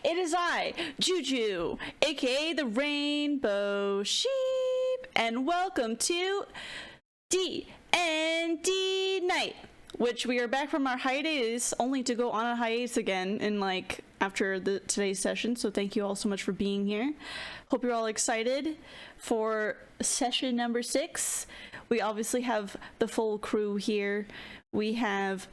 It is I, Juju, aka the Rainbow Sheep, and welcome to D&D Night, which we are back from our hiatus, only to go on a hiatus again in after today's session. So thank you all so much for being here. Hope you're all excited for session number 6. We obviously have the full crew here. We have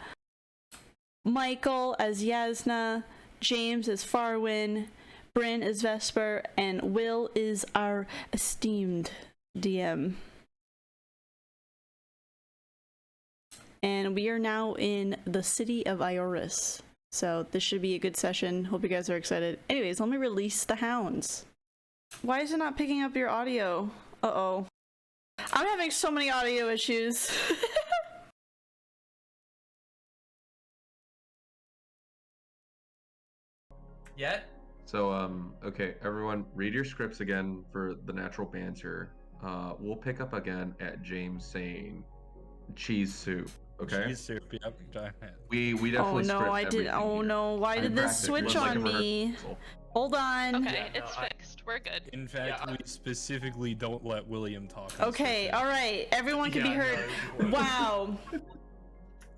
Michael as Jasnah, James is Farwin, Bryn is Vesper, and Will is our esteemed DM. And we are now in the city of Ioris. So this should be a good session. Hope you guys are excited. Anyways, let me release the hounds. Why is it not picking up your audio? Uh-oh. I'm having so many audio issues. Yet? So, okay, everyone, read your scripts again for the natural banter. We'll pick up again at James saying cheese soup, okay? Cheese soup, yep. We definitely Oh no, I did. Oh no, why did this switch on me? Hold on. Okay, it's fixed. We're good. In fact, we specifically don't let William talk. Okay, alright, everyone can be heard. No, wow.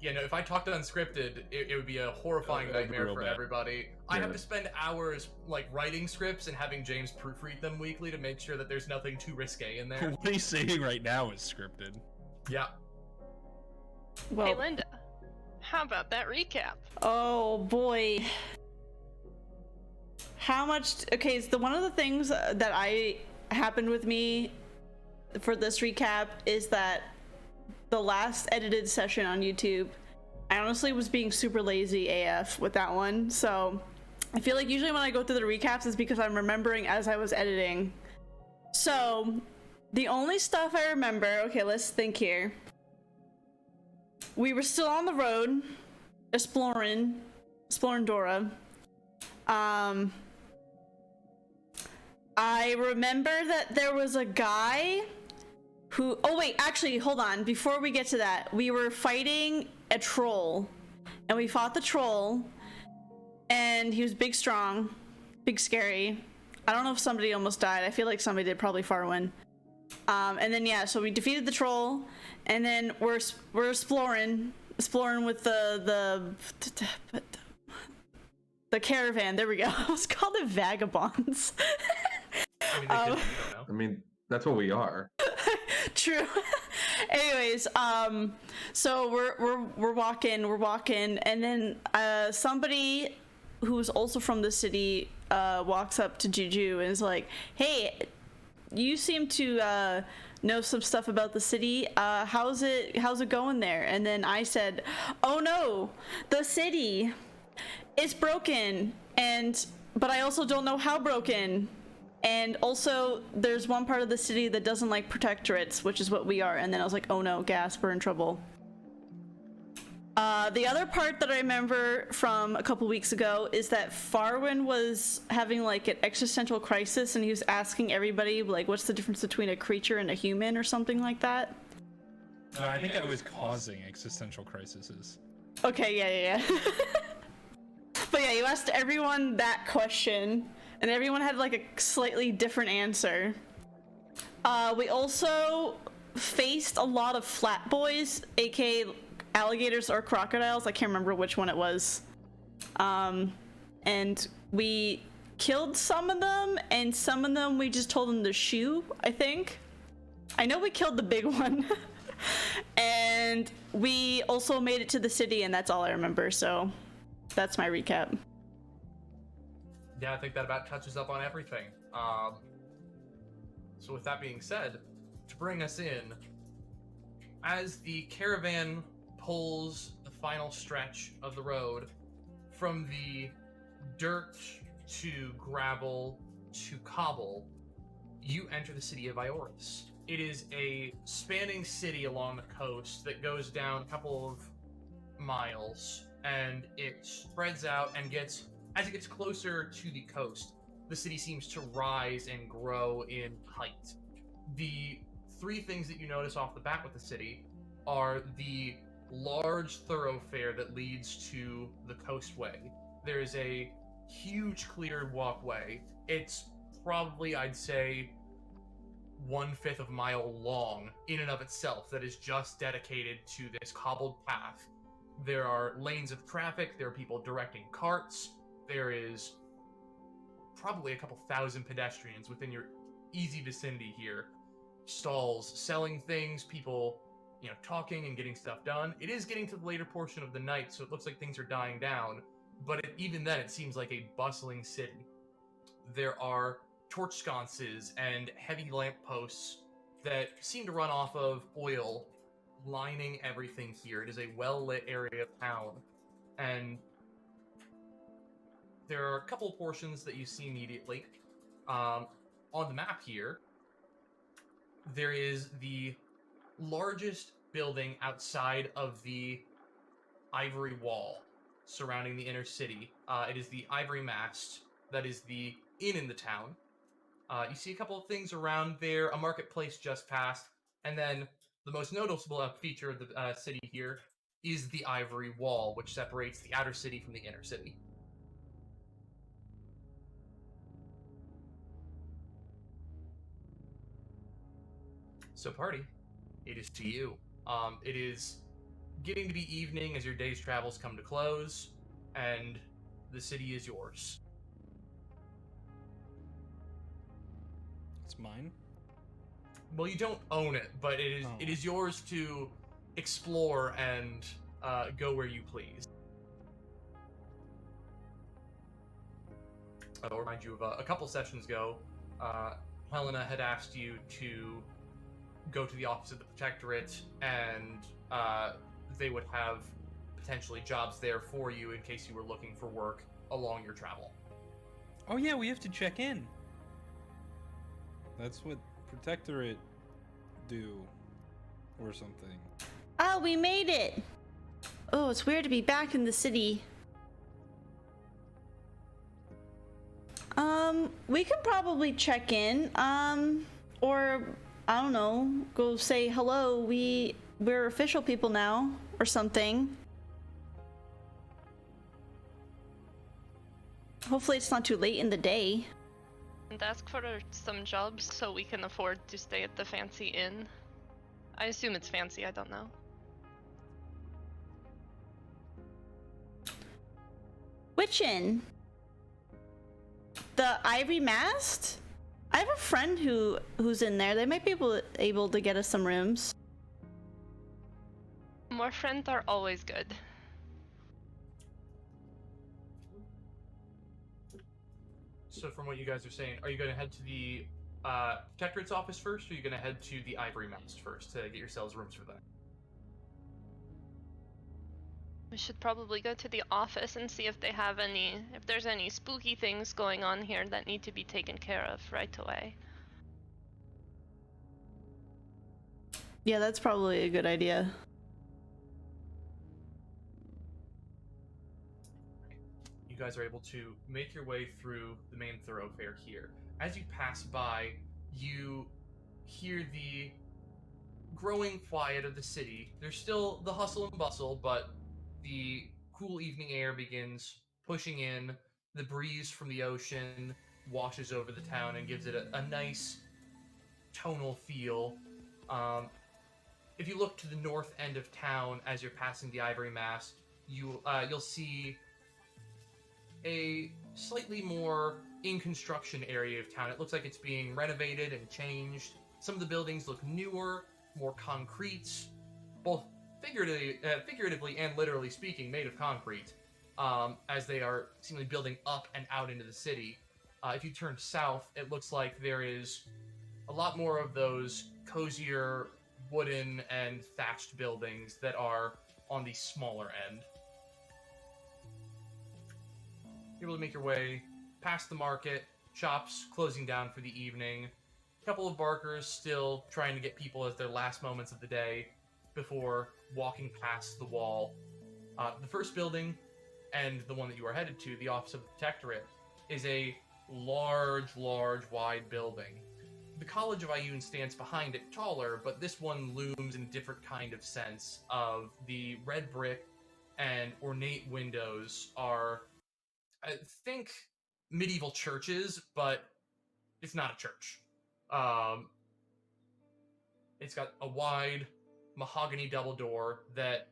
Yeah, no, if I talked unscripted, it would be a horrifying nightmare for everybody. I have to spend hours, writing scripts and having James proofread them weekly to make sure that there's nothing too risque in there. What he's saying right now is scripted. Yeah. Well, Hey, Linda, how about that recap? oh boy. How much... Okay, so one of the things that happened with me for this recap is that the last edited session on YouTube, I honestly was being super lazy AF with that one. So I feel like usually when I go through the recaps is because I'm remembering as I was editing. So the only stuff I remember, okay, let's think here. We were still on the road, exploring Dora. I remember that there was a guy who... Oh wait, actually, hold on. Before we get to that, we were fighting a troll. And we fought the troll. And he was big, strong. Big, scary. I don't know if somebody almost died. I feel like somebody did, probably Farwin. And then, yeah, so we defeated the troll. And then we're exploring with the caravan. There we go. I was called it vagabonds. I mean, that's what we are. True. Anyways, so we're walking, and then somebody who's also from the city walks up to Juju and is like, "Hey, you seem to know some stuff about the city. How's it going there?" And then I said, "Oh no, the city is broken, but I also don't know how broken. And also, there's one part of the city that doesn't like protectorates, which is what we are." And then I was like, "Oh no, gas, we're in trouble." The other part that I remember from a couple weeks ago is that Farwin was having an existential crisis, and he was asking everybody what's the difference between a creature and a human or something like that. I think I was causing existential crises. Okay, yeah. But yeah, you asked everyone that question, and everyone had a slightly different answer. We also faced a lot of flat boys, aka alligators or crocodiles. I can't remember which one it was. And we killed some of them, and some of them we just told them to shoo, I think. I know we killed the big one. And we also made it to the city, and that's all I remember, so that's my recap. Yeah, I think that about touches up on everything. So with that being said, to bring us in, as the caravan pulls the final stretch of the road from the dirt to gravel to cobble, you enter the city of Ioris. It is a spanning city along the coast that goes down a couple of miles, and it spreads out and as it gets closer to the coast, the city seems to rise and grow in height. The three things that you notice off the bat with the city are the large thoroughfare that leads to the coastway. There is a huge cleared walkway. It's probably, I'd say, 1/5 of a mile long in and of itself that is just dedicated to this cobbled path. There are lanes of traffic, there are people directing carts, there is probably a couple thousand pedestrians within your easy vicinity here. Stalls selling things, people, talking and getting stuff done. It is getting to the later portion of the night, so it looks like things are dying down, but even then it seems like a bustling city. There are torch sconces and heavy lampposts that seem to run off of oil lining everything here. It is a well-lit area of town, and there are a couple portions that you see immediately. On the map here, there is the largest building outside of the ivory wall surrounding the inner city. It is the Ivory Mast. That is the inn in the town. You see a couple of things around there, a marketplace just passed, and then the most noticeable feature of the city here is the ivory wall, which separates the outer city from the inner city. So, party, it is to you. It is getting to be evening as your day's travels come to close, and the city is yours. It's mine. Well, you don't own it, but it is yours to explore and go where you please. I'll remind you of a couple sessions ago, Helena had asked you to go to the office of the Protectorate, and they would have potentially jobs there for you in case you were looking for work along your travel. Oh yeah, we have to check in. That's what Protectorate do, or something. Oh, we made it! Oh, it's weird to be back in the city. We could probably check in, or, I don't know, go say hello, we're official people now, or something. Hopefully it's not too late in the day. And ask for some jobs so we can afford to stay at the fancy inn. I assume it's fancy, I don't know. Which inn? The Ivory Mast? I have a friend who's in there. They might be able to get us some rooms. More friends are always good. So from what you guys are saying, are you going to head to the Protectorate's office first, or are you going to head to the Ivory Mast first to get yourselves rooms for that? We should probably go to the office and see if there's any spooky things going on here that need to be taken care of right away. Yeah, that's probably a good idea. You guys are able to make your way through the main thoroughfare here. As you pass by, you hear the growing quiet of the city. There's still the hustle and bustle, but the cool evening air begins pushing in. The breeze from the ocean washes over the town and gives it a nice tonal feel. If you look to the north end of town as you're passing the Ivory Mast, you'll see a slightly more in construction area of town. It looks like it's being renovated and changed. Some of the buildings look newer, more concrete, both figuratively and literally speaking, made of concrete, as they are seemingly building up and out into the city. If you turn south, it looks like there is a lot more of those cozier wooden and thatched buildings that are on the smaller end. You're able to make your way past the market, shops closing down for the evening, a couple of barkers still trying to get people as their last moments of the day before walking past the wall. The first building, and the one that you are headed to, the Office of the Protectorate, is a large, wide building. The College of Ioun stands behind it, taller, but this one looms in a different kind of sense of the red brick and ornate windows are I think medieval churches, but it's not a church. Um, it's got a wide mahogany double door that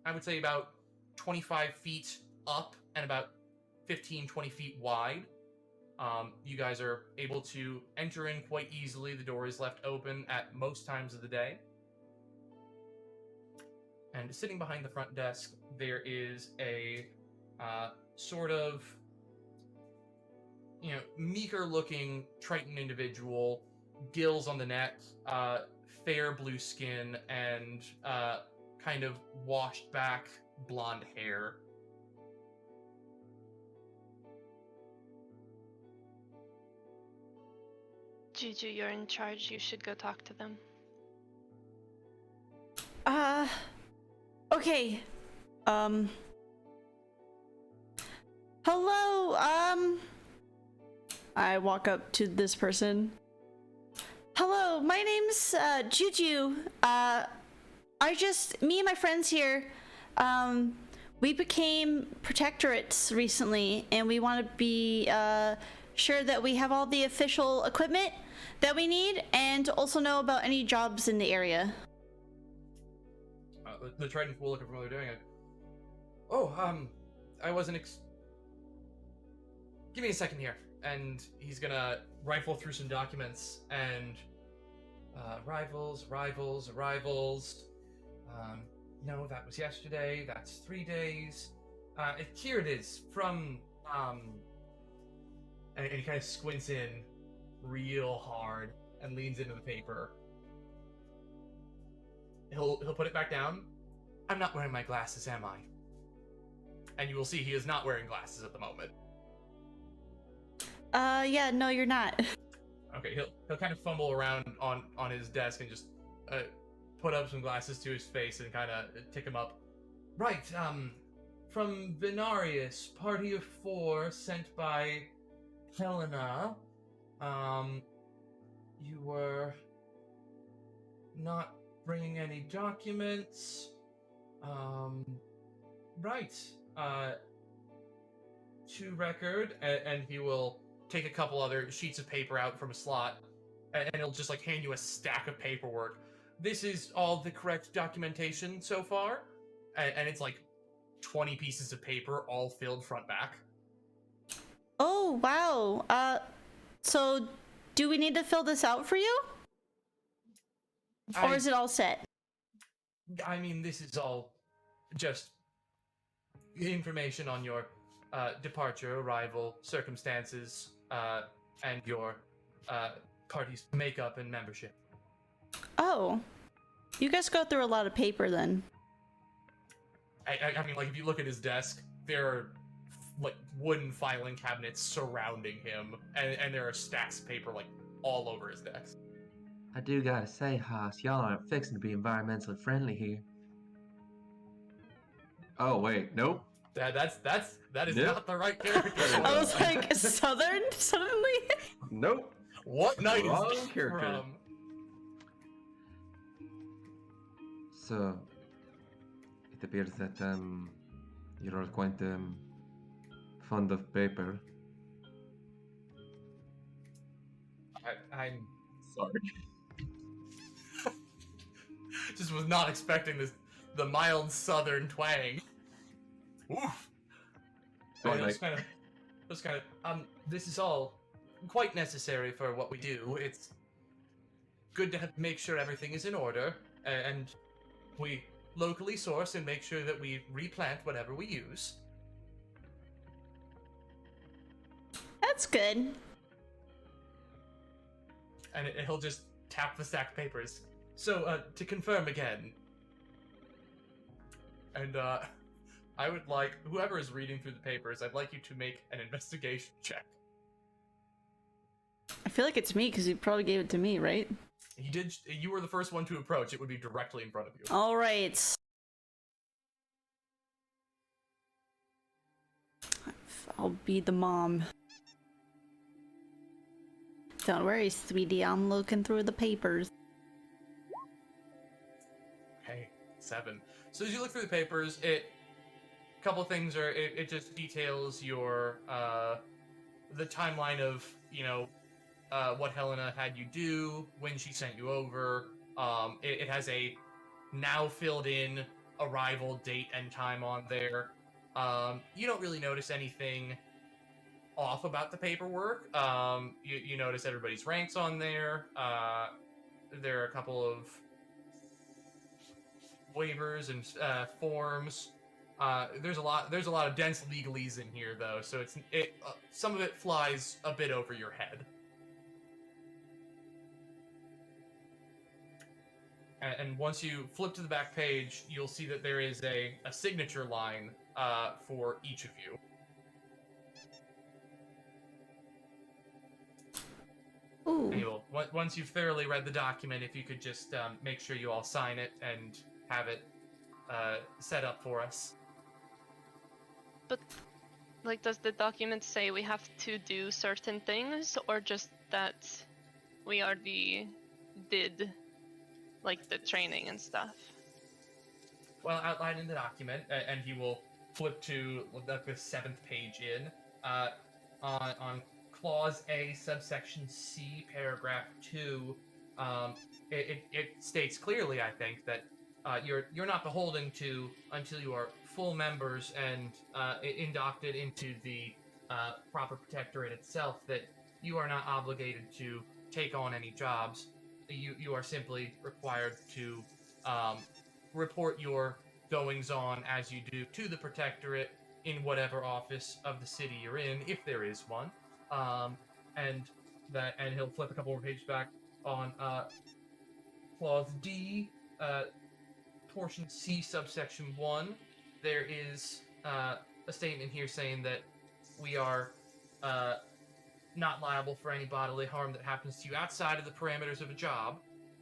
I would say about 25 feet up and about 15, 20 feet wide. You guys are able to enter in quite easily. The door is left open at most times of the day. And sitting behind the front desk, there is a sort of, meeker-looking Triton individual, gills on the neck, fair blue skin, and kind of washed back blonde hair. Juju, you're in charge. You should go talk to them. Okay. Hello, I walk up to this person. Hello, my name's, Juju. Me and my friends here, we became protectorates recently, and we want to be, sure that we have all the official equipment that we need, and also know about any jobs in the area. The Triton will look at what they're doing. I wasn't Give me a second here. And he's gonna rifle through some documents and arrivals. No, that was yesterday. That's 3 days. Here it is from and he kind of squints in real hard and leans into the paper. He'll put it back down. I'm not wearing my glasses, am I? And you will see he is not wearing glasses at the moment. Yeah, no, you're not. Okay, he'll kind of fumble around on his desk and just put up some glasses to his face and kind of tick him up. Right, from Venarius, party of 4 sent by Helena. You were not bringing any documents. Right. To record, and he will take a couple other sheets of paper out from a slot, and he'll just like hand you a stack of paperwork. This is all the correct documentation so far, and it's like 20 pieces of paper, all filled front back. Oh, wow. So do we need to fill this out for you? Or is it all set? I mean, this is all just information on your departure, arrival, circumstances, and your party's makeup and membership. Oh. You guys go through a lot of paper then. I mean, like, if you look at his desk, there are like wooden filing cabinets surrounding him, and there are stacks of paper like all over his desk. I do gotta say, Haas, y'all aren't fixing to be environmentally friendly here. Oh wait, nope. That is Yep. not the right character. I was like, Southern suddenly? Nope. What night Wrong is this character. from? So, it appears that you're quite fond of paper. I'm sorry. Just was not expecting the mild southern twang. Oof. Oh, Just kind of, this is all quite necessary for what we do. It's good to make sure everything is in order, and we locally source and make sure that we replant whatever we use. That's good. And he'll just tap the stack of papers. So, to confirm again, and I would like, whoever is reading through the papers, I'd like you to make an investigation check. I feel like it's me because you probably gave it to me, right? You were the first one to approach. It would be directly in front of you. All right. I'll be the mom. Don't worry, sweetie. I'm looking through the papers. Okay, 7. So as you look through the papers, couple things are it just details your the timeline of what Helena had you do when she sent you over. It has a now filled in arrival date and time on there. You don't really notice anything off about the paperwork. You notice everybody's ranks on there. There are a couple of waivers and forms. There's a lot of dense legalese in here though, so some of it flies a bit over your head. And once you flip to the back page, you'll see that there is a signature line for each of you. Ooh. Once you've thoroughly read the document, if you could just make sure you all sign it and have it set up for us. But, like, does the document say we have to do certain things, or just that we already did, like, the training and stuff? Well, outlined in the document, and he will flip to the 7th page in, on Clause A, subsection C, paragraph 2, it states clearly, I think, that you're not beholden to until you are full members and inducted into the proper protectorate itself, that you are not obligated to take on any jobs. You are simply required to report your goings-on as you do to the protectorate in whatever office of the city you're in, if there is one. And he'll flip a couple more pages back on Clause D, portion C, subsection 1. There is a statement here saying that we are not liable for any bodily harm that happens to you outside of the parameters of a job.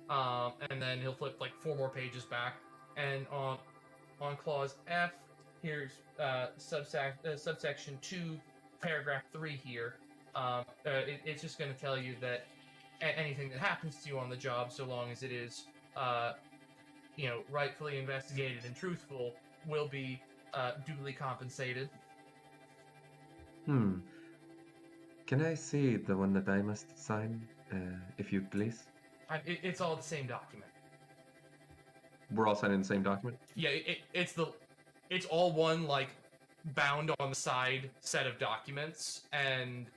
And then he'll flip like 4 more pages back, and on Clause F, here's subsection 2, paragraph 3 here. It's just going to tell you that anything that happens to you on the job, so long as it is, rightfully investigated and truthful, will be duly compensated. Can I see the one that I must sign, if you please? It's all the same document. We're all signing the same document? Yeah, it's all one, like, bound on the side set of documents, and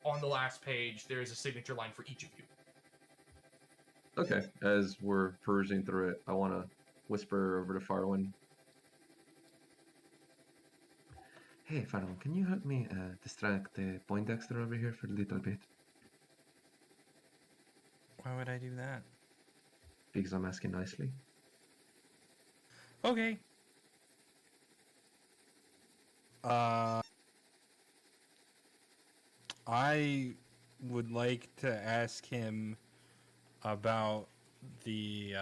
on the last page there is a signature line for each of you. Okay, as we're perusing through it, I want to whisper over to Farwin. Hey, Farwin, can you help me distract Poindexter over here for a little bit? Why would I do that? Because I'm asking nicely. Okay. I would like to ask him about the,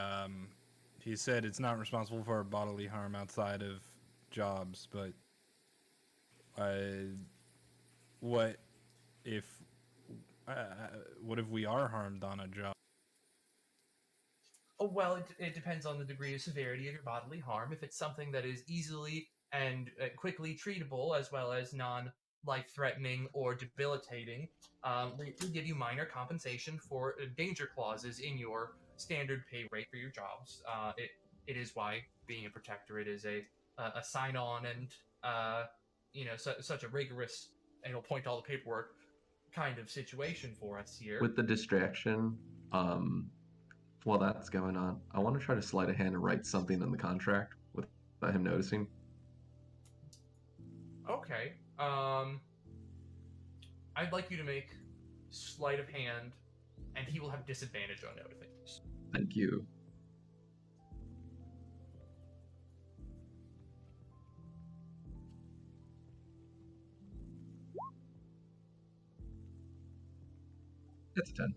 he said it's not responsible for bodily harm outside of jobs, but, what if we are harmed on a job? Oh, well, it depends on the degree of severity of your bodily harm. If it's something that is easily and quickly treatable, as well as non-life-threatening or debilitating, we give you minor compensation for danger clauses in your standard pay rate for your jobs. It is why being a protectorate is a sign-on and such a rigorous, and he'll point to all the paperwork, kind of situation for us here. With the distraction, while that's going on, I want to try to sleight of hand and write something in the contract without him noticing. Okay. I'd like you to make sleight of hand, and he will have disadvantage on other things. Thank you. That's a 10.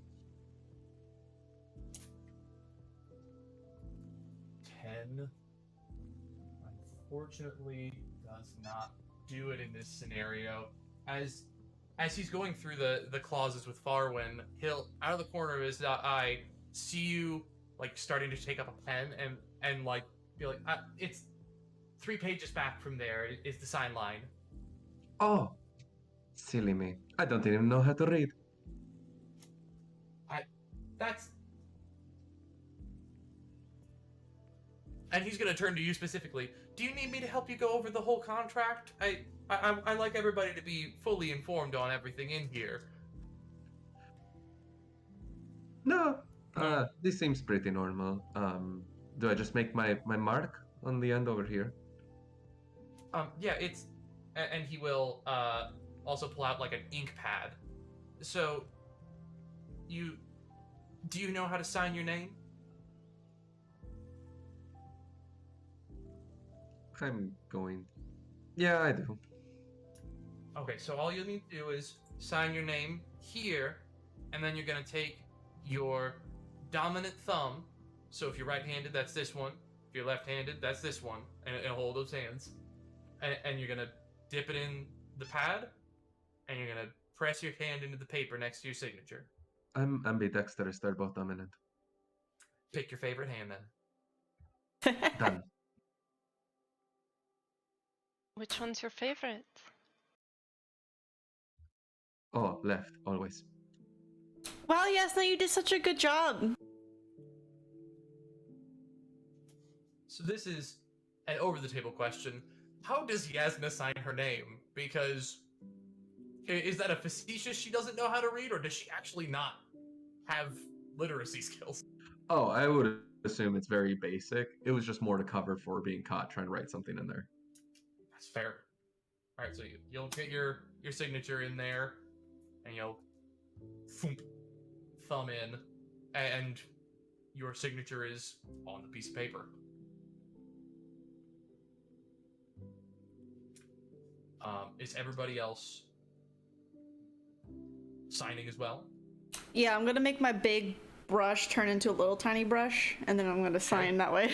10, unfortunately, does not do it in this scenario. As he's going through the clauses with Farwin, he'll, out of the corner of his eye, see you like starting to take up a pen and like be like, 3 pages back from there is the sign line. Oh, silly me. I don't even know how to read. That's... And he's gonna turn to you specifically. Do you need me to help you go over the whole contract? I like everybody to be fully informed on everything in here. No, this seems pretty normal. Do I just make my mark on the end over here? Yeah, it's... And he will, also pull out, like, an ink pad. So, do you know how to sign your name? I'm going. Yeah, I do. Okay, so all you need to do is sign your name here, and then you're gonna take your dominant thumb. So if you're right-handed, that's this one. If you're left-handed, that's this one, and hold those hands. And you're gonna dip it in the pad, and you're gonna press your hand into the paper next to your signature. I'm ambidextrous, they're both dominant. Pick your favorite hand then. Done. Which one's your favorite? Oh, left, always. Wow, Jasnah, you did such a good job. So this is an over-the-table question. How does Jasnah sign her name? Because is that a facetious she doesn't know how to read, or does she actually not have literacy skills? Oh, I would assume it's very basic. It was just more to cover for being caught trying to write something in there. That's fair. All right, so you'll get your signature in there, and you'll thump, thumb in, and your signature is on the piece of paper. Is everybody else signing as well? Yeah, I'm gonna make my big brush turn into a little tiny brush, and then I'm gonna sign that way.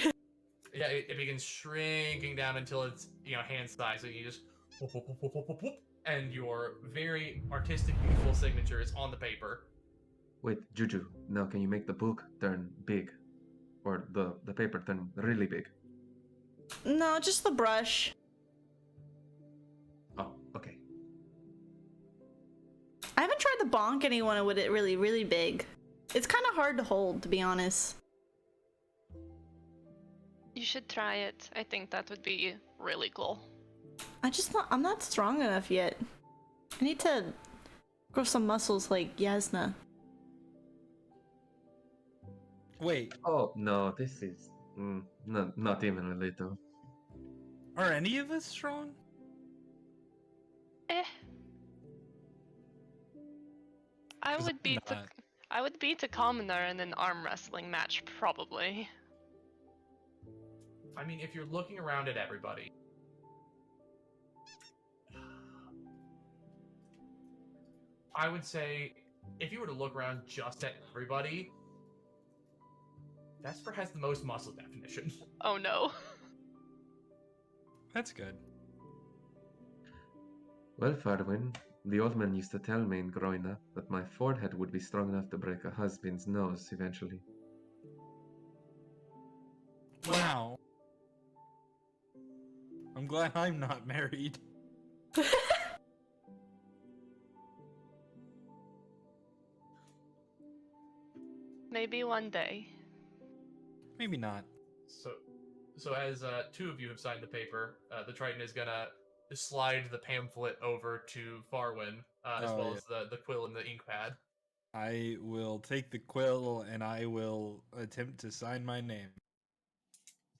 Yeah, it begins shrinking down until it's, hand size, and you just whoop, whoop, whoop, whoop, whoop, whoop, and your very artistic, beautiful signature is on the paper. Wait, Juju, now can you make the book turn big? Or the paper turn really big? No, just the brush. Oh, okay. I haven't tried to bonk anyone with it really, really big. It's kind of hard to hold, to be honest. You should try it. I think that would be really cool. I'm not strong enough yet. I need to grow some muscles like Jasnah. Wait, Oh, no, this is... not even a little. are any of us strong? Eh. I 'Cause would I'm beat a commoner in an arm wrestling match, probably. I mean, if you're looking around at everybody, I would say, if you were to look around just at everybody, Vesper has the most muscle definition. Oh no. That's good. Well, Farwin, the old man used to tell me in growing up that my forehead would be strong enough to break a husband's nose eventually. Wow. I'm glad I'm not married. Maybe one day. Maybe not. So as 2 of you have signed the paper, the Triton is gonna slide the pamphlet over to Farwin, as Oh, well yeah. as the quill and the ink pad. I will take the quill and I will attempt to sign my name.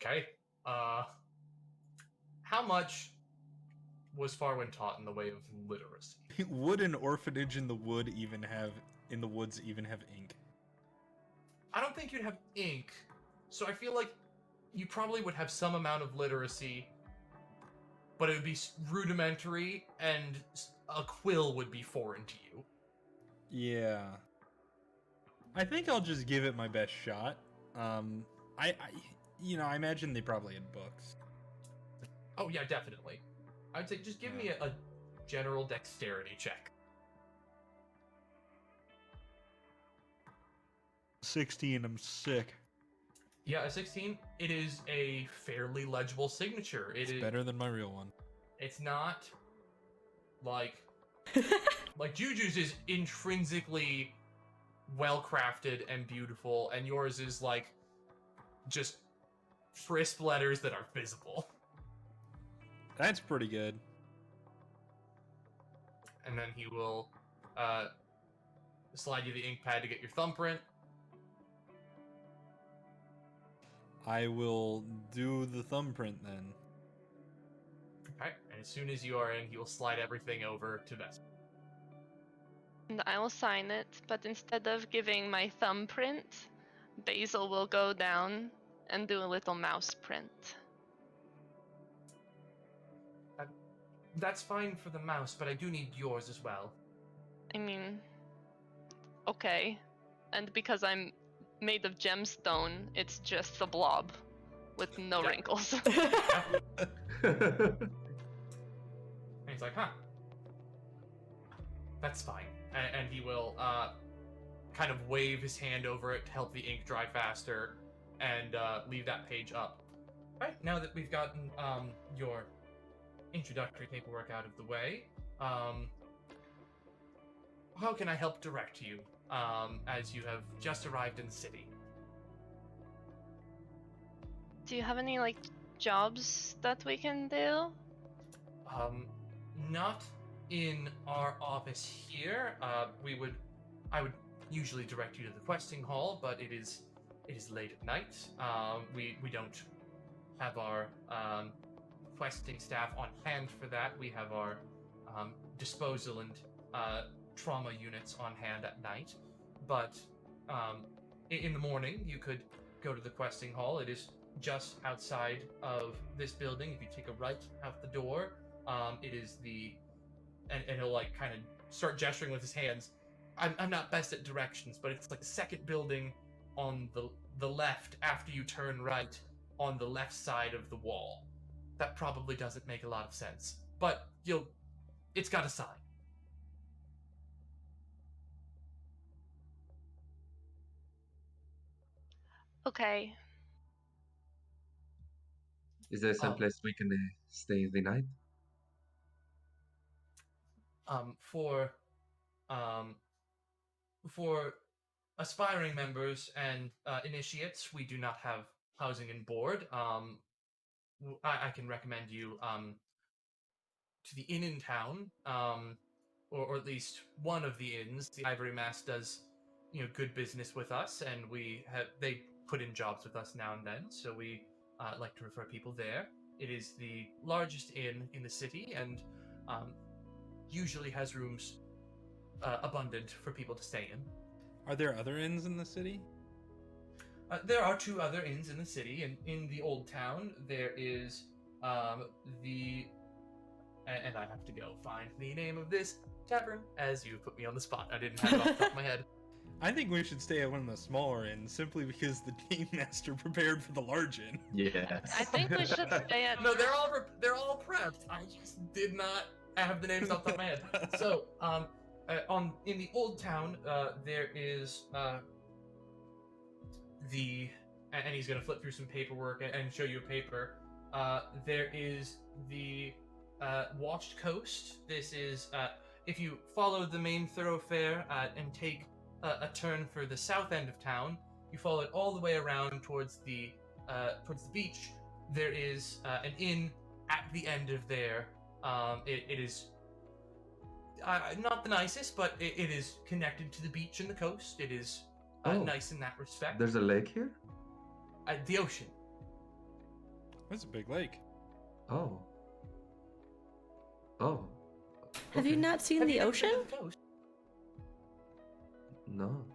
Okay. How much was Farwin taught in the way of literacy? Would an orphanage in the woods even have ink? I don't think you'd have ink, so I feel like you probably would have some amount of literacy, but it would be rudimentary, and a quill would be foreign to you. Yeah. I think I'll just give it my best shot. I imagine they probably had books. Oh yeah, definitely. I'd say just give me a general dexterity check. 16, I'm sick. Yeah, a 16. It is a fairly legible signature. It's better than my real one. It's not like Juju's is intrinsically well crafted and beautiful, and yours is like just crisp letters that are visible. That's pretty good. And then he will slide you the ink pad to get your thumbprint. I will do the thumbprint then. Alright, and as soon as you are in, he will slide everything over to Vesper. And I will sign it, but instead of giving my thumbprint, Basil will go down and do a little mouse print. That's fine for the mouse, but I do need yours as well. I mean, okay. And because I'm made of gemstone, it's just a blob with no Yeah. wrinkles. And he's like, huh. That's fine. And he will kind of wave his hand over it to help the ink dry faster and leave that page up. Right, now that we've gotten your introductory paperwork out of the way, how can I help direct you as you have just arrived in the city? Do you have any, like, jobs that we can do? Not in our office here. I would usually direct you to the questing hall, but it is late at night. We don't have our questing staff on hand for that. We have our disposal and trauma units on hand at night. But in the morning, you could go to the questing hall. It is just outside of this building. If you take a right out the door, it is and he'll like kind of start gesturing with his hands. I'm not best at directions, but it's like the second building on the left after you turn right on the left side of the wall. That probably doesn't make a lot of sense, but it's got a sign. Okay. Is there some place we can stay the night? For aspiring members and initiates, we do not have housing and board. I can recommend you to the inn in town, or at least one of the inns. The Ivory Mask does, good business with us, and they put in jobs with us now and then. So we like to refer people there. It is the largest inn in the city, and usually has rooms abundant for people to stay in. Are there other inns in the city? There are 2 other inns in the city, and in the old town there is and I have to go find the name of this tavern, as you put me on the spot. I didn't have it off the top of my head. I think we should stay at one of the smaller inns simply because the game master prepared for the large inn. Yes. I think we should stay at... No, they're all prepped. I just did not have the names off the top of my head. So, in the old town, there is and he's gonna flip through some paperwork and show you a paper. There is the Watched Coast. This is if you follow the main thoroughfare and take a turn for the south end of town, you follow it all the way around towards the beach. There is an inn at the end of there. It is not the nicest, but it is connected to the beach and the coast. It is nice in that respect. There's a lake here? The ocean. That's a big lake. Oh. Oh. Have you Okay. not seen Have the you ever ocean? been to the coast? No.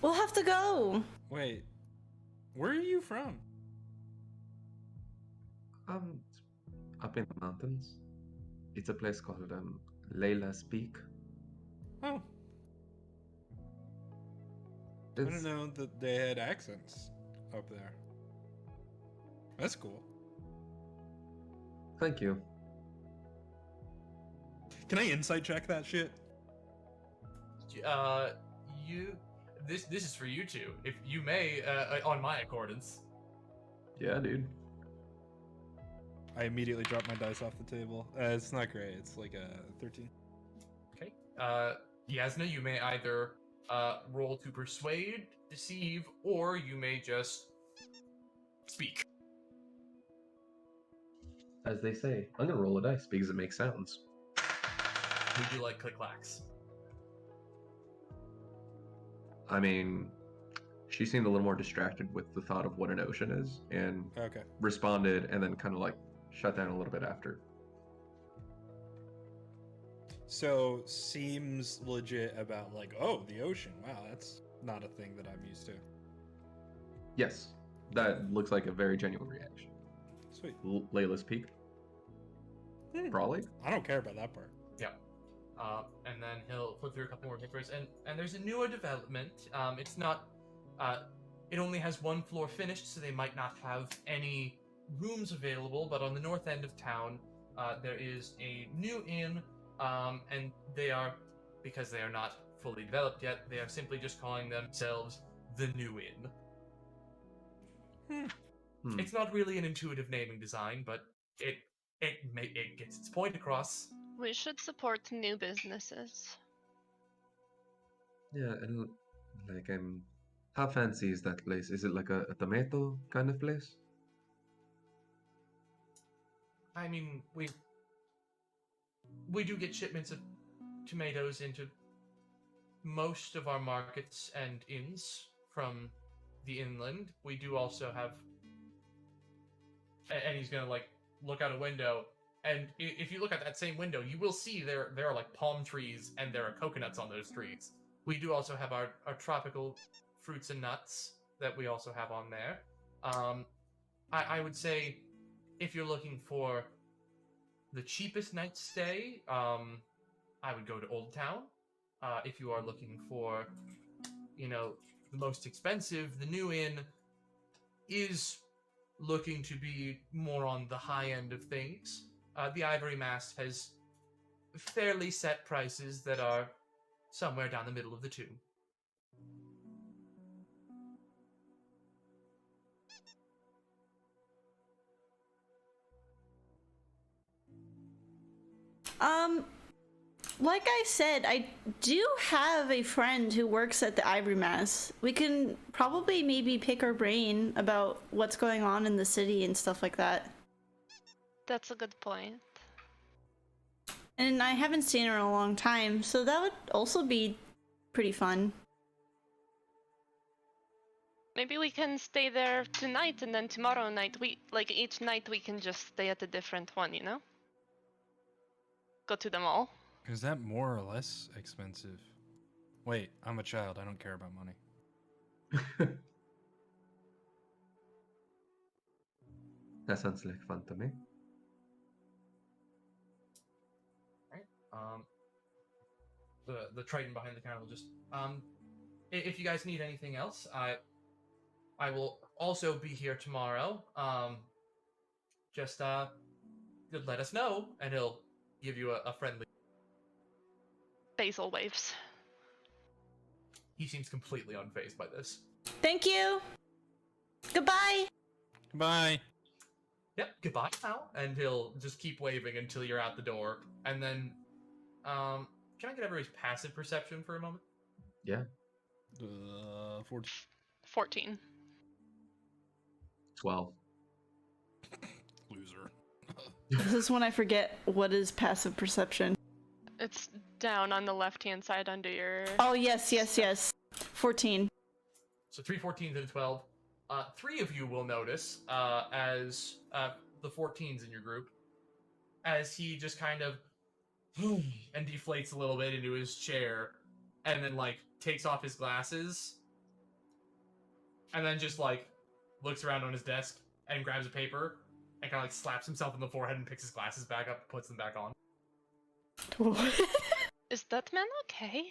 We'll have to go. Wait, where are you from? Up in the mountains. It's a place called Layla's Peak. Oh, I It's, didn't know that they had accents up there. That's cool. Thank you. Can I insight check that shit? this is for you two. If you may, on my accordance. Yeah, dude. I immediately drop my dice off the table. It's not great. It's like a 13. Okay. Jasnah, you may either roll to persuade, deceive, or you may just speak. As they say, I'm gonna roll a dice because it makes sounds. We do like click-clacks. I mean, she seemed a little more distracted with the thought of what an ocean is, and Okay. responded, and then kind of like shut down a little bit after. So seems legit about like, oh, the ocean. Wow, that's not a thing that I'm used to. Yes, that looks like a very genuine reaction. Sweet. Layla's peak. Probably. I don't care about that part. Yeah. And then he'll flip through a couple more papers, and there's a newer development. It's not. It only has one floor finished, so they might not have any rooms available. But on the north end of town, there is a new inn, and they are, because they are not fully developed yet, they are simply just calling themselves the New Inn. It's not really an intuitive naming design, but it gets its point across. We should support new businesses. Yeah, and like how fancy is that place? Is it like a tomato kind of place? I mean, we do get shipments of tomatoes into most of our markets and inns from the inland. We do also have, and he's gonna like look out a window, and if you look at that same window, you will see there are like palm trees and there are coconuts on those trees. We do also have our tropical fruits and nuts that we also have on there. I would say if you're looking for the cheapest night stay, I would go to Old Town. If you are looking for, the most expensive, the New Inn is looking to be more on the high end of things. The Ivory Mast has fairly set prices that are somewhere down the middle of the two. Like I said, I do have a friend who works at the Ivory Mast. We can probably maybe pick her brain about what's going on in the city and stuff like that. That's a good point. And I haven't seen her in a long time, so that would also be pretty fun. Maybe we can stay there tonight, and then tomorrow night, each night we can just stay at a different one, Go to them all. Is that more or less expensive? Wait, I'm a child. I don't care about money. That sounds like fun to me. Right. The Triton behind the counter will just if you guys need anything else, I will also be here tomorrow. Just let us know, and he'll give you a friendly. Basil waves. He seems completely unfazed by this. Thank you! Goodbye! Bye. Yep, goodbye now. And he'll just keep waving until you're out the door. And then, can I get everybody's passive perception for a moment? Yeah. 14. 12. Loser. This is when I forget what is passive perception. It's down on the left-hand side under your... Oh, yes. 14. So 3 14s and a 12. 3 of you will notice, as the 14s in your group, as he just kind of and deflates a little bit into his chair, and then takes off his glasses, and then just looks around on his desk and grabs a paper and kind of slaps himself in the forehead and picks his glasses back up and puts them back on. Is that man okay?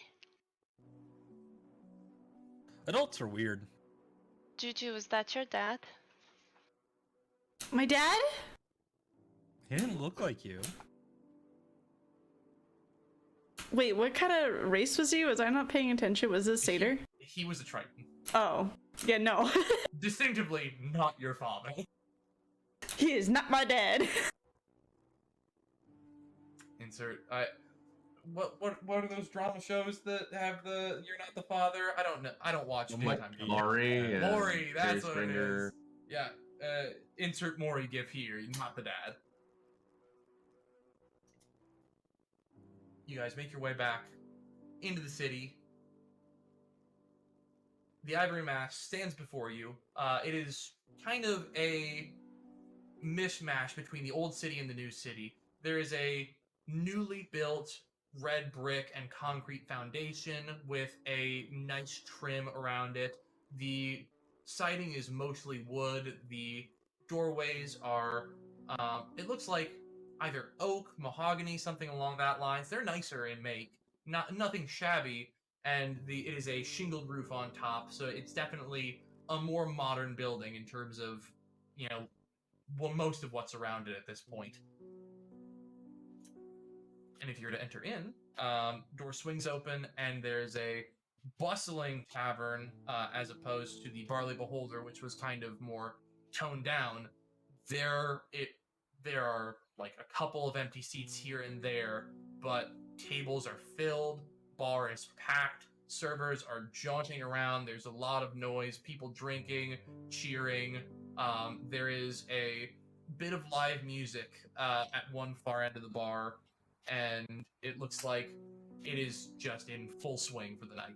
Adults are weird. Juju, is that your dad? My dad? He didn't look like you. Wait, what kind of race was he? Was I not paying attention? Was this satyr? He was a Triton. Oh, yeah, no. Distinctively not your father. He is not my dad. Insert. What are those drama shows that have the "You're not the father"? I don't know. I don't watch daytime TV. Maury and Maury, that's Jerry what Springer. it is. Yeah. Insert Maury gif here. You're not the dad. You guys make your way back into the city. The Ivory Mask stands before you. It is kind of a mishmash between the old city and the new city. There is a newly built red brick and concrete foundation with a nice trim around it. The siding is mostly wood. The doorways are, it looks like either oak, mahogany, something along that lines. They're nicer in make. Nothing shabby, and it is a shingled roof on top, so it's definitely a more modern building in terms of, most of what's around it at this point. And if you're to enter in, door swings open, and there's a bustling tavern, as opposed to the Barley Beholder, which was kind of more toned down. There are like a couple of empty seats here and there, but tables are filled, bar is packed, servers are jaunting around, there's a lot of noise, people drinking, cheering. There is a bit of live music at one far end of the bar, and it looks like it is just in full swing for the night.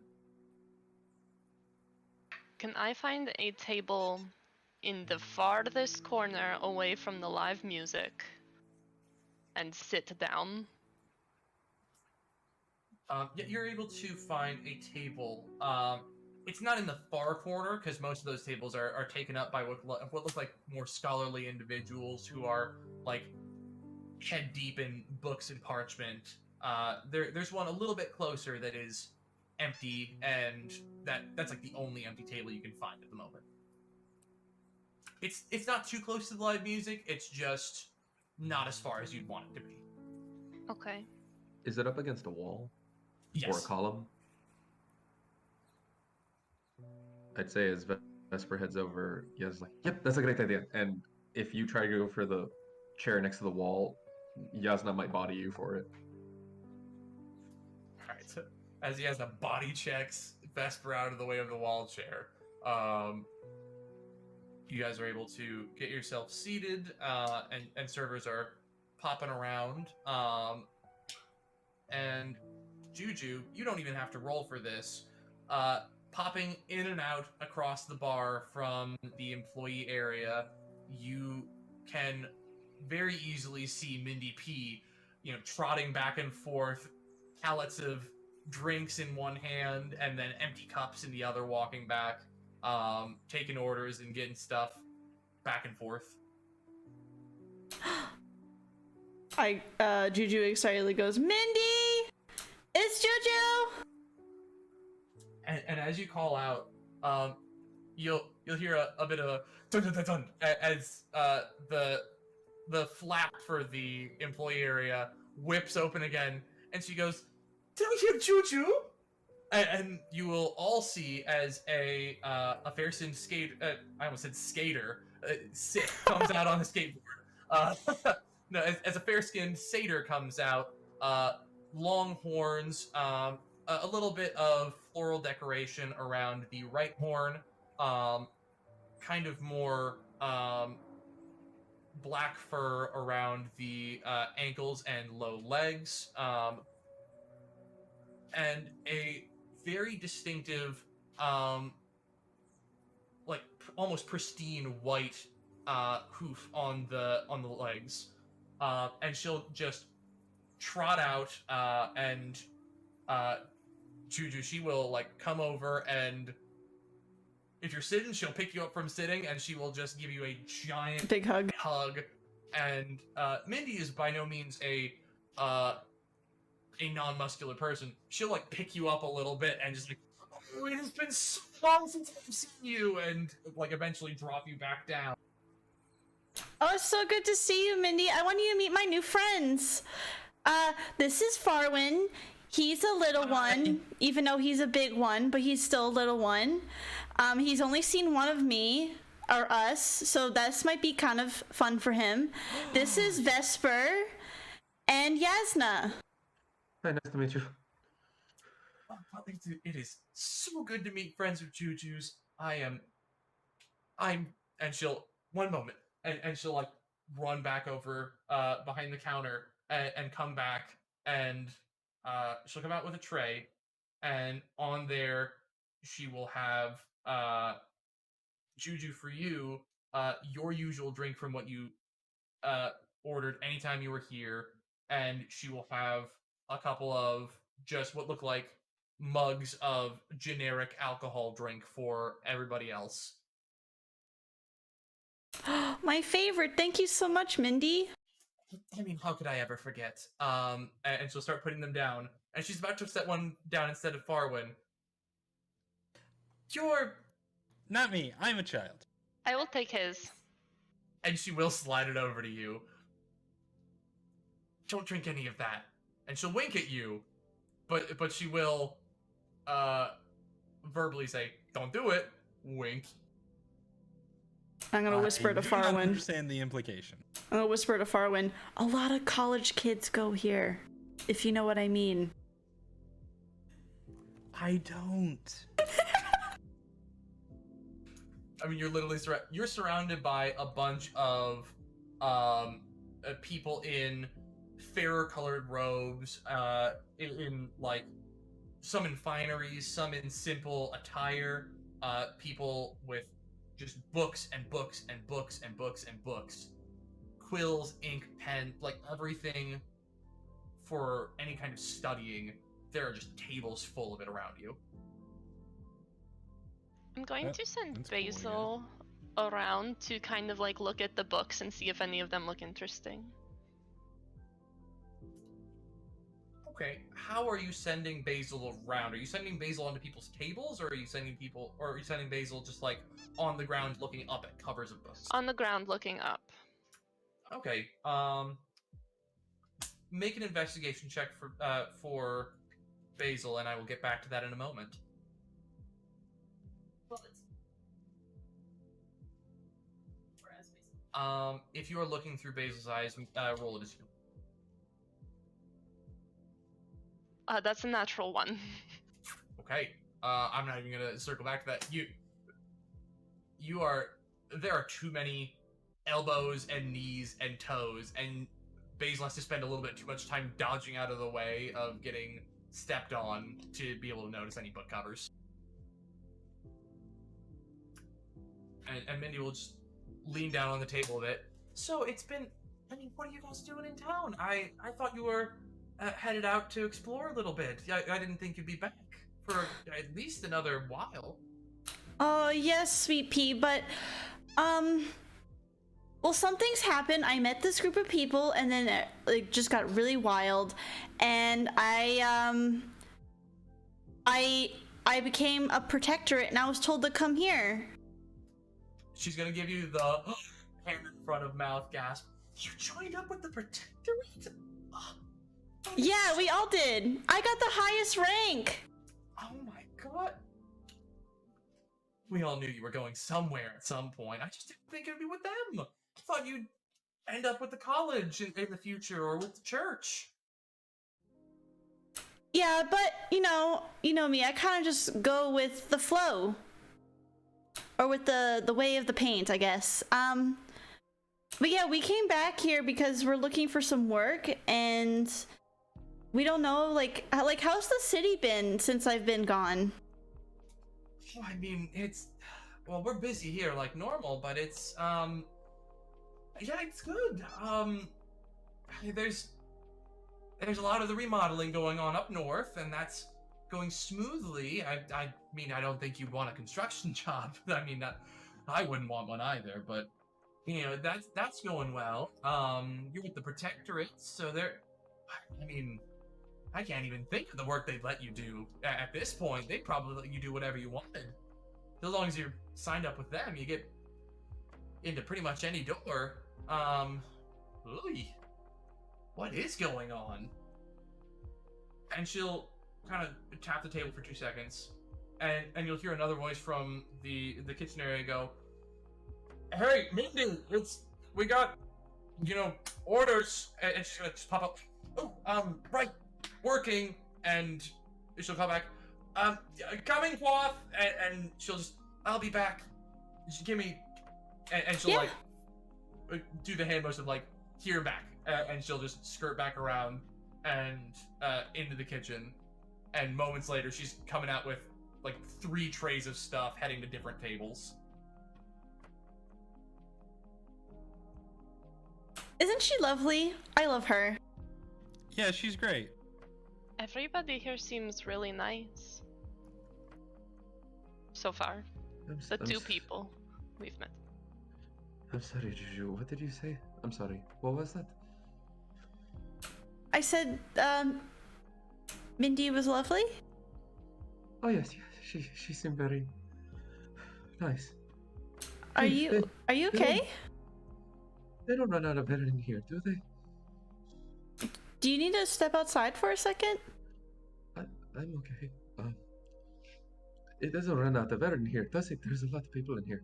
Can I find a table in the farthest corner away from the live music and sit down? Yeah, you're able to find a table. It's not in the far corner, because most of those tables are taken up by what look like more scholarly individuals who are like head deep in books and parchment. There's one a little bit closer that is empty, and that's like the only empty table you can find at the moment. It's not too close to the live music. It's just not as far as you'd want it to be. Okay. Is it up against a wall? Yes. Or a column? I'd say as Vesper heads over, Yaz like, yep, that's a great idea. And if you try to go for the chair next to the wall, Jasnah might body you for it. Alright, so as he has the body checks Vesper out of the way of the wall chair, you guys are able to get yourself seated, and servers are popping around. And Juju, you don't even have to roll for this. Popping in and out across the bar from the employee area, you can very easily see Mindy P, trotting back and forth, pallets of drinks in one hand and then empty cups in the other, walking back, taking orders and getting stuff back and forth. Juju excitedly goes, Mindy! It's Juju! And as you call out, you'll hear a bit of a dun dun dun dun as the flap for the employee area whips open again, and she goes, "Did we hear Juju?" And you will all see as a fair-skinned I almost said skater, Sith comes out on a skateboard. No, as a fair-skinned satyr comes out, long horns, a little bit of floral decoration around the right horn, kind of more black fur around the ankles and low legs, and a very distinctive, like almost pristine white hoof on the legs, and she'll just trot out, and Juju, she will like come over, and if you're sitting, she'll pick you up from sitting, and she will just give you a giant Big hug. And Mindy is by no means a non-muscular person. She'll like pick you up a little bit and just like, oh, it has been so long since I've seen you, and like eventually drop you back down. Oh, it's so good to see you, Mindy. I want you to meet my new friends. This is Farwin. He's a little one, even though he's a big one, but he's still a little one. He's only seen one of me, or us, so this might be kind of fun for him. This is Vesper and Jasnah. Hi, nice to meet you. It is so good to meet friends with Juju's. I'm, and she'll, one moment, and she'll like run back over behind the counter and come back, and she'll come out with a tray, and on there she will have Juju, for you, your usual drink from what you ordered anytime you were here, and she will have a couple of just what look like mugs of generic alcohol drink for everybody else. My favorite. Thank you so much, Mindy. I mean, how could I ever forget? And she'll start putting them down, and she's about to set one down instead of Farwin. You're... Not me. I'm a child. I will take his. And she will slide it over to you. Don't drink any of that. And she'll wink at you, but she will verbally say, "Don't do it." Wink. I'm gonna whisper to I do not Farwin. understand the implication. I'm gonna whisper to Farwin. A lot of college kids go here, if you know what I mean. I don't. I mean, you're literally you're surrounded by a bunch of people in fairer colored robes, in like some in fineries, some in simple attire, people with just books and books and books and books and books, quills, ink, pen, like everything for any kind of studying. There are just tables full of it around you. I'm going to send that's cool, Basil around to kind of like look at the books and see if any of them look interesting. Okay, how are you sending Basil around? Are you sending Basil onto people's tables, or are you sending Basil just like on the ground looking up at covers of books? On the ground looking up. Okay, make an investigation check for Basil, and I will get back to that in a moment. If you are looking through Basil's eyes, roll it as you. That's a natural one. Okay, I'm not even gonna circle back to that. There are too many elbows and knees and toes, and Basil has to spend a little bit too much time dodging out of the way of getting stepped on to be able to notice any book covers. And Mindy will just lean down on the table a bit. So it's been, I mean, what are you guys doing in town? I thought you were headed out to explore a little bit. I didn't think you'd be back for at least another while. Oh, yes, sweet pea, but, well, some things happened. I met this group of people, and then it like, just got really wild, and I became a protectorate, and I was told to come here. She's gonna give you the hand in front of mouth gasp. You joined up with the protectorate? Yeah, we all did. I got the highest rank. Oh my god. We all knew you were going somewhere at some point. I just didn't think it'd be with them. I thought you'd end up with the college in the future, or with the church. Yeah, but you know me. I kind of just go with the flow, or with the way of the paint, I guess. But yeah, we came back here because we're looking for some work, and we don't know like how's the city been since I've been gone? I mean, well, we're busy here like normal, but it's yeah, it's good. There's a lot of the remodeling going on up north, and that's going smoothly. I mean, I don't think you'd want a construction job. I mean, I wouldn't want one either, but you know, that's going well. You're with the protectorate, so I mean, I can't even think of the work they'd let you do at this point. They'd probably let you do whatever you wanted. As long as you're signed up with them, you get into pretty much any door. What is going on? and she'll kind of tap the table for 2 seconds, and you'll hear another voice from the kitchen area go, "Hey, Mindy, we got, orders," and she's gonna just pop up. "Oh, right, working," and she'll come back. Coming, Quoth," and she'll just, "I'll be back. Just give me," and she'll Yeah. do the hand motion of here, back, and she'll just skirt back around and into the kitchen, and moments later she's coming out with 3 trays of stuff heading to different tables. Isn't she lovely? I love her. Yeah, she's great. Everybody here seems really nice. So far. The 2 people we've met. I'm sorry, Juju. What did you say? I'm sorry. What was that? I said, Mindy was lovely? Oh yes, she seemed very nice. Are Hey, you they okay? They don't run out of air in here, do they? Do you need to step outside for a second? I'm okay. It doesn't run out of air in here, does it? There's a lot of people in here.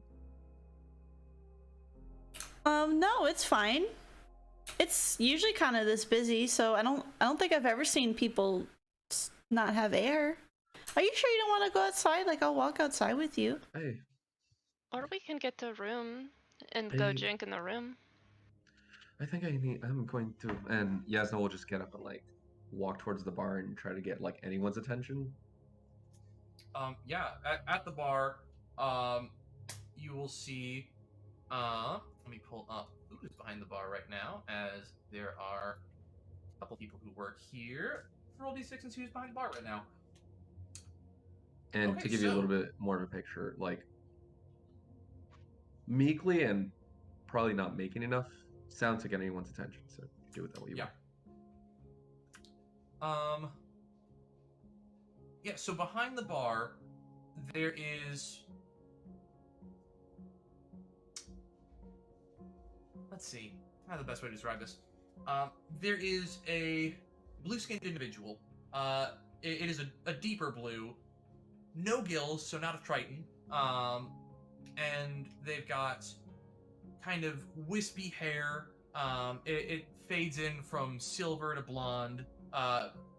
No, it's fine. It's usually kind of this busy, so I don't think I've ever seen people not have air. Are you sure you don't want to go outside? Like, I'll walk outside with you. Hey, Or we can get a room and go drink in the room. I think I'm going to. And Jasnah will just get up and walk towards the bar and try to get anyone's attention. Yeah, at the bar, you will see. Let me pull up who's behind the bar right now, as there are a couple people who work here. Roll d6 and see who's behind the bar right now. And Okay, to give you a little bit more of a picture, meekly and probably not making enough sound to get anyone's attention. So do it that way you want. Yeah, so behind the bar, there is. Let's see. How the best way to describe this? There is a blue-skinned individual. It is a deeper blue. No gills, so not a Triton. And they've got kind of wispy hair. It fades in from silver to blonde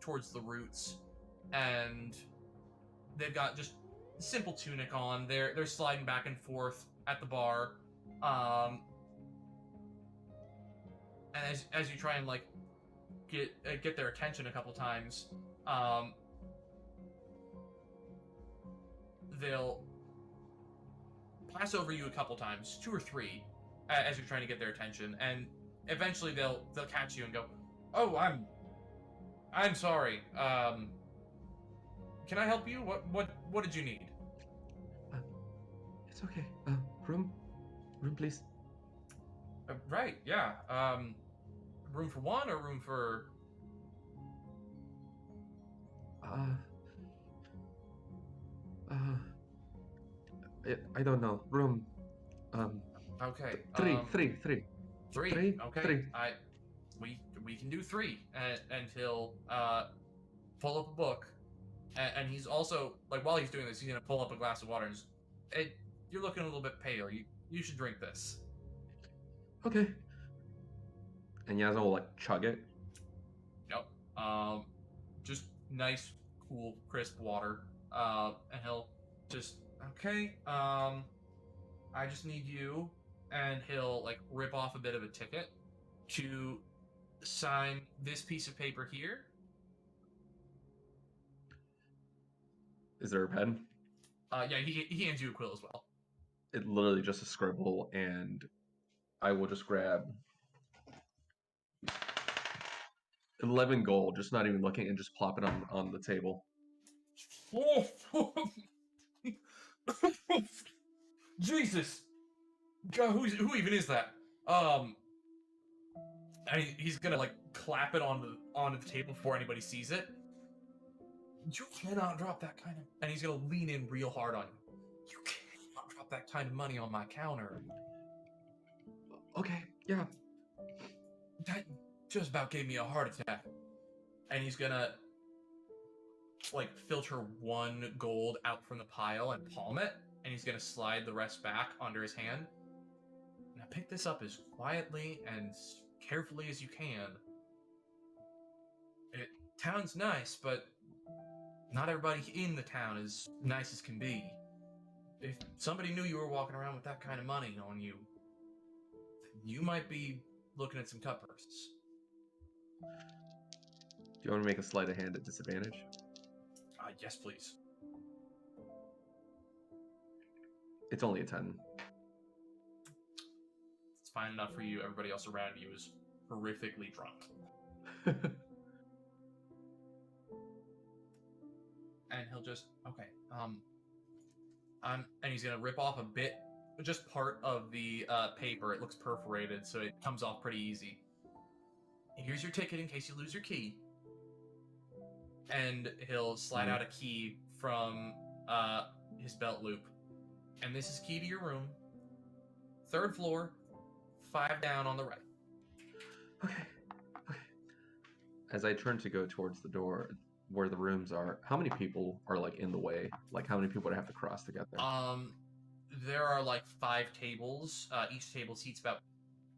towards the roots. And they've got just simple tunic on. They're sliding back and forth at the bar. And as you try and get their attention a couple times, they'll pass over you a couple times, 2 or 3, as you're trying to get their attention, and eventually they'll catch you and go, "Oh, I'm sorry. Can I help you? What did you need?" It's okay. Room, please. Right. Yeah. Room for 1 or room for? I don't know. Room. Okay. 3. 3. Okay. 3. We can do 3, and he'll pull up a book, and he's also while he's doing this, he's gonna pull up a glass of water and just, "Hey, you're looking a little bit pale. You should drink this." Okay. And Jasnah will chug it. Yep. Just nice, cool, crisp water. And he'll just, "Okay. I just need you," and he'll rip off a bit of a ticket to sign this piece of paper here. Is there a pen? Yeah, he hands you a quill as well. It literally just a scribble, and I will just grab 11 gold, just not even looking, and just plop it on the table. Jesus! God, who even is that? And he's gonna clap it onto the table before anybody sees it. "You cannot drop that kind of," and he's gonna lean in real hard on you. "You cannot drop that kind of money on my counter." Okay, yeah. That just about gave me a heart attack. And he's gonna like filter 1 gold out from the pile and palm it, and he's gonna slide the rest back under his hand. Now pick this up as quietly and carefully as you can. Town's nice, but not everybody in the town is nice as can be. If somebody knew you were walking around with that kind of money on you, you might be looking at some cut purses. Do you want to make a sleight of hand at disadvantage? Yes, please. It's only a 10. It's fine enough for you. Everybody else around you is horrifically drunk. And he'll just, okay, and he's gonna rip off a bit, just part of the paper. It looks perforated, so it comes off pretty easy. Here's your ticket in case you lose your key. And he'll slide out a key from his belt loop. And this is key to your room. 3rd floor, 5 down on the right. Okay. As I turn to go towards the door where the rooms are, how many people are like in the way? Like how many people would I have to cross to get there? There are like 5 tables. Each table seats about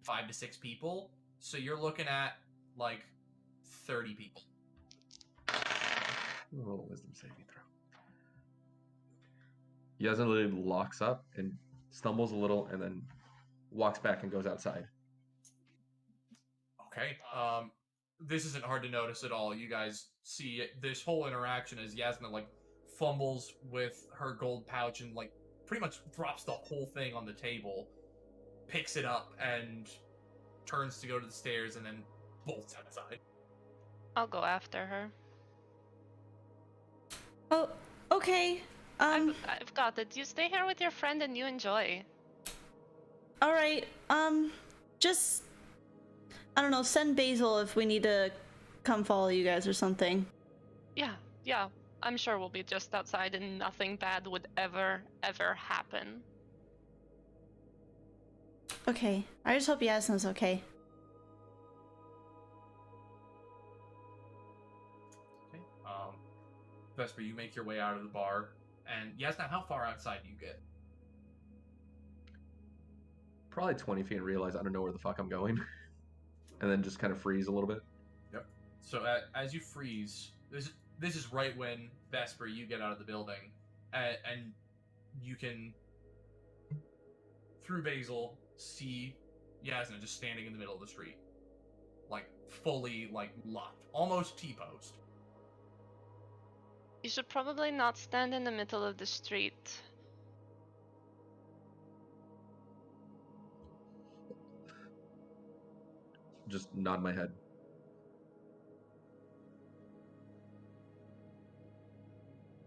5 to 6 people. So you're looking at like 30 people. Roll a wisdom saving throw. Jasnah literally locks up and stumbles a little and then walks back and goes outside. Okay. This isn't hard to notice at all. You guys see this whole interaction as Jasnah like fumbles with her gold pouch and like pretty much drops the whole thing on the table, picks it up and turns to go to the stairs and then bolts outside. I'll go after her. Oh, okay. I've got it. You stay here with your friend and you enjoy. All right. Just, I don't know, send Basil if we need to come follow you guys or something. Yeah. I'm sure we'll be just outside and nothing bad would ever happen. Okay. I just hope Jasnah's okay. Okay. Vesper, you make your way out of the bar, and Jasnah, how far outside do you get? Probably 20 feet and realize I don't know where the fuck I'm going. And then just kind of freeze a little bit. Yep. So as you freeze, this is right when, Vesper, you get out of the building, and you can, through Basil, see Jasnah just standing in the middle of the street. Like, fully, like, locked. Almost T-posed. You should probably not stand in the middle of the street. Just nod my head.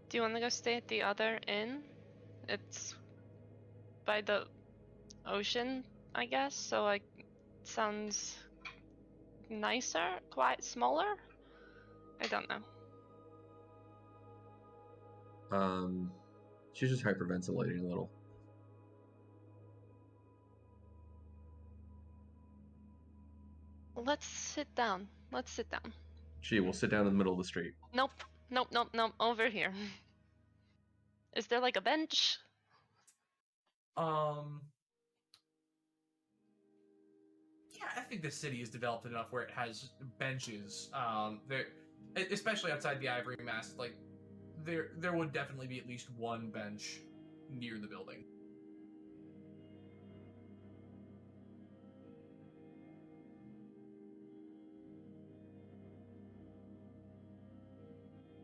Do you want to go stay at the other inn? It's by the ocean, I guess, so like sounds nicer, quite smaller. I don't know. She's just hyperventilating a little. Let's sit down. Let's sit down. She will sit down in the middle of the street. Nope. Over here. Is there like a bench? Yeah, I think the city is developed enough where it has benches. There, especially outside the Ivory Mast, like there would definitely be at least one bench near the building.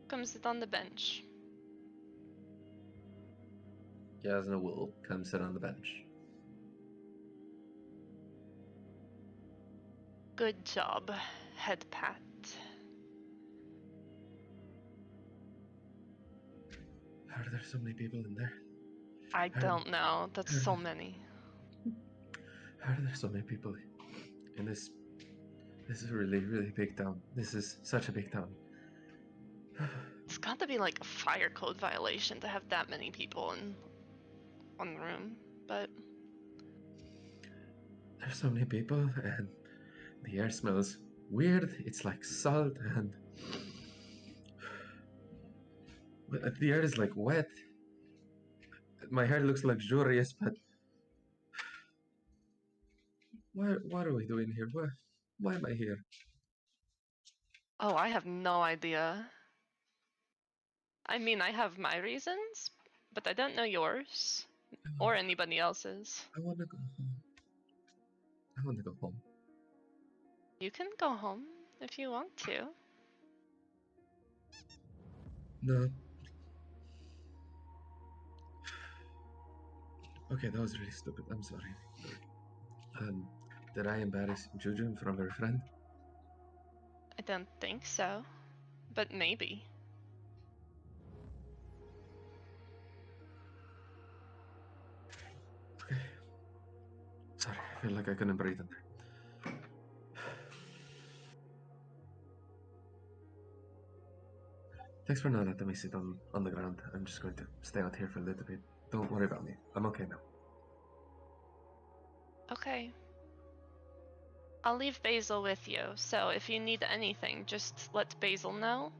Come sit on the bench. Jasnah will come sit on the bench. Good job, head pat. How are there so many people in there? I don't know. That's so many. How are there so many people in this? This is a really, really big town. This is such a big town. It's got to be like a fire code violation to have that many people in one room, but There's so many people, and the air smells weird. It's like salt, and The air is like wet. My hair looks luxurious, but what are we doing here? Why am I here? Oh, I have no idea. I mean, I have my reasons, but I don't know yours or anybody else's. I want to go home. I want to go home. You can go home if you want to. No. Okay, that was really stupid. I'm sorry. Did I embarrass Juju in front of her friend? I don't think so, but maybe. Okay. Sorry, I feel like I couldn't breathe in there. Thanks for not letting me sit on the ground. I'm just going to stay out here for a little bit. Don't worry about me. I'm okay now. Okay. I'll leave Basil with you, so if you need anything, just let Basil know.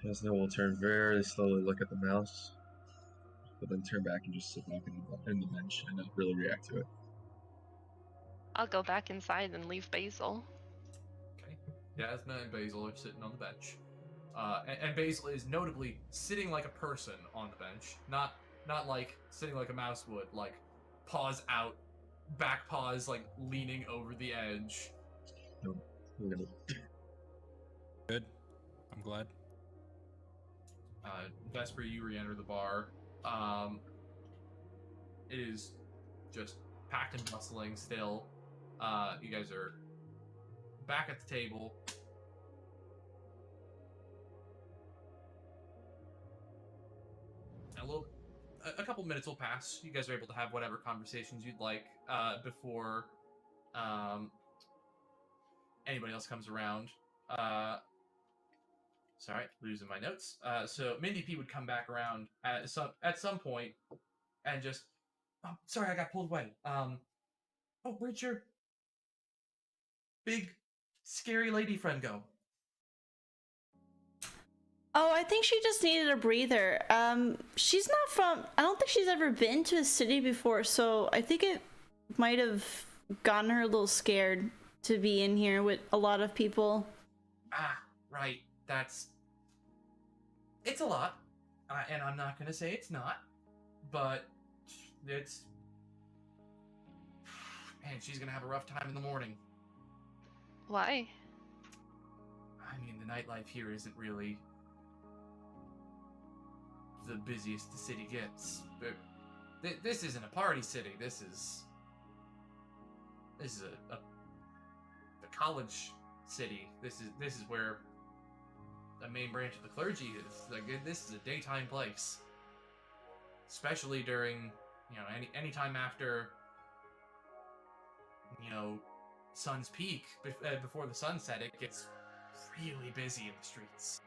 Jasnah will turn very slowly, look at the mouse, but then turn back and just sit back in the bench and not really react to it. I'll go back inside and leave Basil. Okay. Jasnah and Basil are sitting on the bench. And Basil is notably sitting like a person on the bench, not like sitting like a mouse would, like paws out, back paws like leaning over the edge. No. Good. I'm glad. Vesper, you re-enter the bar. It is just packed and bustling still. You guys are back at the table. A couple minutes will pass. You guys are able to have whatever conversations you'd like before anybody else comes around. Sorry, losing my notes. So Mindy P would come back around at some point and just, oh, sorry, I got pulled away. Oh, where'd your big scary lady friend go? Oh, I think she just needed a breather. She's not from. I don't think she's ever been to a city before, so I think it might have gotten her a little scared to be in here with a lot of people. Ah, right. It's a lot, and I'm not gonna say it's not, but it's. Man, she's gonna have a rough time in the morning. Why? I mean, the nightlife here isn't really the busiest the city gets. But this isn't a party city. This is a college city. This is where the main branch of the clergy is. Like, this is a daytime place, especially during any time after sun's peak, before the sunset. It gets really busy in the streets.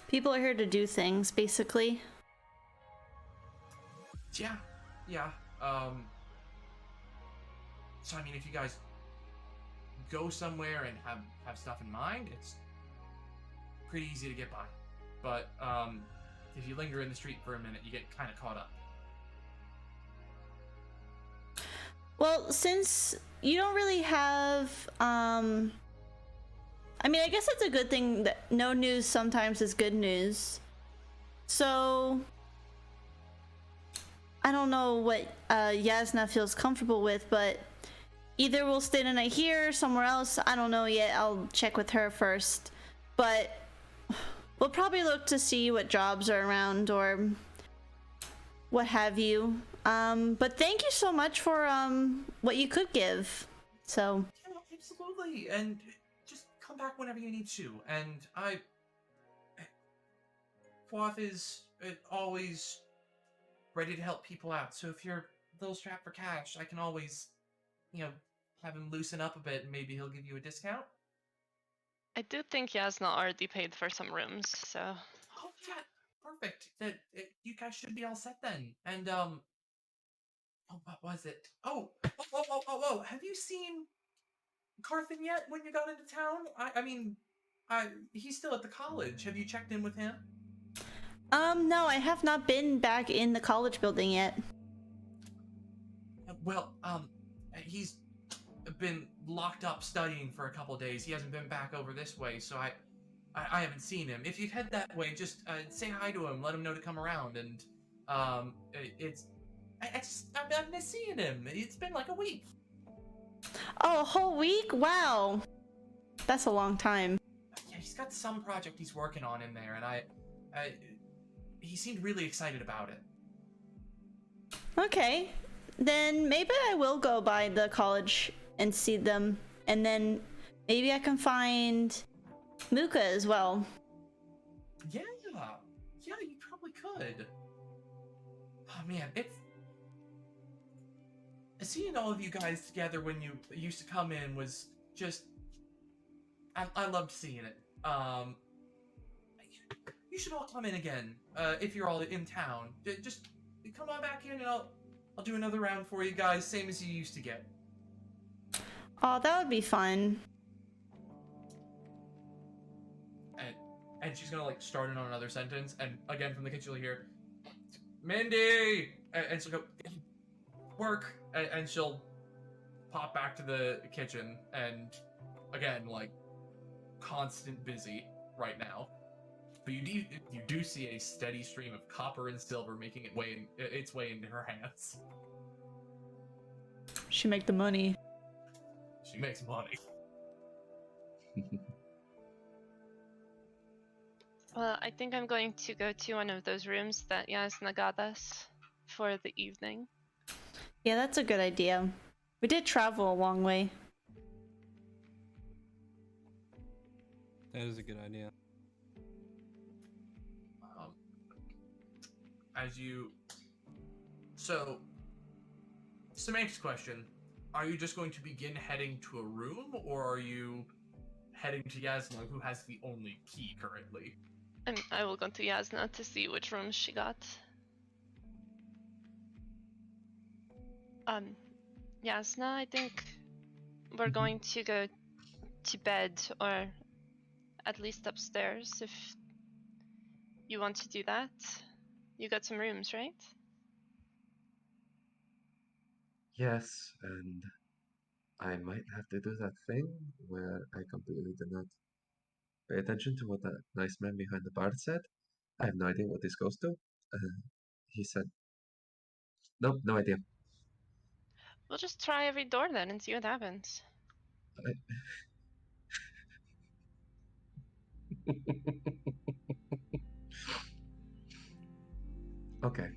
People are here to do things, basically. Yeah. So I mean, if you guys go somewhere and have stuff in mind, it's pretty easy to get by. But if you linger in the street for a minute, you get kind of caught up. Well, since you don't really have, I mean, I guess it's a good thing that no news sometimes is good news. So, I don't know what Jasnah feels comfortable with, but either we'll stay the night here or somewhere else. I don't know yet. I'll check with her first. But we'll probably look to see what jobs are around or what have you. But thank you so much for what you could give. So Yeah, absolutely, and just come back whenever you need to. And Quaff is always ready to help people out. So if you're a little strapped for cash, I can always, have him loosen up a bit, and maybe he'll give you a discount. I do think Jasnah already paid for some rooms, so. Oh yeah, perfect. You guys should be all set then. And Oh, what was it? Oh, have you seen Carthan yet when you got into town? He's still at the college. Have you checked in with him? No, I have not been back in the college building yet. Well, he's been locked up studying for a couple days. He hasn't been back over this way, so I haven't seen him. If you head that way, just say hi to him. Let him know to come around. And I miss seeing him. It's been like a week. Oh, a whole week? Wow. That's a long time. Yeah, he's got some project he's working on in there, and he seemed really excited about it. Okay. Then maybe I will go by the college and see them. And then maybe I can find Muka as well. Yeah, you probably could. Oh man, seeing all of you guys together when you used to come in was just I loved seeing it. You should all come in again if you're all in town. Just come on back in, and I'll do another round for you guys, same as you used to get. Oh, that would be fun. And she's gonna like start in on another sentence, and again from the kitchen you'll hear, Mindy, and she'll go work, and she'll pop back to the kitchen, and again like constant busy right now. But you do see a steady stream of copper and silver making its way into her hands. She make the money. She makes money. Well, I think I'm going to go to one of those rooms that Jasnah got us for the evening. Yeah, that's a good idea. We did travel a long way. That is a good idea. So, semantics question: are you just going to begin heading to a room, or are you heading to Jasnah, who has the only key currently? And I will go to Jasnah to see which rooms she got. Jasnah, I think we're going to go to bed, or at least upstairs, if you want to do that. You got some rooms, right? Yes, and I might have to do that thing where I completely did not pay attention to what that nice man behind the bar said. I have no idea what this goes to. He said, nope, no idea. We'll just try every door then and see what happens. Okay.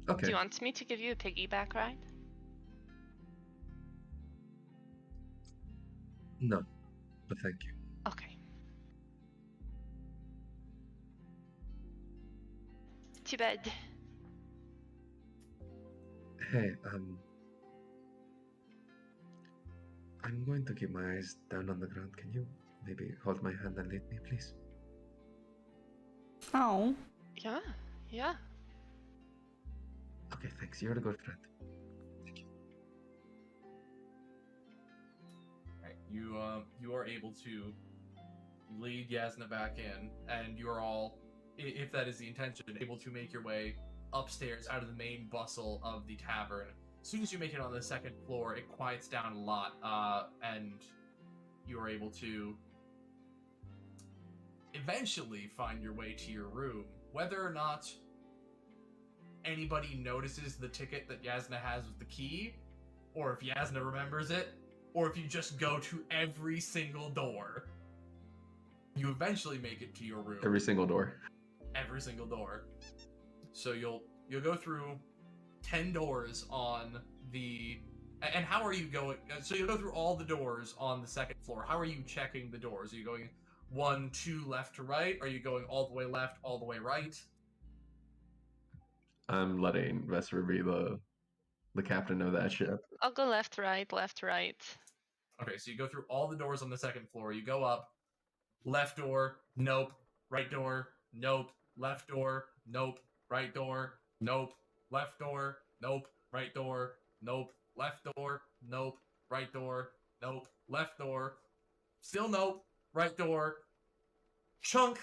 Do Okay. you want me to give you a piggyback ride? No, but thank you. Okay. To bed. Hey, I'm going to keep my eyes down on the ground. Can you maybe hold my hand and lead me, please? Oh. Yeah. Okay, thanks. You're a good friend. Thank you. Right, you are able to lead Jasnah back in, and you are all, if that is the intention, able to make your way upstairs out of the main bustle of the tavern. As soon as you make it on the second floor, it quiets down a lot, and you are able to eventually find your way to your room. Whether or not anybody notices the ticket that Jasnah has with the key, or if Jasnah remembers it, or if you just go to every single door, you eventually make it to your room. Every single door. Every single door. So you'll go through 10 doors on the... And how are you going... So you'll go through all the doors on the second floor. How are you checking the doors? Are you going 1, 2, left to right? Are you going all the way left, all the way right? I'm letting Vesper be the captain of that ship. I'll go left, right. Okay, so you go through all the doors on the second floor. You go up. Left door, nope. Right door, nope. Left door, nope. Right door, Nope. Left door. Nope. Right door. Nope. Left door. Nope. Right door. Nope. Left door. Still nope. Right door. Chunk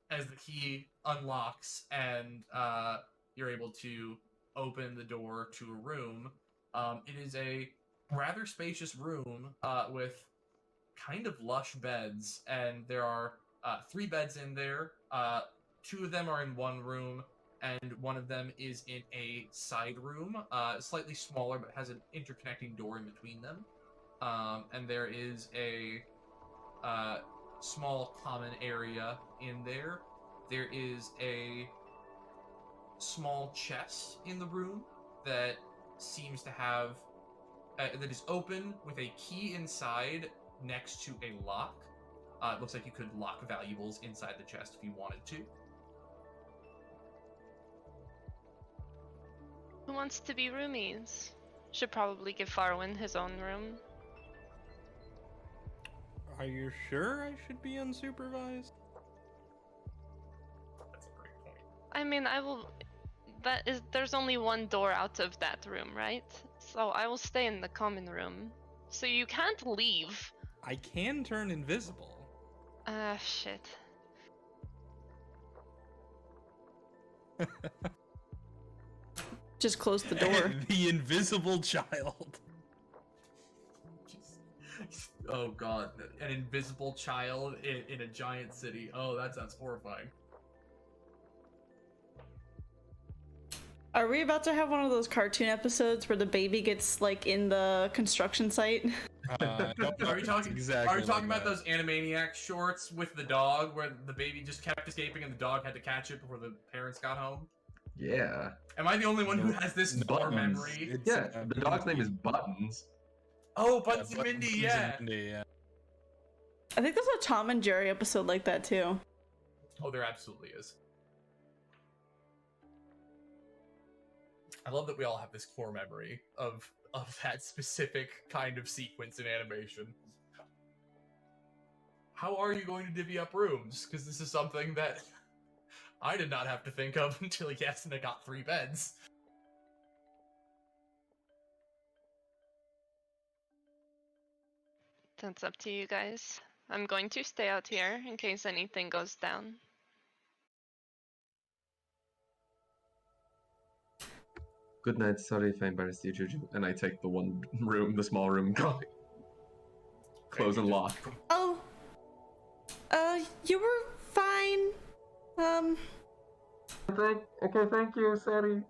as the key unlocks, and you're able to open the door to a room. It is a rather spacious room with kind of lush beds, and there are 3 beds in there. 2 of them are in one room, and one of them is in a side room, slightly smaller, but has an interconnecting door in between them. And there is a small common area in there. There is a small chest in the room that seems to have that is open with a key inside next to a lock. It looks like you could lock valuables inside the chest if you wanted to. Who wants to be roomies? Should probably give Farwin his own room. Are you sure I should be unsupervised? That's a great point. I mean, I will. There's only one door out of that room, right? So I will stay in the common room. So you can't leave. I can turn invisible. Shit. Just close the door. The invisible child. Oh god, an invisible child in a giant city. Oh, that sounds horrifying. Are we about to have one of those cartoon episodes where the baby gets like in the construction site? Are we talking? Exactly Are we talking like about that. those Animaniac shorts with the dog, where the baby just kept escaping and the dog had to catch it before the parents got home? Yeah. Am I the only one who No. has this No. core Buttons. memory? It's, Yeah, the dog's name is Buttons. Oh, Yeah, Buttons and Mindy, yeah. yeah. I think there's a Tom and Jerry episode like that too. Oh, there absolutely is. I love that we all have this core memory of that specific kind of sequence in animation. How are you going to divvy up rooms? Because this is something that I did not have to think of until Jasnah got 3 beds. That's up to you guys. I'm going to stay out here in case anything goes down. Good night. Sorry if I embarrassed you, Juju. And I take the one room, the small room, close and lock. Oh, you were fine. Okay, thank you. Sorry,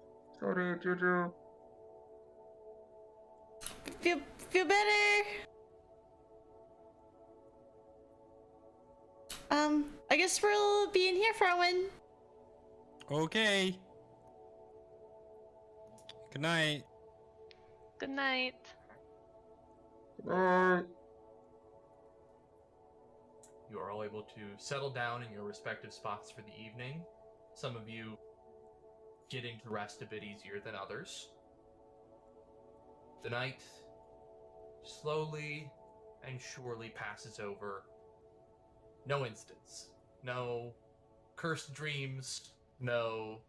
Juju. Feel better. I guess we'll be in here for a win. Okay. Good night. Good night. Bye. You are all able to settle down in your respective spots for the evening. Some of you getting to rest a bit easier than others. The night slowly and surely passes over. No instance. No cursed dreams. No,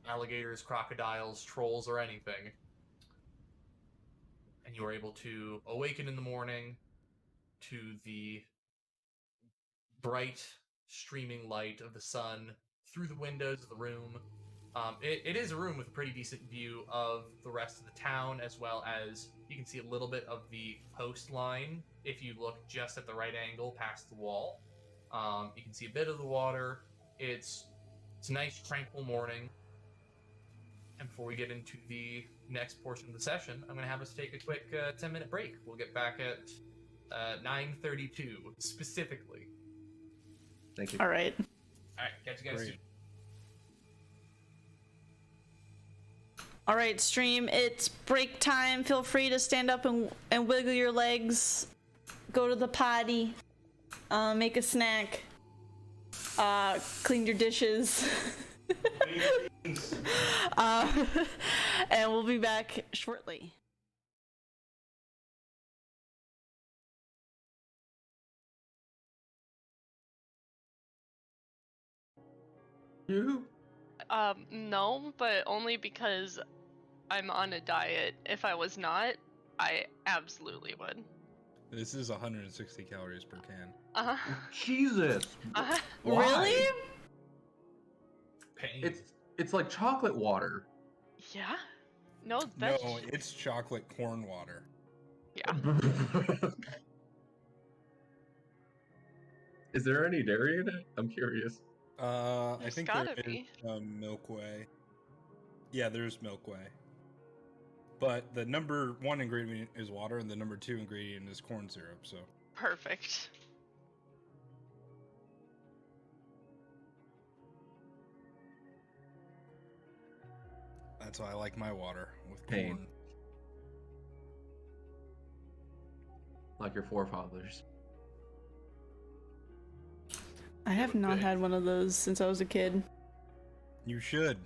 alligators, crocodiles, trolls, or anything. And you are able to awaken in the morning to the bright, streaming light of the sun through the windows of the room. It is a room with a pretty decent view of the rest of the town, as well as you can see a little bit of the coastline if you look just at the right angle past the wall. You can see a bit of the water. It's a nice, tranquil morning. And before we get into the next portion of the session, I'm going to have us take a quick 10-minute break. We'll get back at 9:32 specifically. Thank you. All right. All right, catch you guys Great. soon. All right, stream. It's break time. Feel free to stand up and wiggle your legs. Go to the potty. Make a snack. Clean your dishes. And we'll be back shortly. You? No, but only because I'm on a diet. If I was not, I absolutely would. This is 160 calories per can. Uh-huh. Jesus. Uh-huh. Why? Really? Pain. It's like chocolate water. Yeah? No, No, that's... it's chocolate corn water. Yeah. Is there any dairy in it? I'm curious. I There's think there gotta is be. Milk Way. Yeah, there's Milk Way. But the number 1 ingredient is water, and the number 2 ingredient is corn syrup. So Perfect. that's why I like my water with Pain. corn. Like your forefathers. I have look not good. had one of those since I was a kid. You should.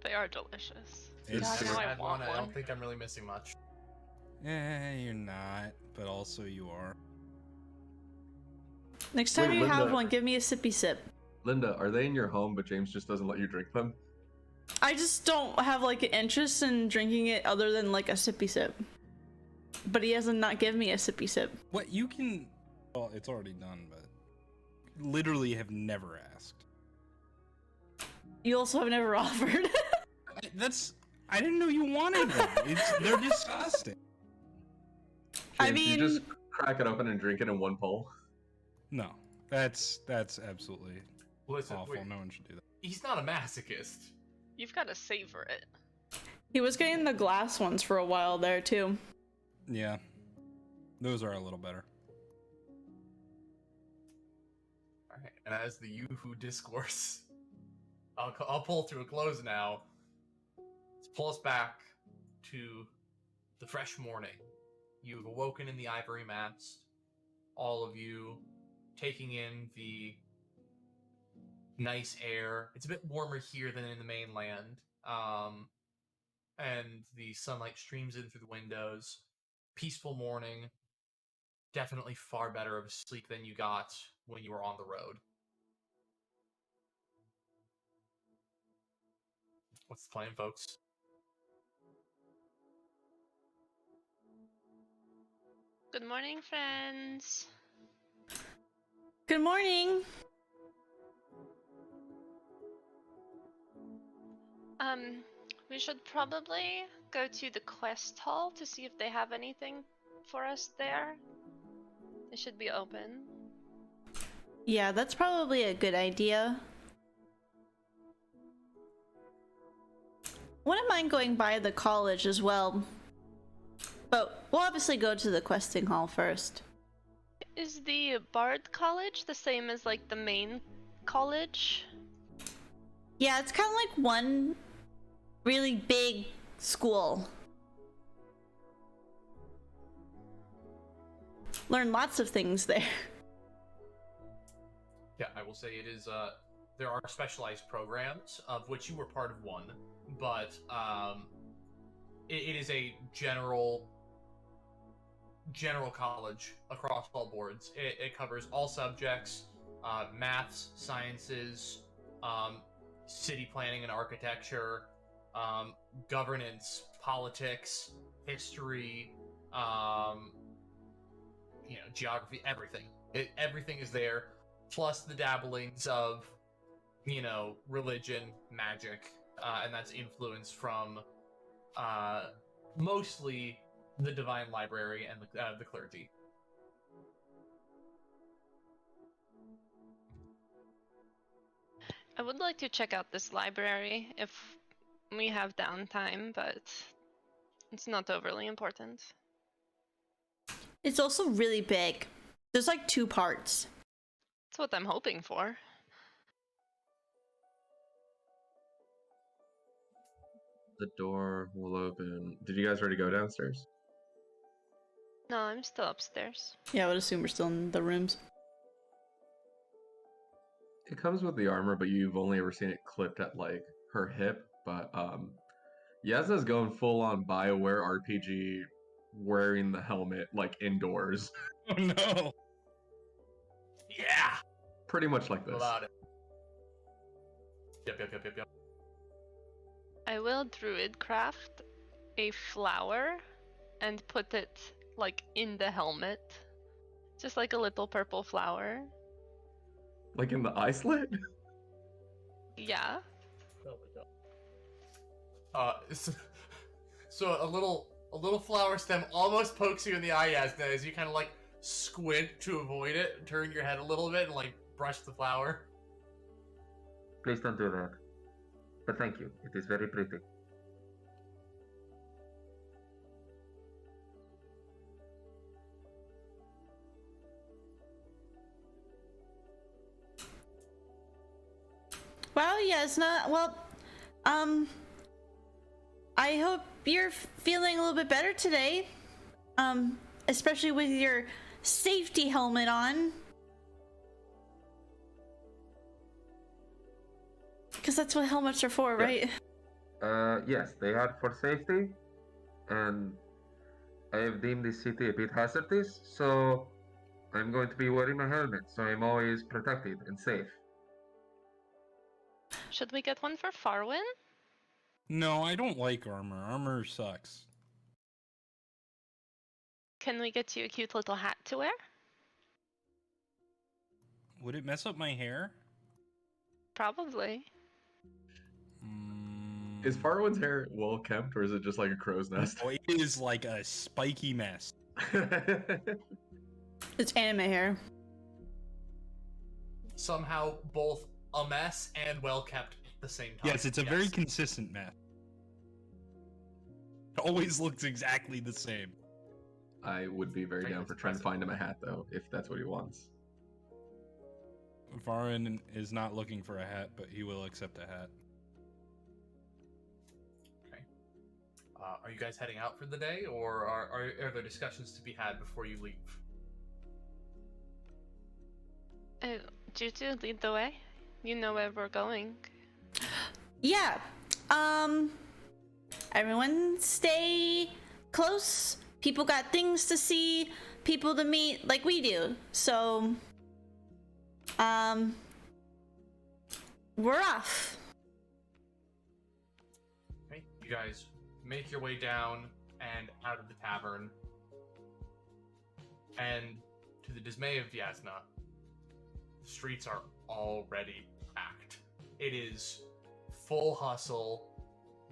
They are delicious. It's God, now I had want I one. don't think I'm really missing much. You're not, but also you are. Next time Wait, you have Linda. one, give me a sippy sip. Linda, are they in your home, but James just doesn't let you drink them? I just don't have like an interest in drinking it other than like a sippy sip. But he has not given me a sippy sip. What you can... Well, it's already done, but... Literally have never asked. You also have never offered. That's... I didn't know you wanted them. They're disgusting. I James, mean- you just crack it open and drink it in one pull. No, that's absolutely Listen, awful. wait, No one should do that. he's not a masochist. You've got to savor it. He was getting the glass ones for a while there too. Yeah, those are a little better. All right, and as the Yoo-hoo discourse, I'll pull to a close now. Let's pull us back to the fresh morning. You've awoken in the ivory mats. All of you taking in the nice air. It's a bit warmer here than in the mainland. And the sunlight streams in through the windows. Peaceful morning. Definitely far better of a sleep than you got when you were on the road. What's the plan, folks? Good morning, friends. Good morning. We should probably go to the quest hall to see if they have anything for us there. They should be open. Yeah, that's probably a good idea. Wouldn't mind going by the college as well. But we'll obviously go to the questing hall first. Is the Bard College the same as like the main college? Yeah, it's kind of like one really big school. Learn lots of things there. Yeah, I will say it is, there are specialized programs, of which you were part of one, but, it is a general college across all boards. It covers all subjects, maths, sciences, city planning and architecture, governance, politics, history, geography, everything. Everything is there, plus the dabblings of, religion, magic, and that's influenced from mostly the Divine Library and the clergy. I would like to check out this library if we have downtime, but it's not overly important. It's also really big. There's like 2 parts. That's what I'm hoping for. The door will open. Did you guys already go downstairs? No, I'm still upstairs. Yeah, I would assume we're still in the rooms. It comes with the armor, but you've only ever seen it clipped at like her hip. But Jasnah's going full on BioWare RPG, wearing the helmet like indoors. Oh no! Yeah! Pretty much like this. About it. Yep. I will druid craft a flower and put it like in the helmet. Just like a little purple flower. Like in the eye slit? Yeah. So a little flower stem almost pokes you in the eye, Jasnah, as you kind of like squint to avoid it, turn your head a little bit, and like brush the flower. Please don't do that. But thank you. It is very pretty. Well, Jasnah, well, I hope you're feeling a little bit better today. Especially with your safety helmet on. Because that's what helmets are for, right? Yes, they are for safety, and I have deemed this city a bit hazardous, so I'm going to be wearing my helmet, so I'm always protected and safe. Should we get one for Farwin? No, I don't like armor. Armor sucks. Can we get you a cute little hat to wear? Would it mess up my hair? Probably. Is Farwin's hair well kept, or is it just like a crow's nest? Oh, it is like a spiky mess. It's anime hair. Somehow both a mess and well kept at the same time. Yes, it's a very consistent mess. It always looks exactly the same. I would be very down for trying to find him a hat, though, if that's what he wants. Varin is not looking for a hat, but he will accept a hat. Okay. Are you guys heading out for the day, or are there discussions to be had before you leave? Juju, lead the way. You know where we're going. Yeah. Everyone stay close. People got things to see, people to meet like we do. So, we're off. Okay. You guys make your way down and out of the tavern. And to the dismay of Jasnah, the streets are already packed. It is full hustle.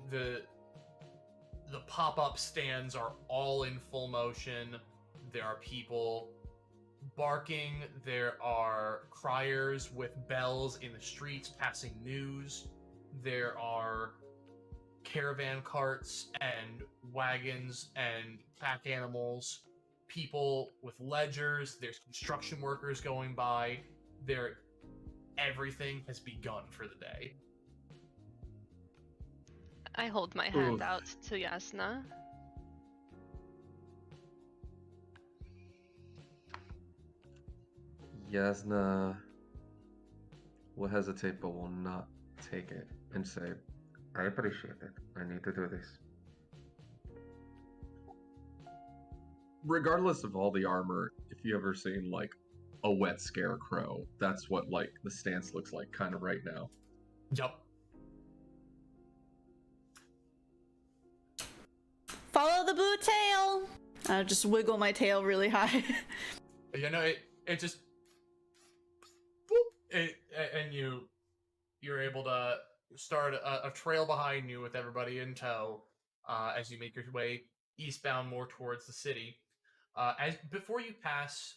The pop-up stands are all in full motion. There are people barking. There are criers with bells in the streets passing news. There are caravan carts and wagons and pack animals. People with ledgers. There's construction workers going by. Everything has begun for the day. I hold my hand Oof. out to Jasnah. Jasnah will hesitate, but will not take it and say, I appreciate it. I need to do this. Regardless of all the armor, if you ever seen like a wet scarecrow, that's what like the stance looks like kind of right now. Yup. Follow the blue tail. I just wiggle my tail really high. You know, it just boop, and you're able to start a trail behind you with everybody in tow as you make your way eastbound more towards the city. As before you pass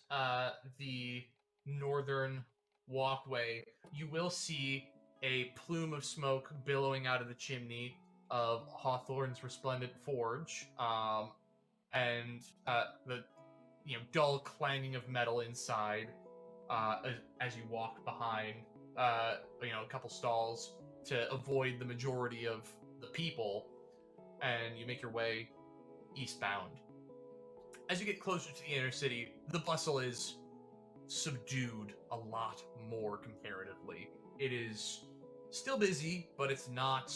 the northern walkway, you will see a plume of smoke billowing out of the chimney of Hawthorne's Resplendent Forge, and the dull clanging of metal inside as you walk behind a couple stalls to avoid the majority of the people, and you make your way eastbound. As you get closer to the inner city, the bustle is subdued a lot more comparatively. It is still busy, but it's not,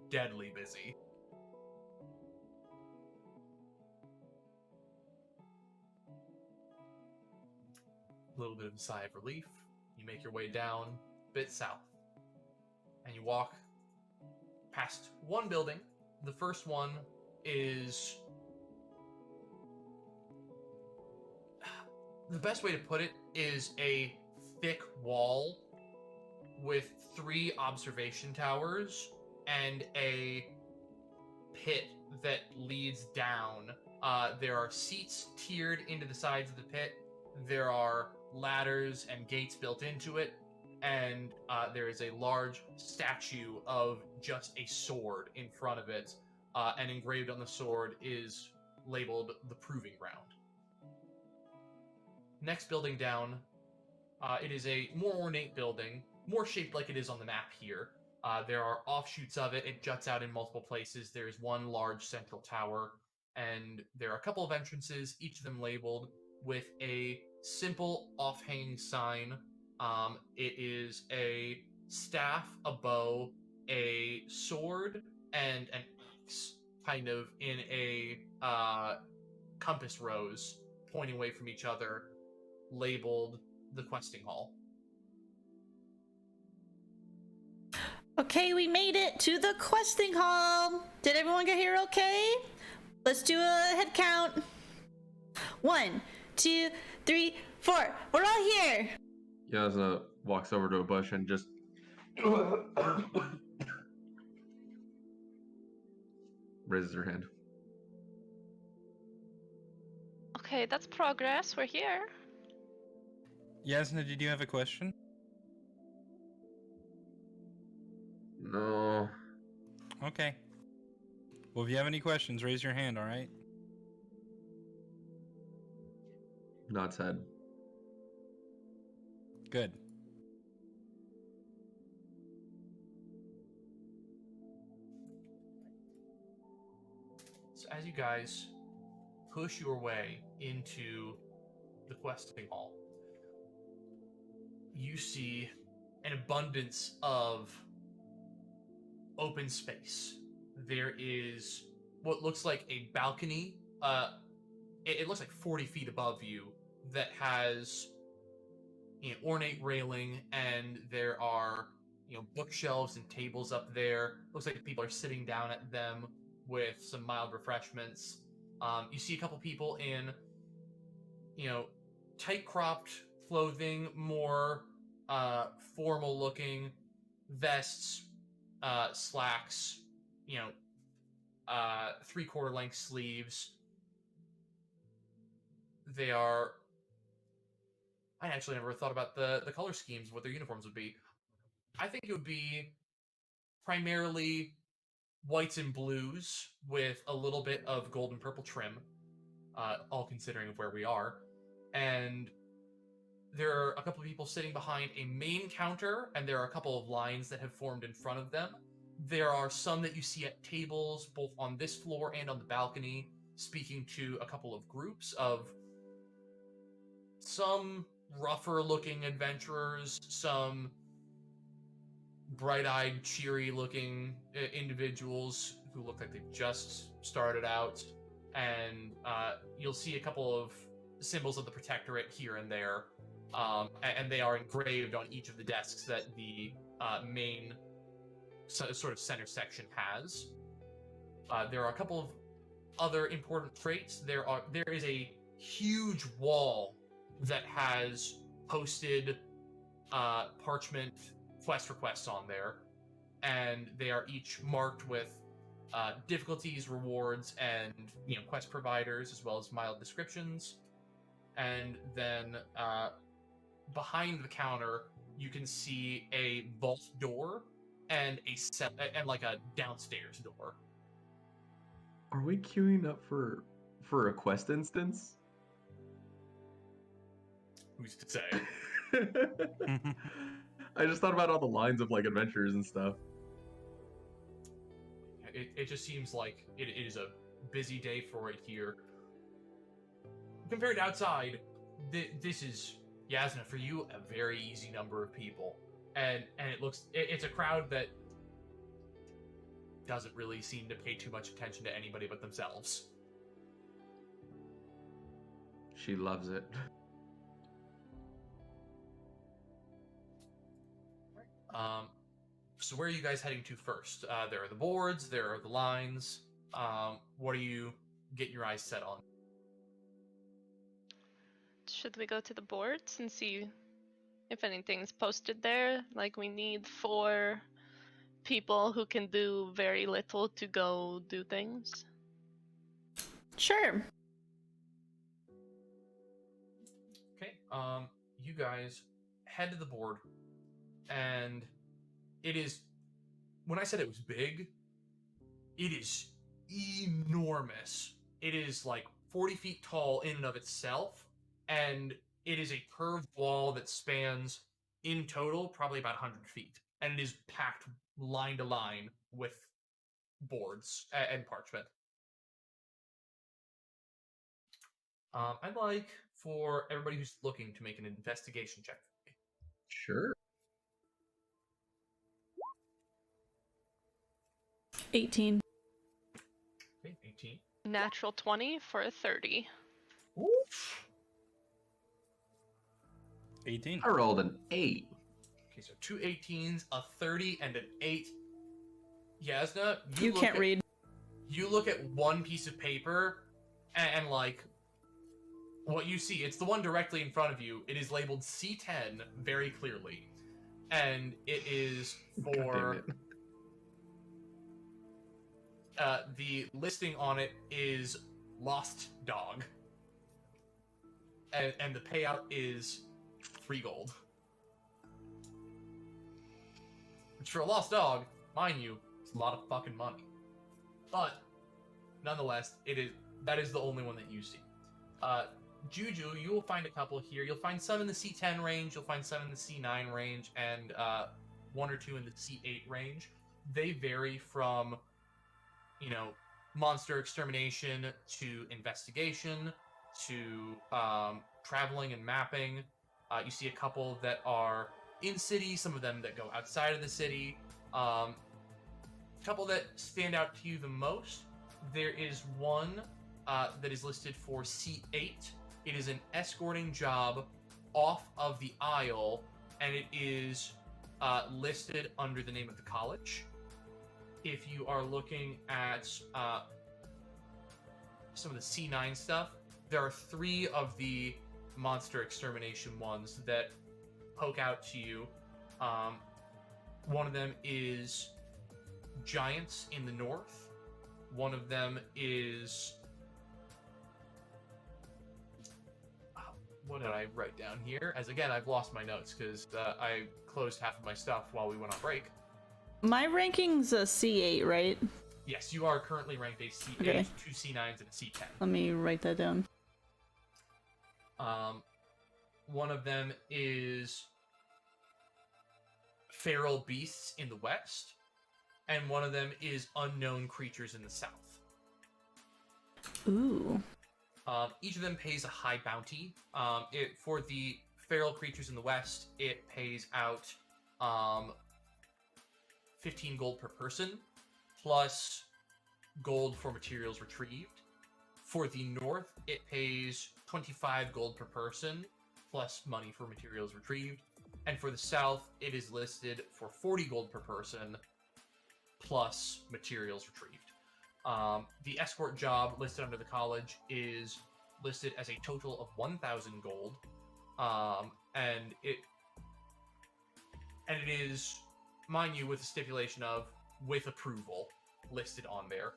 deadly busy. A little bit of a sigh of relief. You make your way down a bit south, and you walk past one building. The first one is... The best way to put it is a thick wall with 3 observation towers and a pit that leads down. There are seats tiered into the sides of the pit. There are ladders and gates built into it. And there is a large statue of just a sword in front of it. And engraved on the sword is labeled the Proving Ground. Next building down, it is a more ornate building, more shaped like it is on the map here. There are offshoots of it. It juts out in multiple places. There is one large central tower, and there are a couple of entrances, each of them labeled with a simple off-hanging sign. It is a staff, a bow, a sword, and an axe, kind of in a compass rose, pointing away from each other, labeled the questing hall. Okay, we made it to the questing hall. Did everyone get here okay? Let's do a head count. 1, 2, 3, 4. We're all here. Jasnah walks over to a bush and just raises her hand. Okay, that's progress. We're here. Jasnah, did you have a question? No. Okay. Well, if you have any questions, raise your hand, all right? Nods head. Good. So as you guys push your way into the questing hall, you see an abundance of open space. There is what looks like a balcony. It looks like 40 feet above you that has ornate railing, and there are bookshelves and tables up there. Looks like people are sitting down at them with some mild refreshments. You see a couple people in tight cropped clothing, more formal looking vests, slacks, 3/4 length sleeves. They are... I actually never thought about the color schemes of what their uniforms would be. I think it would be primarily whites and blues with a little bit of gold and purple trim, all considering of where we are. And there are a couple of people sitting behind a main counter, and there are a couple of lines that have formed in front of them. There are some that you see at tables, both on this floor and on the balcony, speaking to a couple of groups of some rougher-looking adventurers, some bright-eyed, cheery-looking individuals who look like they've just started out, and you'll see a couple of symbols of the Protectorate here and there, and they are engraved on each of the desks that the main sort of center section has. There are a couple of other important traits. There is a huge wall that has posted parchment quest requests on there, and they are each marked with difficulties, rewards, and quest providers, as well as mild descriptions. And then behind the counter, you can see a vault door and like a downstairs door. Are we queuing up for a quest instance? Who's to say? I just thought about all the lines of like adventures and stuff. It just seems like it is a busy day for it here. Compared to outside, this is, Jasnah, for you, a very easy number of people. And it's a crowd that doesn't really seem to pay too much attention to anybody but themselves. She loves it. So where are you guys heading to first? There are the boards, there are the lines. What are you getting your eyes set on? Should we go to the boards and see if anything's posted there? Like, we need 4 people who can do very little to go do things. Sure. Okay. You guys head to the board, and it is. When I said it was big, it is enormous. It is like 40 feet tall in and of itself, and it is a curved wall that spans in total probably about 100 feet, and it is packed line to line with boards and parchment. I'd like for everybody who's looking to make an investigation check. Sure. 18. Okay, 18. Natural 20 for a 30. Oof. 18. I rolled an 8. Okay, so 2 18s, a 30, and an 8. Jasnah, You can't read. You look at one piece of paper, and like, what you see, it's the one directly in front of you. It is labeled C10 very clearly. And it is for... the listing on it is Lost Dog. And the payout is 3 gold. Which for a lost dog, mind you, it's a lot of fucking money. But, nonetheless, that is the only one that you see. Juju, you will find a couple here. You'll find some in the C10 range, you'll find some in the C9 range, and 1 or 2 in the C8 range. They vary from, monster extermination to investigation to traveling and mapping. You see a couple that are in city, some of them that go outside of the city. A couple that stand out to you the most. There is one that is listed for C8. It is an escorting job off of the Isle, and it is listed under the name of the college. If you are looking at some of the C9 stuff, there are 3 of the monster extermination ones that poke out to you. One of them is giants in the north. One of them is... what did I write down here? As again, I've lost my notes because I closed half of my stuff while we went on break. My ranking's a C8, right? Yes, you are currently ranked a C8, Okay. 2 C9s, and a C10. Let me write that down. One of them is feral beasts in the west, and one of them is unknown creatures in the south. Ooh. Each of them pays a high bounty. For the feral creatures in the west, it pays out 15 gold per person, plus gold for materials retrieved. For the north, it pays 25 gold per person, plus money for materials retrieved. And for the south, it is listed for 40 gold per person, plus materials retrieved. The escort job listed under the college is listed as a total of 1,000 gold, and it is, mind you, with a stipulation of with approval listed on there.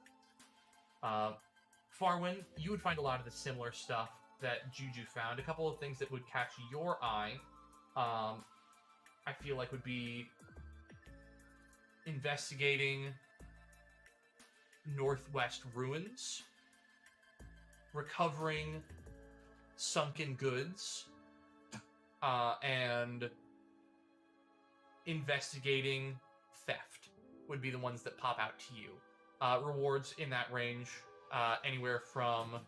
Farwin, you would find a lot of the similar stuff that Juju found. A couple of things that would catch your eye, I feel like would be investigating northwest ruins, recovering sunken goods, and investigating theft would be the ones that pop out to you. Rewards in that range, anywhere from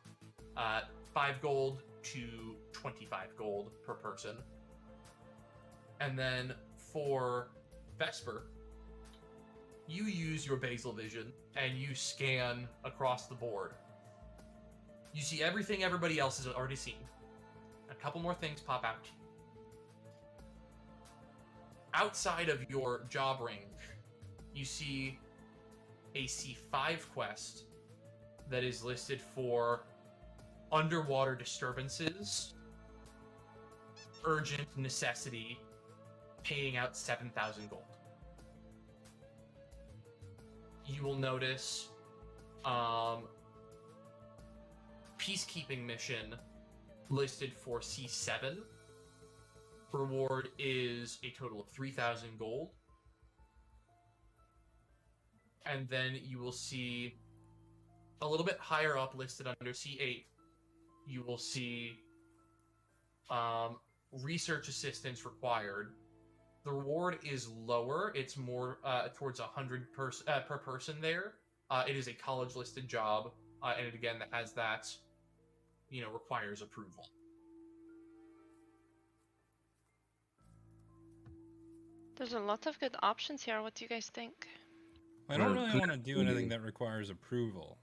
5 gold to 25 gold per person. And then for Vesper, you use your basal vision and you scan across the board. You see everything everybody else has already seen. A couple more things pop out to you. Outside of your job range, you see a C5 quest that is listed for underwater disturbances, urgent necessity, paying out 7,000 gold. You will notice peacekeeping mission listed for C7. Reward is a total of 3,000 gold. And then you will see a little bit higher up listed under C8, you will see research assistance required. The reward is lower. It's more towards 100 per person there. It is a college listed job. And it, again, that has that, requires approval. There's a lot of good options here. What do you guys think? I don't Well, really want to do anything clearly- that requires approval.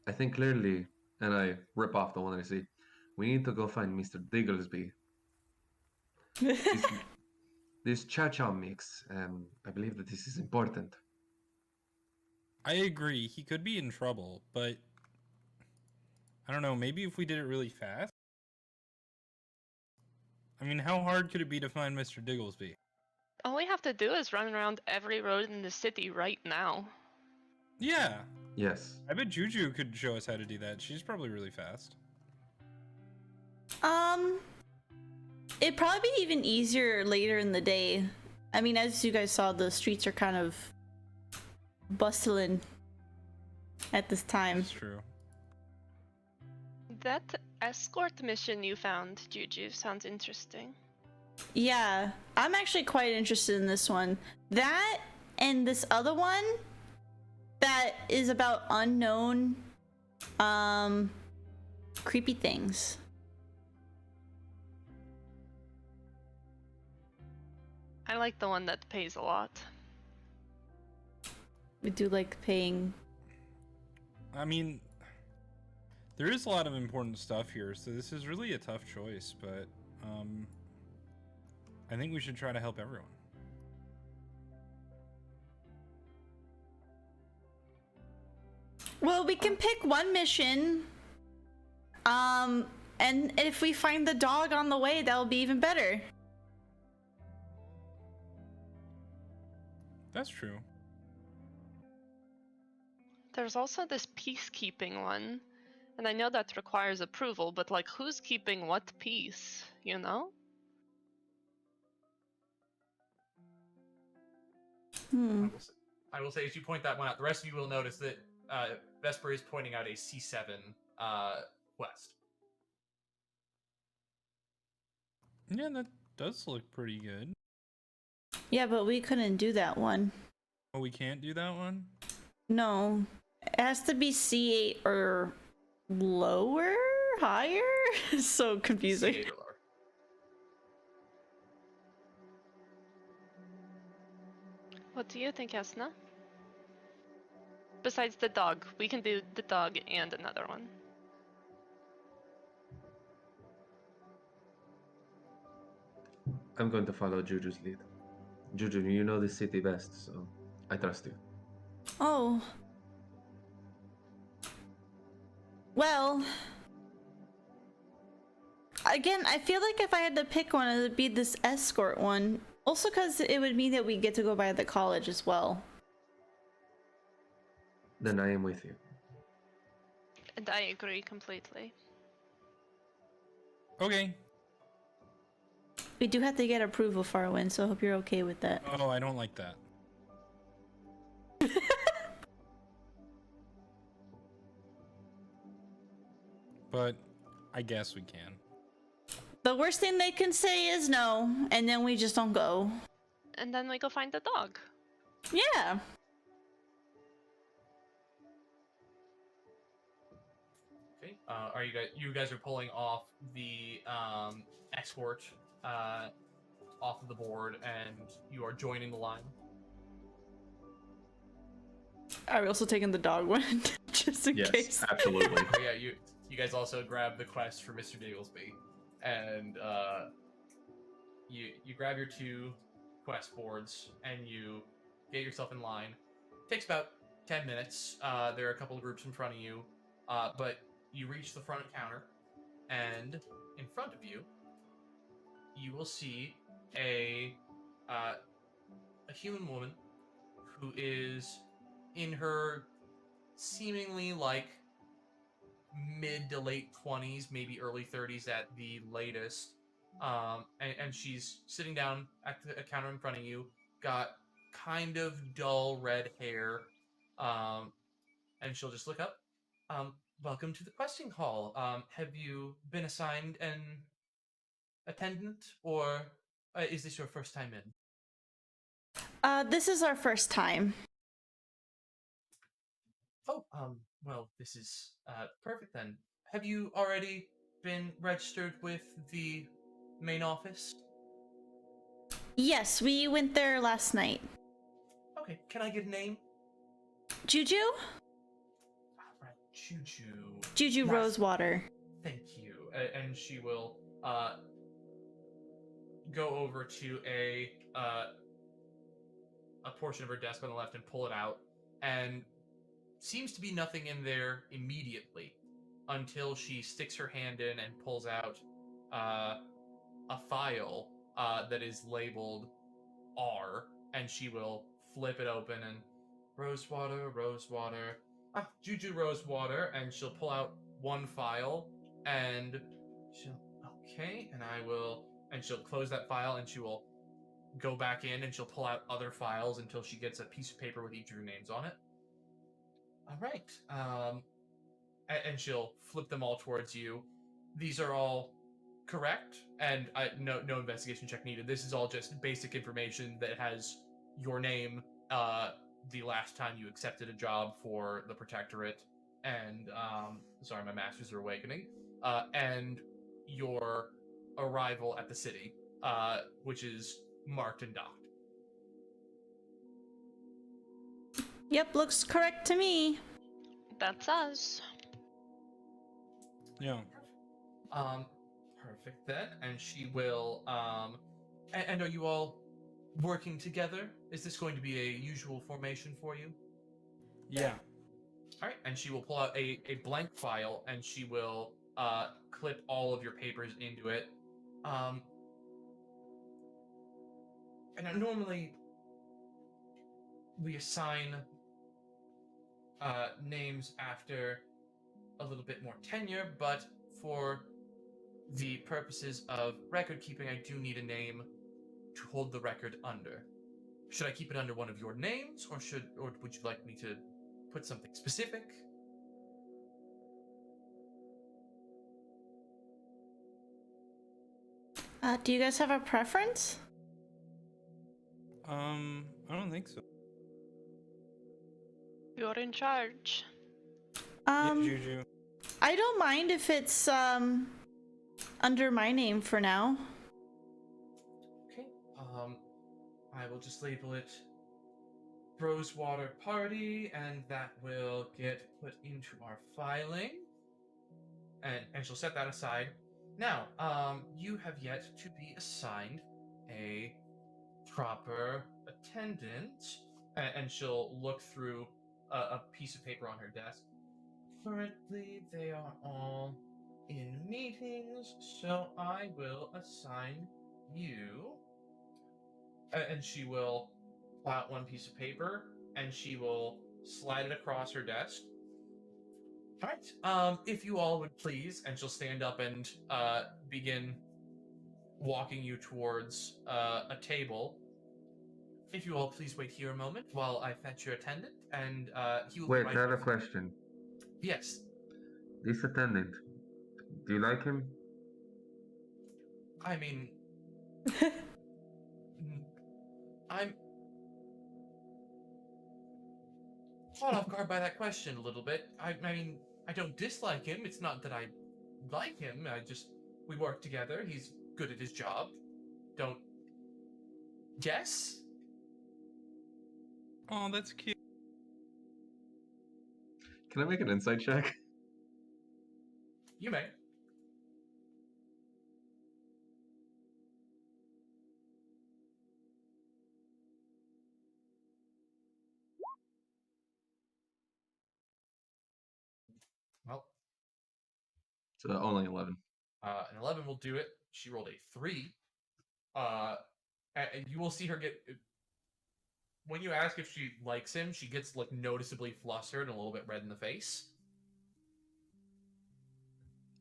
I think clearly, and I rip off the one that I see, we need to go find Mr. Digglesby. This cha-cha mix, I believe that this is important. I agree, he could be in trouble, but I don't know, maybe if we did it really fast? I mean, how hard could it be to find Mr. Digglesby? All we have to do is run around every road in the city right now. Yeah, Yes. I bet Juju could show us how to do that. She's probably really fast. It'd probably be even easier later in the day. I mean, as you guys saw, the streets are kind of bustling at this time. That's true. That escort mission you found, Juju, sounds interesting. Yeah, I'm actually quite interested in this one. That and this other one that is about unknown, creepy things. I like the one that pays a lot. We do like paying. I mean, there is a lot of important stuff here, so this is really a tough choice, but I think we should try to help everyone. Well, we can pick one mission. And if we find the dog on the way, that'll be even better. That's true. There's also this peacekeeping one, and I know that requires approval, but like, who's keeping what peace, you know? I will say, as you point that one out, the rest of you will notice that Vesper is pointing out a C7 quest. Yeah, that does look pretty good. Yeah, but we couldn't do that one. Oh, we can't do that one? No. It has to be C8 or lower? Higher? It's so confusing. C8 or lower. What do you think, Jasnah? Besides the dog, we can do the dog and another one. I'm going to follow Juju's lead. Juju, you know the city best, so I trust you. Oh. Well. Again, I feel like if I had to pick one, it would be this escort one. Also because it would mean that we get to go by the college as well. Then I am with you. And I agree completely. Okay. We do have to get approval for our win, so I hope you're okay with that. Oh, I don't like that. But I guess we can. The worst thing they can say is no, and then we just don't go. And then we go find the dog. Yeah. Okay. Are you guys are pulling off the escort off of the board, and you are joining the line. Are we also taking the dog one, just in Yes, case? absolutely. Oh, yeah, you guys also grab the quest for Mr. Digglesby, and you grab your two quest boards, and you get yourself in line. Takes about 10 minutes. There are a couple of groups in front of you, but you reach the front counter, and in front of you, you will see a human woman who is in her seemingly like mid to late 20s, maybe early 30s at the latest. And she's sitting down at the counter in front of you, got kind of dull red hair, and she'll just look up. Welcome to the questing hall. Have you been assigned an attendant, or is this your first time in? This is our first time. Oh, well, this is perfect then. Have you already been registered with the main office? Yes, we went there last night. Okay, can I get a name? Juju? Right, Juju. Juju Yes, Rosewater. thank you. And she will go over to a portion of her desk on the left and pull it out, and seems to be nothing in there immediately until she sticks her hand in and pulls out a file that is labeled R, and she will flip it open and Rosewater, Juju Rosewater, and she'll pull out one file and she'll and she'll close that file and she will go back in and she'll pull out other files until she gets a piece of paper with each of your names on it. All right. And she'll flip them all towards you. These are all correct, and no investigation check needed. This is all just basic information that has your name, the last time you accepted a job for the Protectorate, and sorry, my masters are awakening, and your arrival at the city, which is marked and docked. Yep, looks correct to me. That's us. Yeah. Perfect then. And she will, and are you all working together? Is this going to be a usual formation for you? Yeah. All right. And she will pull out a blank file and she will, clip all of your papers into it. And normally we assign, names after a little bit more tenure, but for the purposes of record keeping, I do need a name to hold the record under. Should I keep it under one of your names, or would you like me to put something specific? Do you guys have a preference? I don't think so. You're in charge. Yeah, Juju. I don't mind if it's under my name for now. Okay. I will just label it Rosewater Party, and that will get put into our filing. And she'll set that aside. Now, you have yet to be assigned a proper attendant. And she'll look through a piece of paper on her desk. Currently, they are all in meetings, so I will assign you. And she will pull out one piece of paper, and she will slide it across her desk. All right. If you all would please, and she'll stand up and begin walking you towards a table. If you all please wait here a moment while I fetch your attendant, and he will. Wait, be right I have a with you. question. Yes. This attendant, do you like him? I mean, I'm caught off guard by that question a little bit. I mean, I don't dislike him. It's not that I like him. We work together. He's good at his job. Don't guess? Oh, that's cute. Can I make an insight check? You may. Well, So only 11. an 11 will do it. She rolled a 3. And you will see her get. When you ask if she likes him, she gets like noticeably flustered and a little bit red in the face.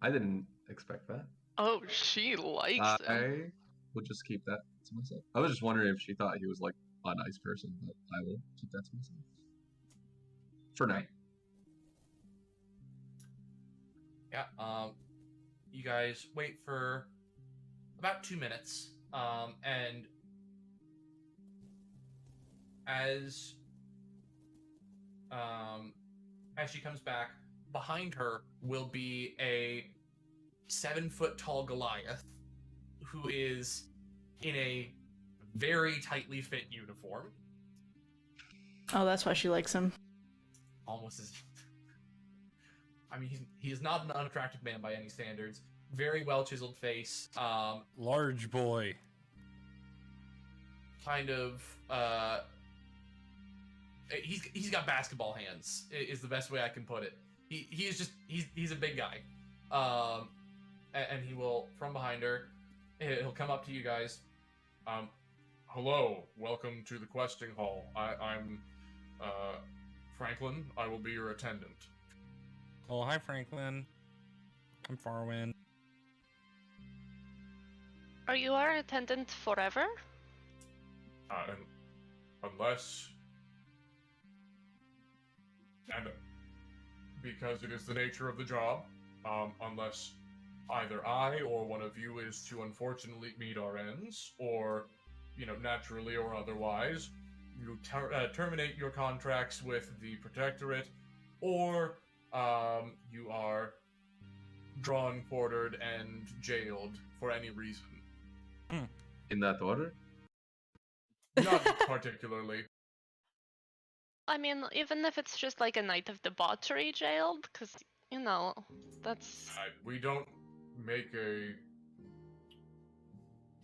I didn't expect that. Oh, she likes him. I will just keep that to myself. I was just wondering if she thought he was like a nice person, but I will keep that to myself. For now. Right. Yeah. You guys wait for about 2 minutes. And as she comes back, behind her will be a 7-foot tall Goliath who is in a very tightly fit uniform. Oh, that's why she likes him. Almost as. I mean, he is not an unattractive man by any standards. Very well chiseled face. Large boy. Kind of. He's got basketball hands. Is the best way I can put it. He's a big guy. And he will, from behind her, he'll come up to you guys. Hello, welcome to the questing hall. I'm Franklin. I will be your attendant. Oh, hi, Franklin. I'm Farwin. Are you our attendant forever? Unless... And because it is the nature of the job, unless either I or one of you is to unfortunately meet our ends, or, naturally or otherwise, you terminate your contracts with the Protectorate, or you are drawn, quartered, and jailed for any reason. In that order? Not particularly. I mean, even if it's just like a night of debauchery jailed, because, that's... We don't make a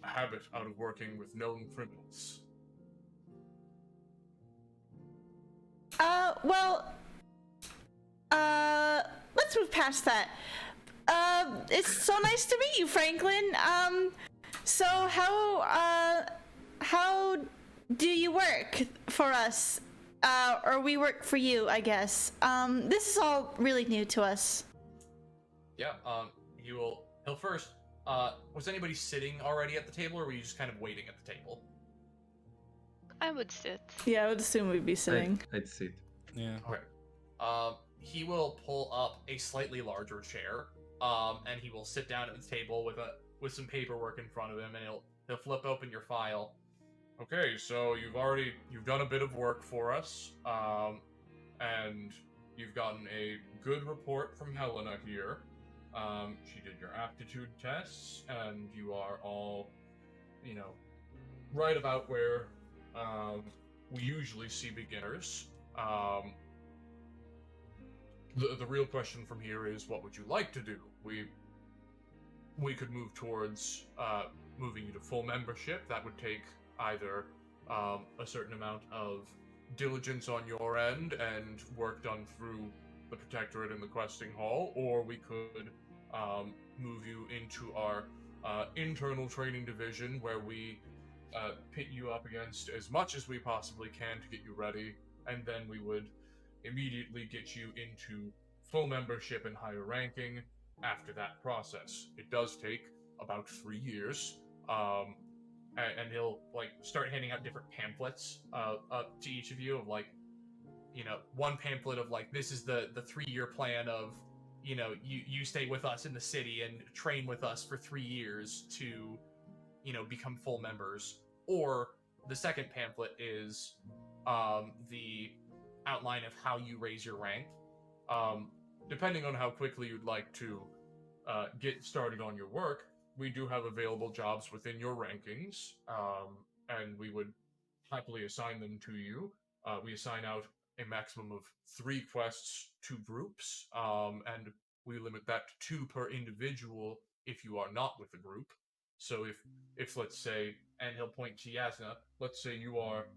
habit out of working with known criminals. Let's move past that. It's so nice to meet you, Franklin. So how do you work for us? Or we work for you, I guess. This is all really new to us. Yeah, he'll first, was anybody sitting already at the table, or were you just kind of waiting at the table? I would sit. Yeah, I would assume we'd be sitting. I'd sit. Yeah. Okay. He will pull up a slightly larger chair, and he will sit down at the table with some paperwork in front of him, and he'll flip open your file. Okay, so you've done a bit of work for us, and you've gotten a good report from Helena here. She did your aptitude tests, and you are all, right about where we usually see beginners. The real question from here is, what would you like to do? We could move towards moving you to full membership. That would take either a certain amount of diligence on your end and work done through the Protectorate and the Questing Hall, or we could move you into our internal training division, where we pit you up against as much as we possibly can to get you ready, and then we would immediately get you into full membership and higher ranking after that process. It does take about 3 years, and he'll start handing out different pamphlets up to each of you of one pamphlet of this is the 3-year plan of you stay with us in the city and train with us for 3 years to become full members, or the second pamphlet is the outline of how you raise your rank. Depending on how quickly you'd like to get started on your work, we do have available jobs within your rankings, and we would happily assign them to you. We assign out a maximum of 3 quests to groups, and we limit that to 2 per individual if you are not with a group. So if let's say, and he'll point to Jasnah, let's say you are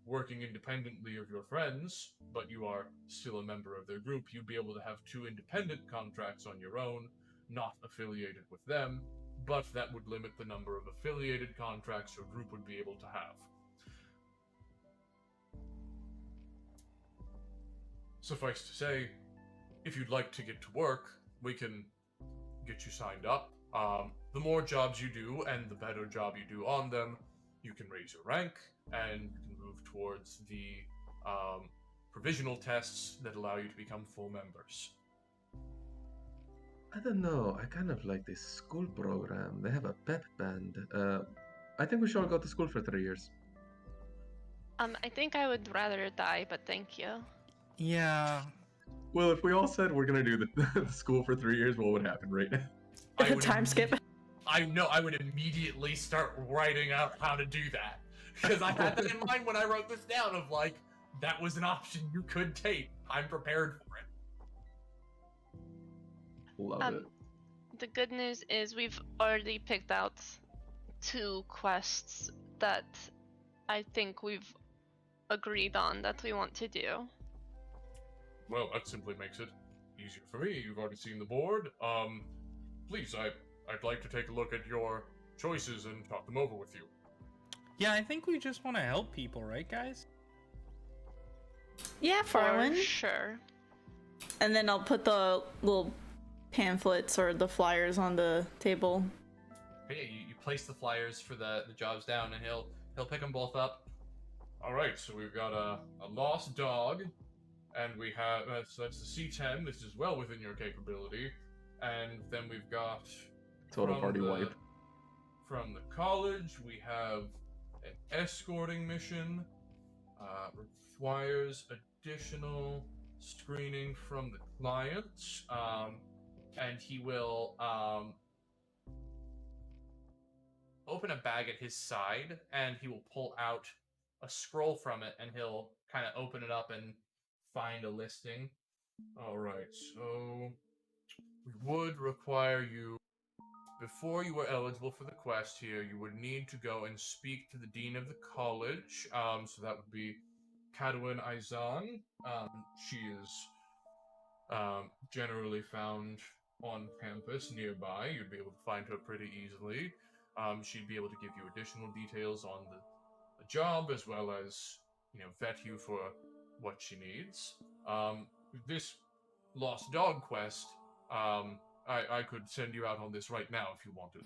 working independently of your friends, but you are still a member of their group, you'd be able to have 2 independent contracts on your own, not affiliated with them, but that would limit the number of affiliated contracts your group would be able to have. Suffice to say, if you'd like to get to work, we can get you signed up. The more jobs you do and the better job you do on them, you can raise your rank and you can move towards the provisional tests that allow you to become full members. I don't know. I kind of like this school program. They have a pep band. I think we should all go to school for 3 years. I think I would rather die, but thank you. Yeah. Well, if we all said we're gonna do the school for 3 years, what would happen right now? I would Time skip. I know, I would immediately start writing out how to do that. Because I had that in mind when I wrote this down of like, that was an option you could take. I'm prepared for it. Love it. The good news is we've already picked out 2 quests that I think we've agreed on that we want to do. Well, that simply makes it easier for me. You've already seen the board. Please, I'd like to take a look at your choices and talk them over with you. Yeah, I think we just want to help people, right, guys? Yeah, Farland. For sure. And then I'll put the little pamphlets or the flyers on the table. Okay, you place the flyers for the jobs down, and he'll pick them both up. All right, so we've got a lost dog, and we have that's the C10. This is well within your capability, and then we've got Total party wipe. From the college, we have an escorting mission. Requires additional screening from the client, and he will open a bag at his side, and he will pull out a scroll from it, and he'll kind of open it up and find a listing. All right, so we would require you, before you were eligible for the quest here, you would need to go and speak to the dean of the college. So that would be Kadwin Aizan. She is generally found on campus nearby. You'd be able to find her pretty easily. She'd be able to give you additional details on the job, as well as, vet you for what she needs. This lost dog quest, I could send you out on this right now if you wanted.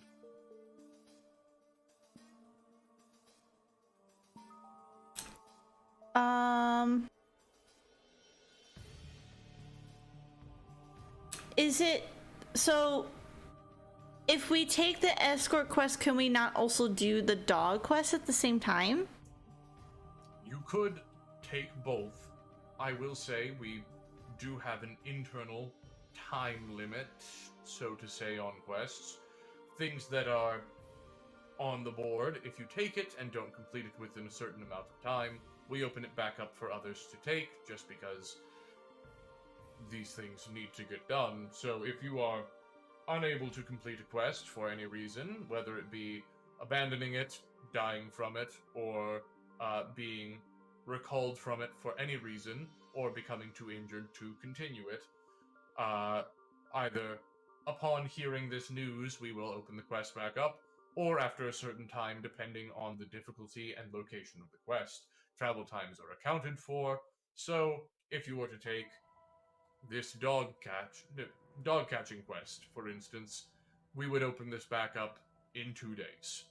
Is it so? If we take the escort quest, can we not also do the dog quest at the same time? You could take both. I will say we do have an internal time limit, so to say, on quests. Things that are on the board, if you take it and don't complete it within a certain amount of time, we open it back up for others to take, just because these things need to get done. So if you are unable to complete a quest for any reason, whether it be abandoning it, dying from it, or being recalled from it for any reason, or becoming too injured to continue it, either upon hearing this news, we will open the quest back up, or after a certain time, depending on the difficulty and location of the quest. Travel times are accounted for, so if you were to take this dog catching quest, for instance, we would open this back up in 2 days.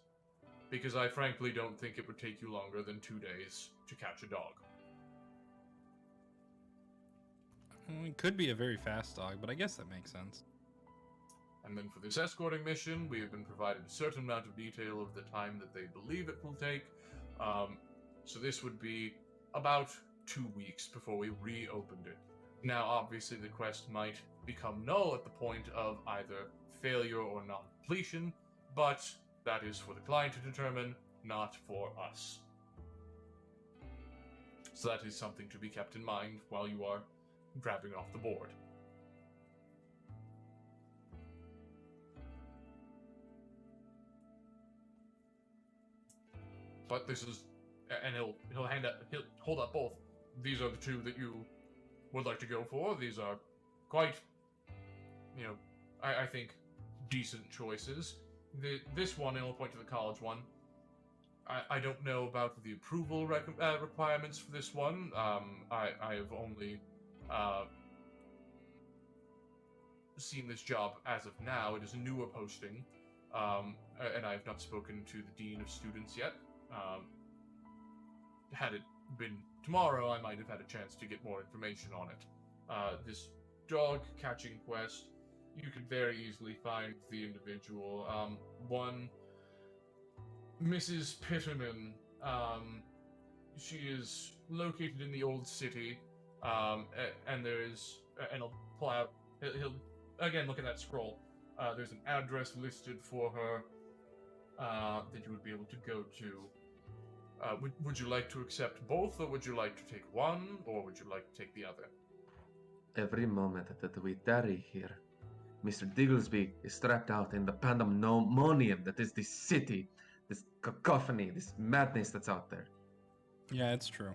Because I frankly don't think it would take you longer than 2 days to catch a dog. It could be a very fast dog, but I guess that makes sense. And then for this escorting mission, we have been provided a certain amount of detail of the time that they believe it will take. So this would be about 2 weeks before we reopened it. Now, obviously, the quest might become null at the point of either failure or non-completion, but that is for the client to determine, not for us. So that is something to be kept in mind while you are grabbing off the board. But this is and he'll hold up both. These are the two that you would like to go for. These are quite, I think, decent choices. This one, and I'll point to the college one. I don't know about the approval requirements for this one. I have only seen this job as of now. It is a newer posting, and I have not spoken to the dean of students yet. Had it been tomorrow, I might have had a chance to get more information on it. This dog catching quest, you could very easily find the individual. One, Mrs. Pitterman, she is located in the old city, and there is, and he'll pull out, he'll again look at that scroll. There's an address listed for her that you would be able to go to. Would you like to accept both, or would you like to take one, or would you like to take the other? Every moment that we tarry here, Mr. Digglesby is strapped out in the pandemonium that is this city, this cacophony, this madness that's out there. Yeah, it's true.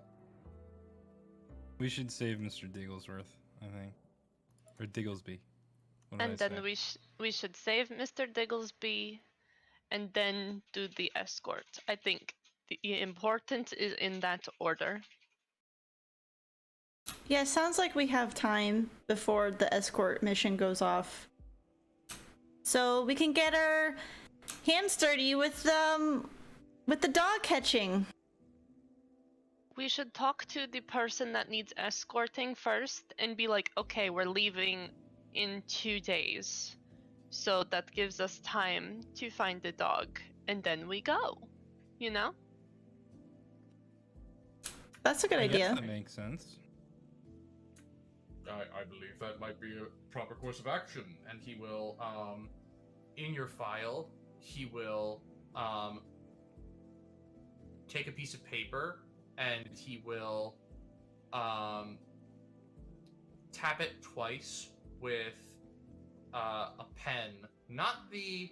We should save Mr. Digglesworth, I think. Or Digglesby. What did And I then say? we should save Mr. Digglesby, and then do the escort. I think the important is in that order. Yeah, sounds like we have time before the escort mission goes off. So we can get our hands dirty with the dog catching. We should talk to the person that needs escorting first and be like, okay, we're leaving in 2 days. So that gives us time to find the dog, and then we go. You know? That's a good I guess idea. that makes sense. I believe that might be a proper course of action, and he will, in your file, he will, take a piece of paper, and he will, tap it twice with, a pen. Not the,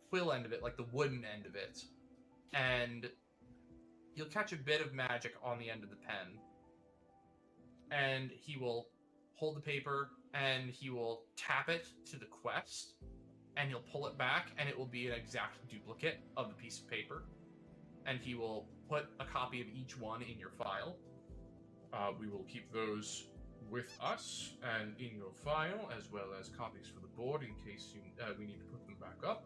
quill end of it, like the wooden end of it. And you'll catch a bit of magic on the end of the pen. And he will hold the paper, and he will tap it to the quest, and he'll pull it back, and it will be an exact duplicate of the piece of paper. And he will put a copy of each one in your file. We will keep those with us and in your file, as well as copies for the board in case we need to put them back up.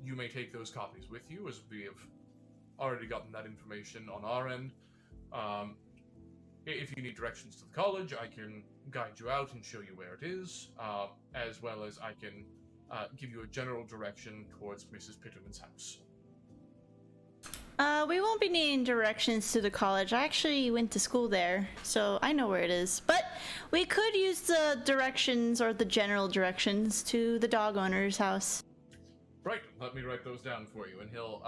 You may take those copies with you, as we have already gotten that information on our end. If you need directions to the college, I can guide you out and show you where it is, as well as I can give you a general direction towards Mrs. Pitterman's house. We won't be needing directions to the college. I actually went to school there, so I know where it is. But we could use the directions, or the general directions, to the dog owner's house. Right, let me write those down for you. And he'll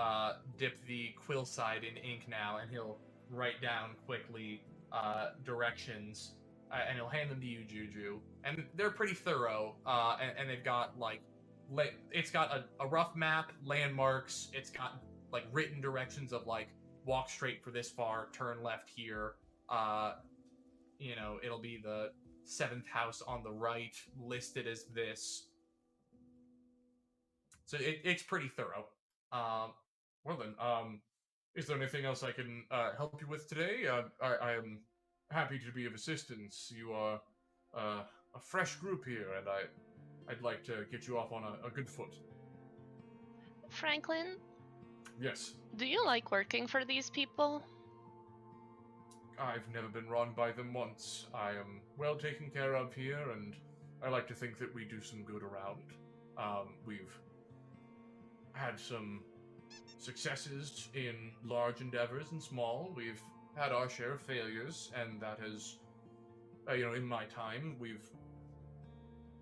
dip the quill side in ink now, and he'll write down quickly directions, and he'll hand them to you, Juju. And they're pretty thorough, and they've got, like, it's got a rough map, landmarks, it's got, like, written directions of, like, walk straight for this far, turn left here, it'll be the 7th house on the right, listed as this. So it's pretty thorough. Well then, is there anything else I can help you with today? I am happy to be of assistance. You are a fresh group here, and I'd like to get you off on a good foot. Franklin, Yes. do you like working for these people? I've never been wronged by them once. I am well taken care of here, and I like to think that we do some good around. We've had some successes in large endeavors and small. We've had our share of failures, and that has, in my time, we've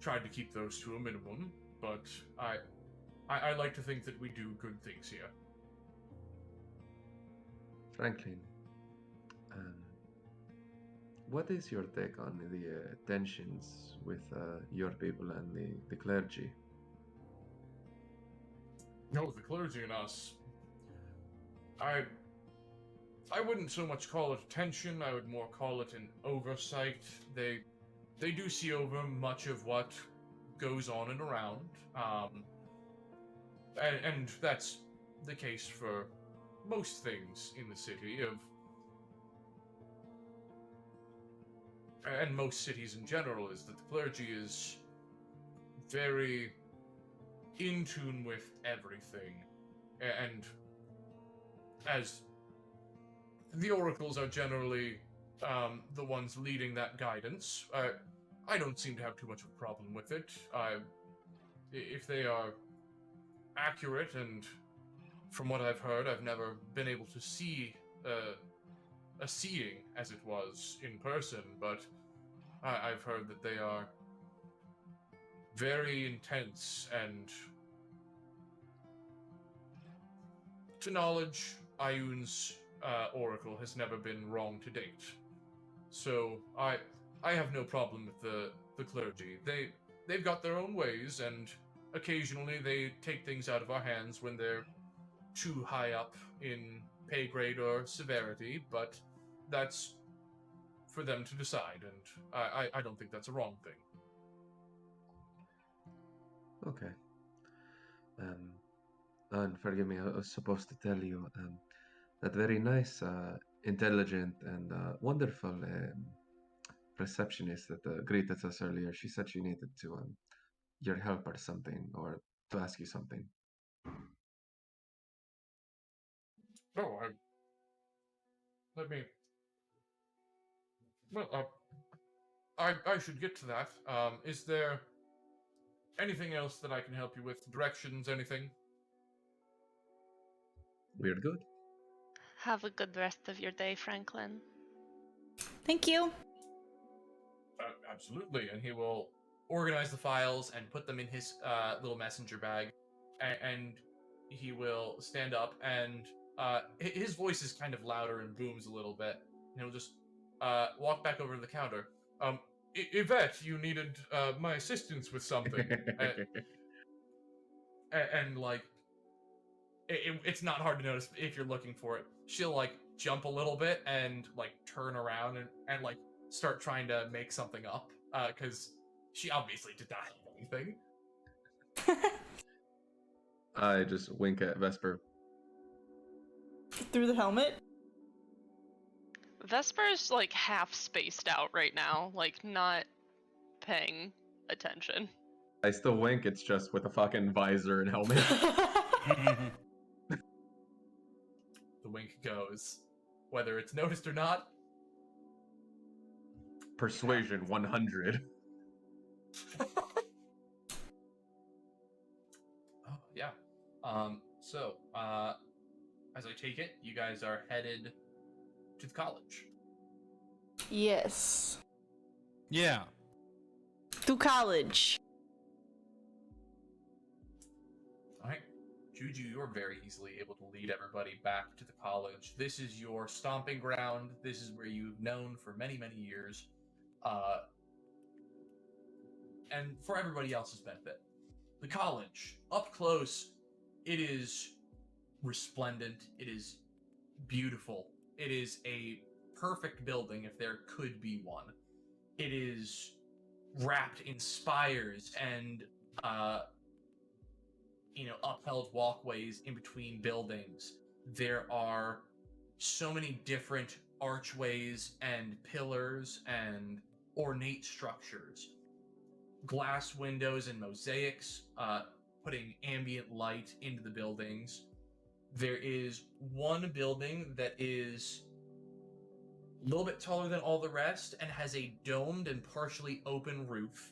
tried to keep those to a minimum, but I like to think that we do good things here. Franklin, what is your take on the tensions with your people and the clergy? No, the clergy and us, I wouldn't so much call it attention, I would more call it an oversight. They do see over much of what goes on and around, and that's the case for most things in the city and most cities in general, is that the clergy is very in tune with everything, and as the oracles are generally the ones leading that guidance, I don't seem to have too much of a problem with it. If they are accurate, and from what I've heard, I've never been able to see a seeing as it was in person, but I've heard that they are very intense, and to knowledge, Ioun's oracle has never been wrong to date. So I have no problem with the clergy. They've got their own ways, and occasionally they take things out of our hands when they're too high up in pay grade or severity, but that's for them to decide, and I don't think that's a wrong thing. Okay. And forgive me, I was supposed to tell you, that very nice, intelligent, and wonderful receptionist that greeted us earlier, she said she needed to your help or something, or to ask you something. Oh, let me. Well, I should get to that. Is there anything else that I can help you with? Directions, anything? We're good. Have a good rest of your day, Franklin. Thank you. Absolutely, and he will organize the files and put them in his little messenger bag, and he will stand up, and his voice is kind of louder and booms a little bit, and he'll just walk back over to the counter. Yvette, you needed my assistance with something, and like, it's not hard to notice if you're looking for it. She'll like jump a little bit and like turn around and like start trying to make something up, because she obviously did not have anything. I just wink at Vesper. Through the helmet? Vesper's like half spaced out right now, like not paying attention. I still wink, it's just with a fucking visor and helmet. The wink goes, whether it's noticed or not. Persuasion 100. Oh, yeah. So, as I take it, you guys are headed to the college. Yes. Yeah. To college. Alright. Juju, you're very easily able to lead everybody back to the college. This is your stomping ground. This is where you've known for many, many years. And for everybody else's benefit. The college, up close, it is resplendent. It is beautiful. It is a perfect building if there could be one. It is wrapped in spires and, upheld walkways in between buildings. There are so many different archways and pillars and ornate structures. Glass windows and mosaics, putting ambient light into the buildings. There is one building that is a little bit taller than all the rest and has a domed and partially open roof.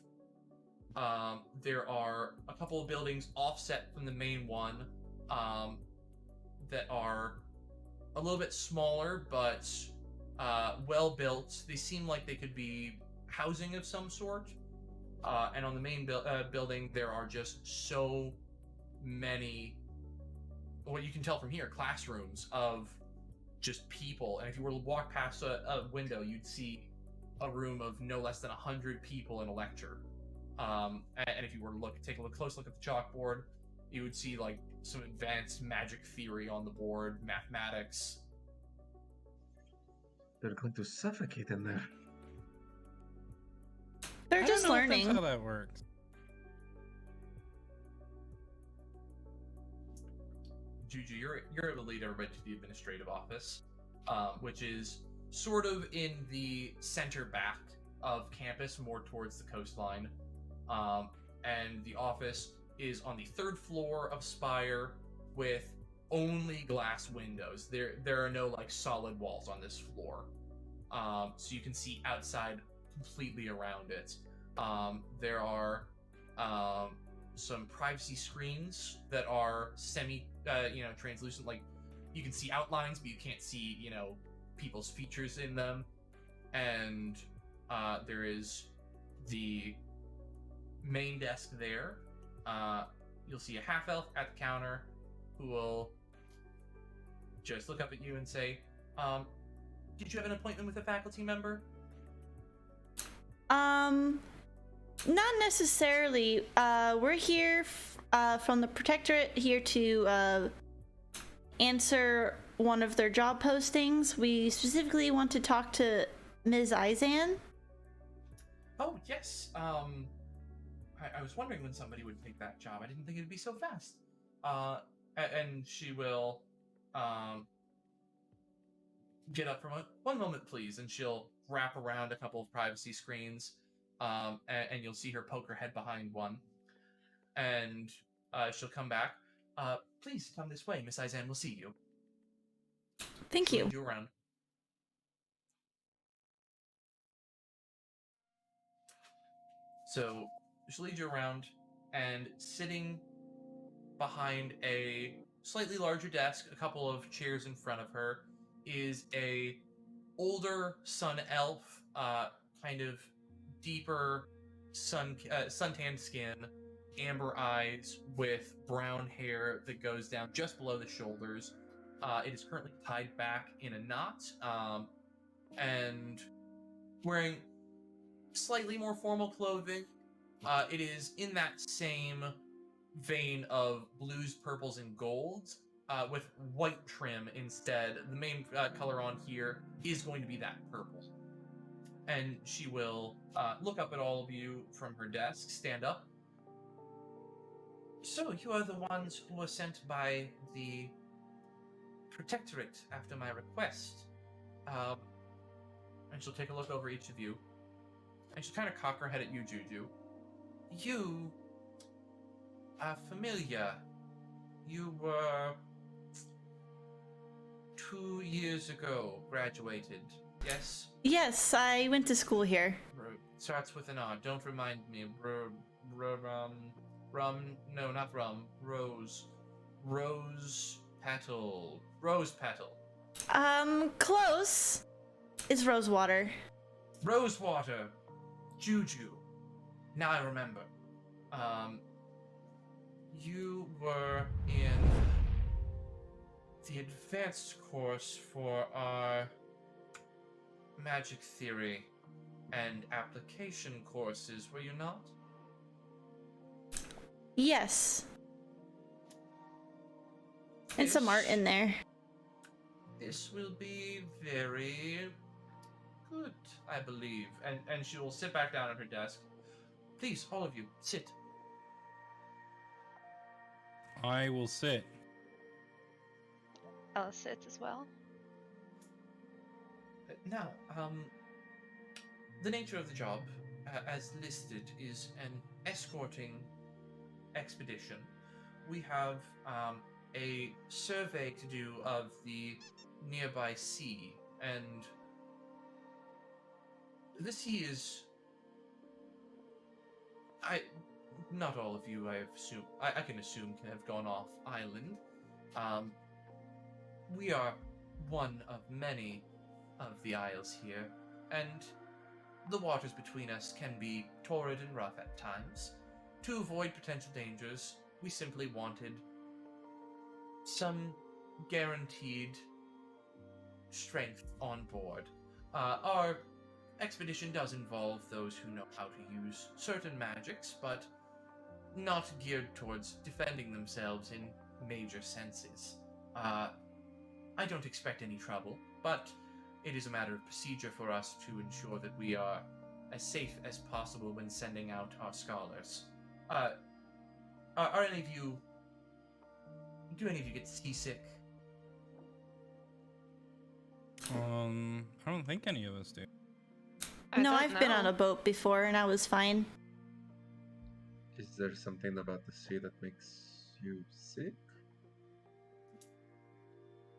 There are a couple of buildings offset from the main one that are a little bit smaller but well built. They seem like they could be housing of some sort. And on the main building, there are just so many, what you can tell from here, classrooms of just people. And if you were to walk past a window, you'd see a room of no less than 100 people in a lecture. And if you were to take a close look at the chalkboard, You would see like some advanced magic theory on the board, mathematics. They're going to suffocate in there. They're I just don't know if learning. that's how that works. Juju, you're able to lead everybody to the administrative office, which is sort of in the center back of campus, more towards the coastline. And the office is on the 3rd floor of Spire with only glass windows. There are no like solid walls on this floor, so you can see outside completely around it. There are some privacy screens that are semi, translucent. Like you can see outlines, but you can't see, people's features in them. And there is the main desk there. You'll see a half elf at the counter who will just look up at you and say, "Did you have an appointment with a faculty member?" Not necessarily. We're here from the Protectorate, here to answer one of their job postings. We specifically want to talk to Ms. Izan. Oh, yes. I was wondering when somebody would take that job. I didn't think it'd be so fast. And she will get up from one moment, please, and she'll wrap around a couple of privacy screens, and you'll see her poke her head behind one, and she'll come back. Please come this way. Miss Izan will see you. Thank She'll you. lead you around. So she'll lead you around, and sitting behind a slightly larger desk, a couple of chairs in front of her, is a older sun elf, kind of deeper suntanned skin, amber eyes with brown hair that goes down just below the shoulders. It is currently tied back in a knot, and wearing slightly more formal clothing. It is in that same vein of blues, purples, and golds, with white trim instead. The main color on here is going to be that purple. And she will look up at all of you from her desk, stand up. So, you are the ones who were sent by the Protectorate after my request. And she'll take a look over each of you. And she'll kind of cock her head at you, Juju. You are familiar. You were 2 years ago graduated, yes? Yes, I went to school here. Starts with an R. Don't remind me. No, not rum. Rose. Rose petal. Rose petal. Close. It's Rosewater. Rosewater. Juju. Now I remember. You were in the advanced course for our magic theory and application courses, were you not? Yes. And some art in there. This will be very good, I believe. And she will sit back down at her desk. Please, all of you, sit. I will sit. I'll sit as well. Now, the nature of the job, as listed, is an escorting expedition. We have a survey to do of the nearby sea, and the sea is... Not all of you, I can assume, can have gone off island. We are one of many of the isles here, and the waters between us can be torrid and rough at times. To avoid potential dangers, we simply wanted some guaranteed strength on board. Our expedition does involve those who know how to use certain magics, but not geared towards defending themselves in major senses. I don't expect any trouble, but it is a matter of procedure for us to ensure that we are as safe as possible when sending out our scholars. Are any of you... Do any of you get seasick? I don't think any of us do. No, I've been on a boat before and I was fine. Is there something about the sea that makes you sick?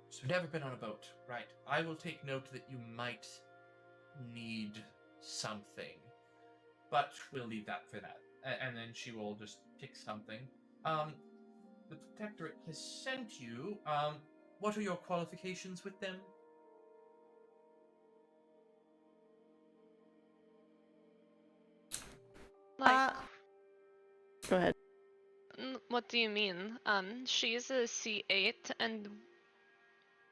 So never been on a boat, right? I will take note that you might need something, but we'll leave that for that. And then she will just pick something. The Protectorate has sent you. What are your qualifications with them? Like, Go ahead. what do you mean? She's a C8 and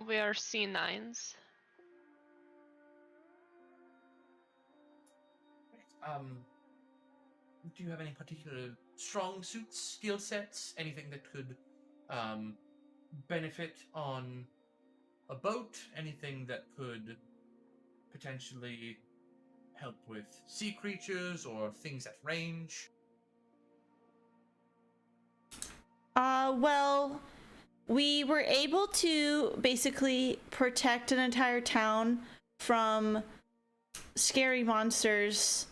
we are C9s. Do you have any particular strong suits, skill sets, anything that could benefit on a boat? Anything that could potentially help with sea creatures or things at range? Well, we were able to basically protect an entire town from scary monsters,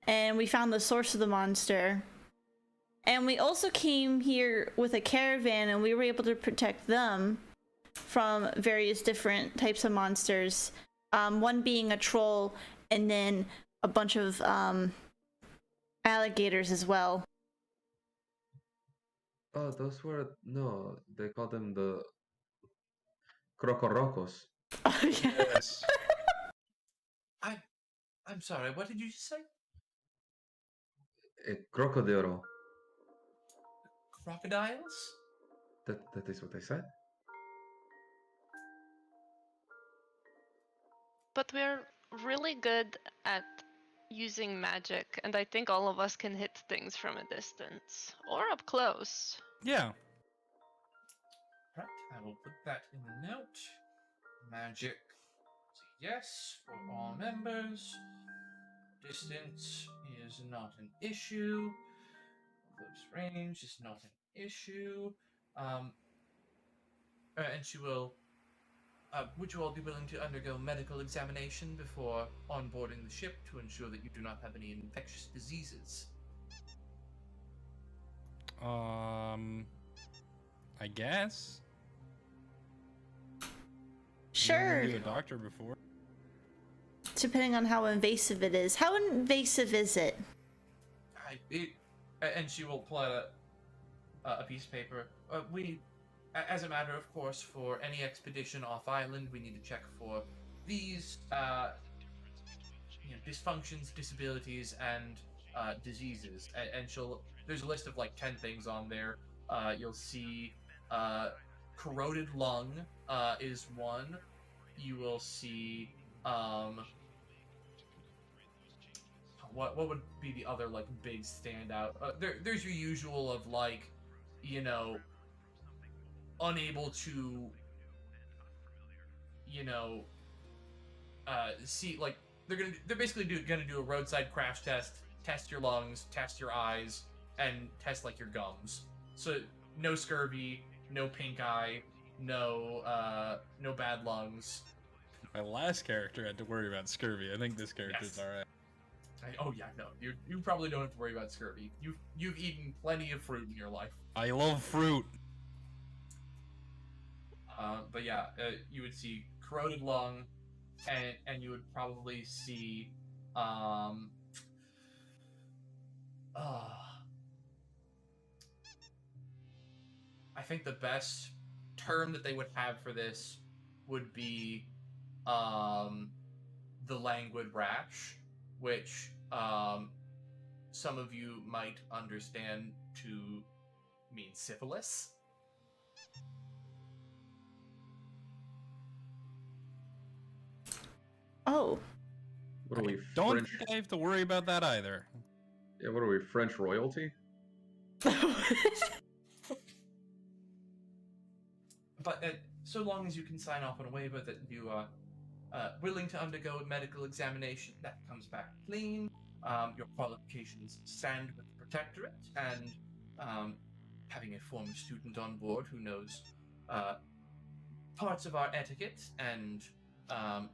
and we found the source of the monster. And we also came here with a caravan, and we were able to protect them from various different types of monsters. One being a troll, and then a bunch of alligators as well. Oh, those were... No, they call them the Crocorocos. Oh, yeah. Yes. I'm sorry, what did you just say? Crocodile. Crocodiles? That is what I said. But we're really good at using magic, and I think all of us can hit things from a distance or up close. Yeah. Right, I will put that in the note. Magic. Yes, for all members. Distance is not an issue. Close range is not an issue. And she will... would you all be willing to undergo medical examination before onboarding the ship to ensure that you do not have any infectious diseases? I guess. Sure. I've been to a doctor before. Depending on how invasive it is. How invasive is it? And she will pull out a piece of paper. As a matter of course, for any expedition off island, we need to check for these dysfunctions, disabilities, and diseases. And there's a list of like 10 things on there. You'll see corroded lung is one. You will see what would be the other like big standout? There's your usual of like, unable to, see, like they're basically gonna do a roadside crash test your lungs, test your eyes, and test like your gums. So no scurvy, no pink eye, no bad lungs. My last character had to worry about scurvy. I think this character's Yes. alright. Oh yeah, no, you probably don't have to worry about scurvy. You've eaten plenty of fruit in your life. I love fruit. But yeah, you would see corroded lung, and you would probably see I think the best term that they would have for this would be the languid rash, which some of you might understand to mean syphilis. Oh. What are we, Don't French? think I have to worry about that either. Yeah, what are we, French royalty? But so long as you can sign off on a waiver that you are willing to undergo a medical examination that comes back clean, your qualifications stand with the Protectorate, and having a former student on board who knows parts of our etiquette and our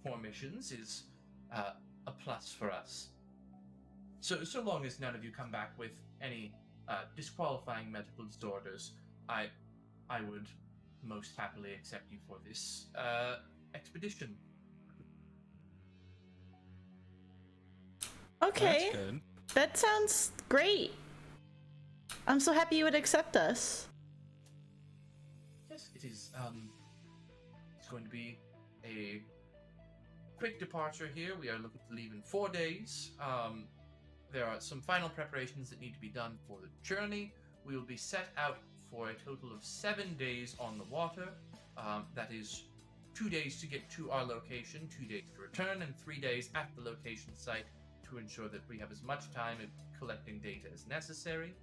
core missions is a plus for us. So long as none of you come back with any disqualifying medical disorders, I would most happily accept you for this expedition. Okay, That's good. that sounds great. I'm so happy you would accept us. Yes, it is. It's going to be a quick departure here. We are looking to leave in 4 days. There are some final preparations that need to be done for the journey. We will be set out for a total of 7 days on the water. That is 2 days to get to our location, 2 days to return, and 3 days at the location site to ensure that we have as much time in collecting data as necessary.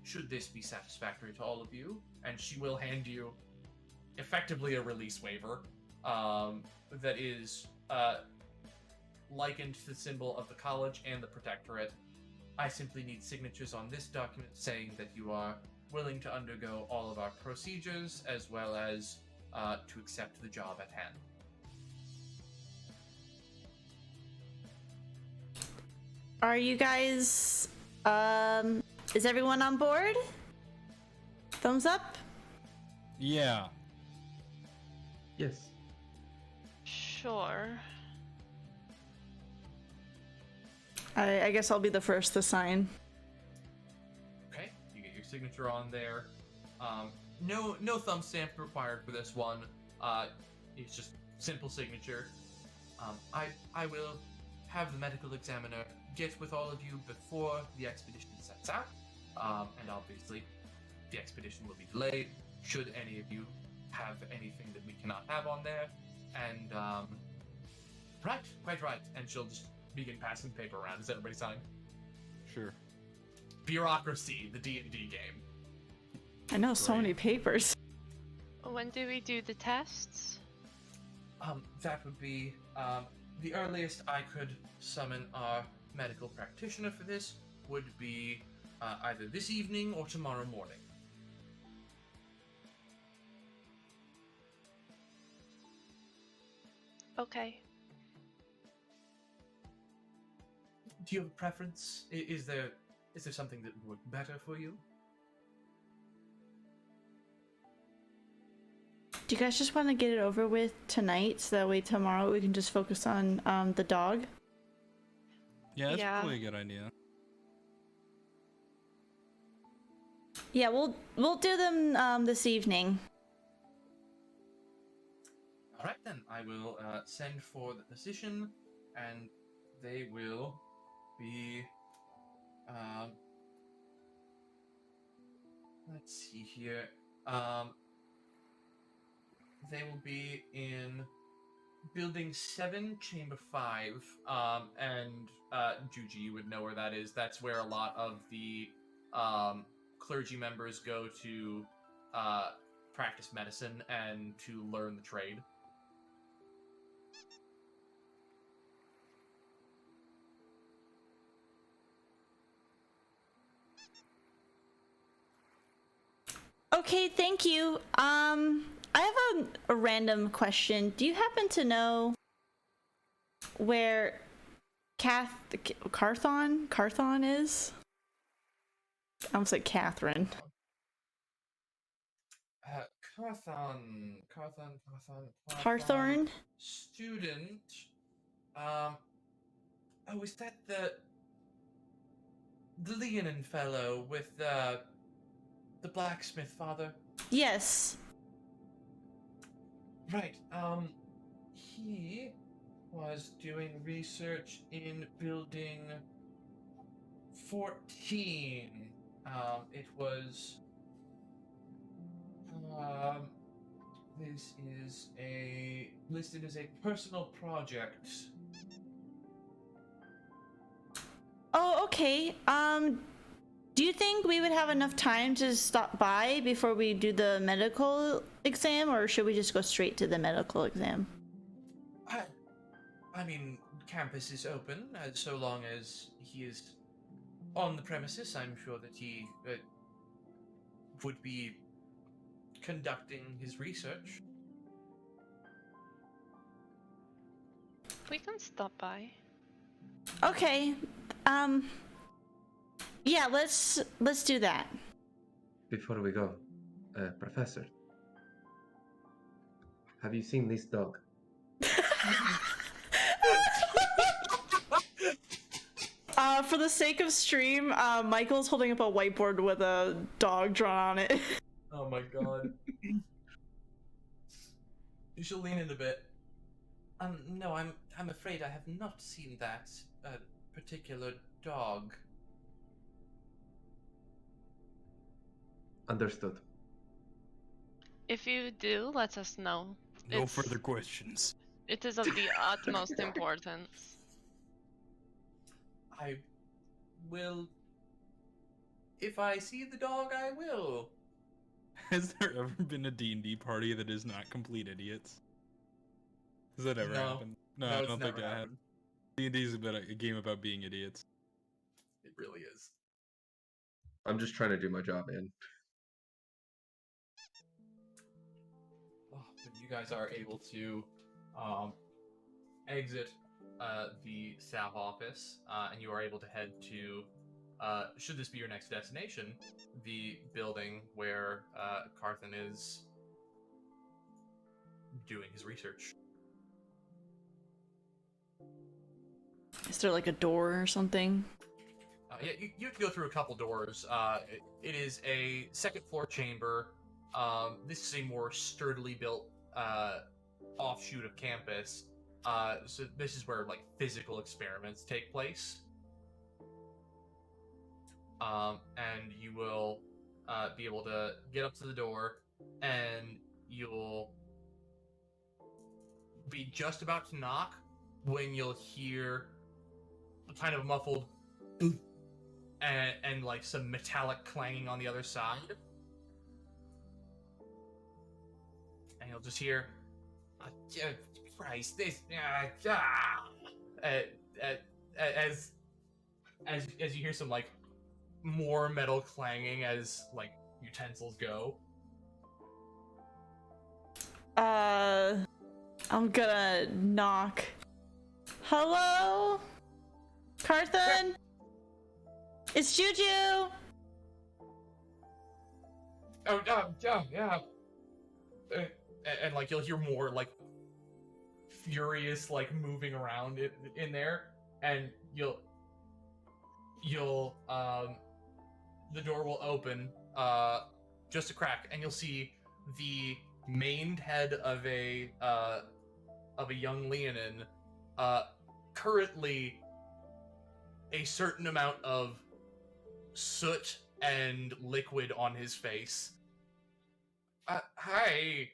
Should this be satisfactory to all of you, and she will hand you effectively a release waiver that is likened to the symbol of the college and the Protectorate. I simply need signatures on this document saying that you are willing to undergo all of our procedures as well as to accept the job at hand. Are you guys, is everyone on board? Thumbs up? Yeah. Yes. Sure. I guess I'll be the first to sign. Okay, you get your signature on there. No thumb stamp required for this one. It's just simple signature. I will have the medical examiner get with all of you before the expedition sets out. And obviously, the expedition will be delayed should any of you have anything that we cannot have on there. And quite right. And she'll just begin passing the paper around. Is everybody signed? Sure. Bureaucracy, the D&D game. I know so many papers. When do we do the tests? That would be the earliest I could summon our medical practitioner for this would be either this evening or tomorrow morning. Okay. Do you have a preference? Is there something that would work better for you? Do you guys just want to get it over with tonight so that way tomorrow we can just focus on the dog? Yeah, that's Yeah. probably a good idea. Yeah, we'll do them this evening. All right, then. I will send for the physician, and they will be... let's see here. They will be in Building 7, Chamber 5, and Juju, you would know where that is. That's where a lot of the clergy members go to practice medicine and to learn the trade. Okay, thank you. I have a random question. Do you happen to know where Carthon is? I almost said Catherine. Carthorn? Student. Is that the Leonin fellow with the blacksmith father? Yes. Right. He was doing research in building 14. It was this is listed as a personal project. Oh, okay. Do you think we would have enough time to stop by before we do the medical exam, or should we just go straight to the medical exam? I mean, campus is open, so long as he is on the premises. I'm sure that he would be conducting his research. We can stop by. Okay. Yeah, let's do that. Before we go, Professor, have you seen this dog? For the sake of stream, Michael's holding up a whiteboard with a dog drawn on it. Oh my god. You should lean in a bit. No, I'm afraid I have not seen that particular dog. Understood. If you do, let us know. No further questions. It is of the utmost importance. I will. If I see the dog, I will. Has there ever been a D&D party that is not complete idiots? Has that ever No. happened? No, No, I it's don't think never that happened. happened. D&D is about a game about being idiots. It really is. I'm just trying to do my job, man. But you guys are able to exit the staff office, and you are able to head to, should this be your next destination, the building where Carthan is doing his research. Is there like a door or something? Yeah, you have to go through a couple doors. It is a second floor chamber. This is a more sturdily built offshoot of campus. So this is where like physical experiments take place. And you will be able to get up to the door, and you'll be just about to knock when you'll hear a kind of muffled and like some metallic clanging on the other side. And you'll just hear, Christ, this, as you hear some like more metal clanging as like utensils go. I'm gonna knock. Hello? Carthan? It's Juju! Oh, yeah. And like you'll hear more like furious like moving around in there, and you'll the door will open just a crack, and you'll see the maned head of a young Leonin, currently a certain amount of soot and liquid on his face. Hi.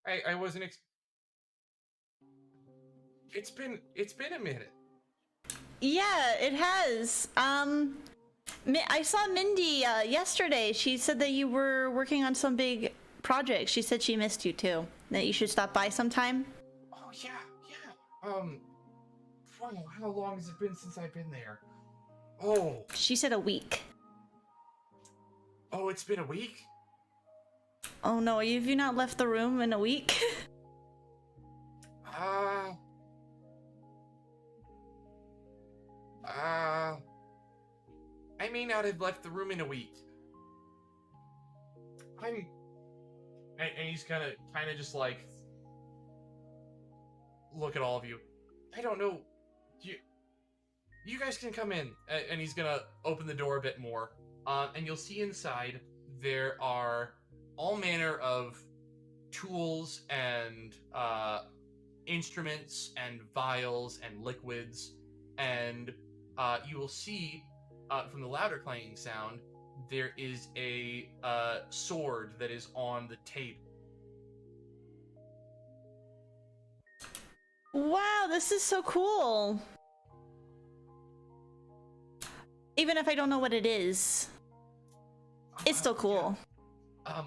I wasn't It's been a minute. Yeah, it has. I saw Mindy yesterday. She said that you were working on some big project. She said she missed you too. That you should stop by sometime. Oh yeah. Wow, how long has it been since I've been there? Oh, She said a week. it's been a week? Oh no, have you not left the room in a week? I may not have left the room in a week. And he's kind of just like look at all of you. I don't know. You guys can come in. And he's gonna open the door a bit more. And you'll see inside there are all manner of tools and instruments and vials and liquids, and you will see from the louder clanging sound there is a sword that is on the table. Wow, this is so cool. Even if I don't know what it is, it's still cool. Yeah.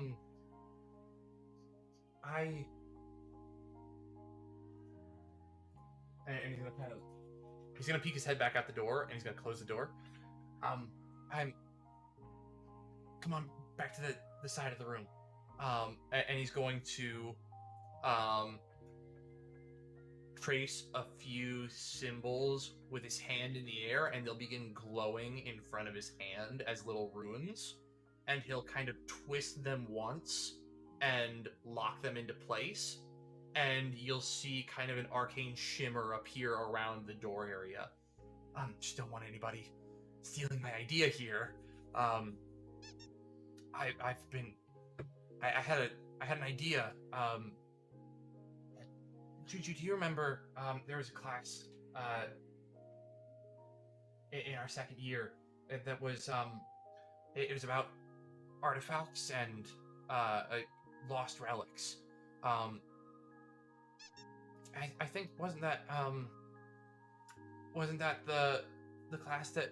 And he's gonna he's gonna peek his head back out the door, and he's gonna close the door. Come on, back to the side of the room. And he's going to, trace a few symbols with his hand in the air, and they'll begin glowing in front of his hand as little runes. And he'll kind of twist them once and lock them into place. And you'll see kind of an arcane shimmer appear around the door area. Just don't want anybody stealing my idea here. I had an idea. Juju, do you remember there was a class in our second year that was it was about artifacts and lost relics. I think wasn't that the class that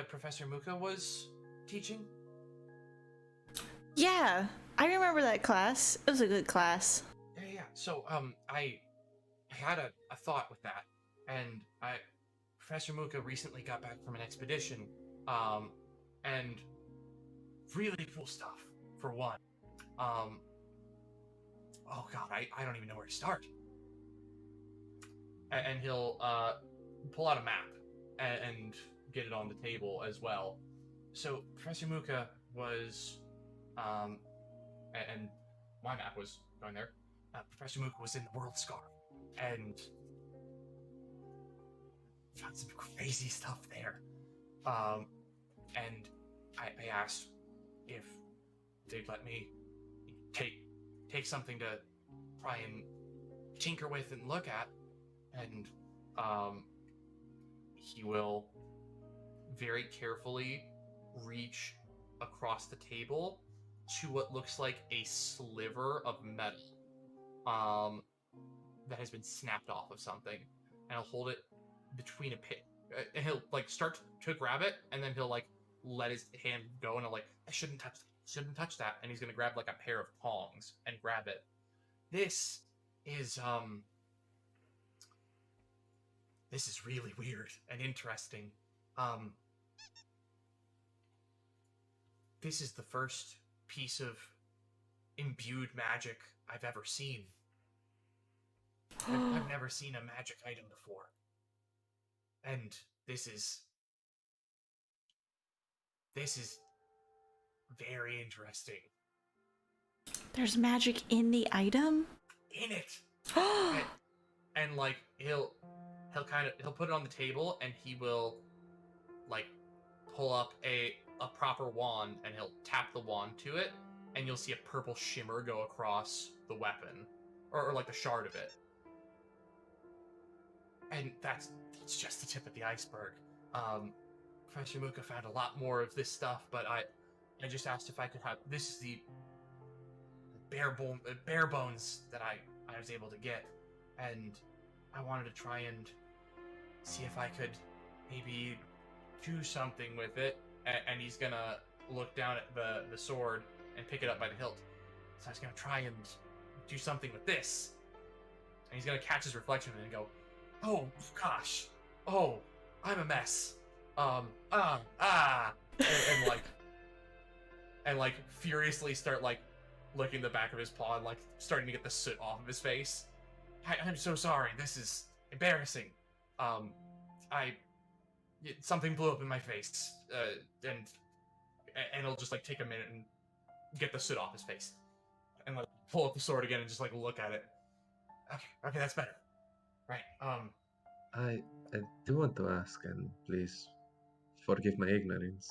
Professor Muka was teaching? Yeah, I remember that class. It was a good class. Yeah. So I had a thought with that, and Professor Muka recently got back from an expedition, and really cool stuff for one. Oh god, I don't even know where to start. And he'll pull out a map and get it on the table as well. So Professor Muka was, and my map was going there. Professor Muka was in the World Scar, and found some crazy stuff there. And I asked if they'd let me take something to try and tinker with and look at, and he will very carefully reach across the table to what looks like a sliver of metal that has been snapped off of something, and he'll hold it between a pit, and he'll like start to grab it, and then he'll like let his hand go, and he'll like, I shouldn't touch that, and he's gonna grab like a pair of tongs and grab it. This is really weird and interesting. This is the first piece of imbued magic I've ever seen. I've never seen a magic item before. And this is very interesting. There's magic in the item? In it. and like he'll put it on the table, and he will like pull up a proper wand, and he'll tap the wand to it, and you'll see a purple shimmer go across the weapon, or like the shard of it. And that's just the tip of the iceberg. Professor Muka found a lot more of this stuff, but I just asked if I could have, this is the bare bones that I was able to get, and I wanted to try and see if I could maybe do something with it. And he's gonna look down at the sword and pick it up by the hilt. So I was gonna try and do something with this. And he's gonna catch his reflection and go, oh gosh, oh, I'm a mess. And like furiously start like licking the back of his paw and like starting to get the soot off of his face. I'm so sorry. This is embarrassing. Something blew up in my face, and he'll just like take a minute and get the soot off his face, and like pull up the sword again and just like look at it. Okay, that's better. Right. I do want to ask, and please forgive my ignorance.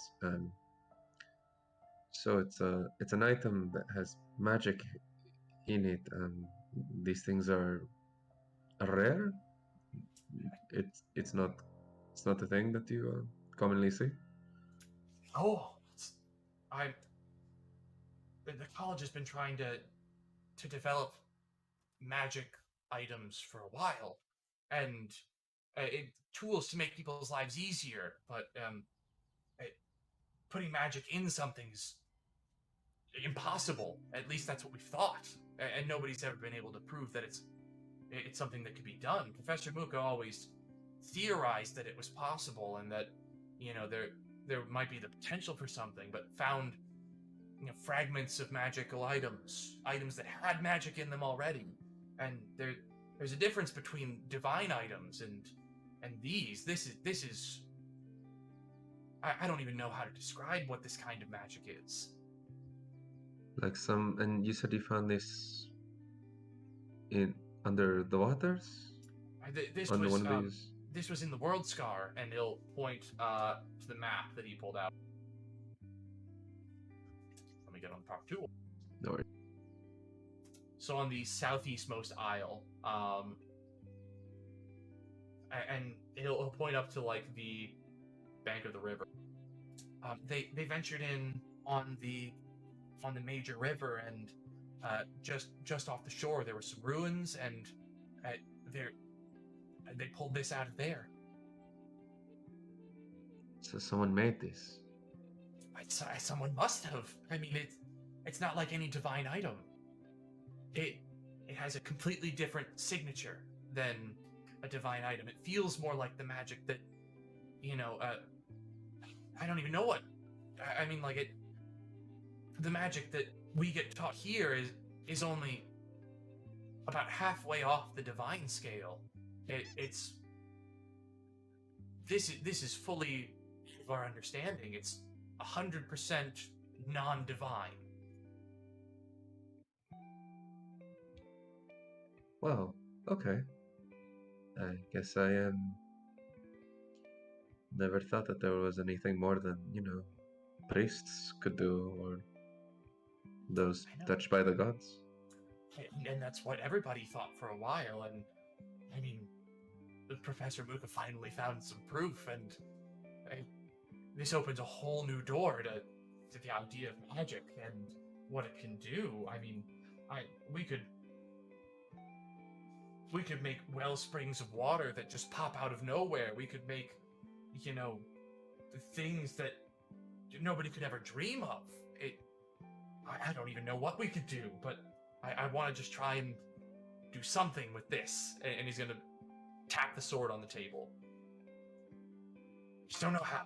So it's an item that has magic in it, and these things are rare. It's not a thing that you commonly see. Oh, the college has been trying to develop magic items for a while, and tools to make people's lives easier. But putting magic in something's impossible. At least that's what we've thought, and nobody's ever been able to prove that it's something that could be done. Professor Muka always theorized that it was possible and that, there might be the potential for something, but found, fragments of magical items that had magic in them already. And there's a difference between divine items and these. This is I don't even know how to describe what this kind of magic is. Like and you said you found this under the waters? This Under was one of these? this was in the World Scar, and he'll point to the map that he pulled out. Let me get on the proper tool. No worries. So on the southeastmost isle, and he'll point up to like the bank of the river. They ventured in on the major river, and just off the shore there were some ruins, and they pulled this out of there. So someone made this. Someone must have. I mean, it's not like any divine item. It has a completely different signature than a divine item. It feels more like the magic that, I don't even know what. I mean, like the magic that we get taught here is only about halfway off the divine scale. This is fully of our understanding. It's 100% non-divine. Well, okay. I guess I never thought that there was anything more than, priests could do, or those touched by the gods. And that's what everybody thought for a while, and I mean, Professor Muka finally found some proof, and this opens a whole new door to the idea of magic and what it can do. I mean, we could make well springs of water that just pop out of nowhere. We could make, things that nobody could ever dream of. I don't even know what we could do, but I want to just try and do something with this. And he's gonna tap the sword on the table. Just don't know how.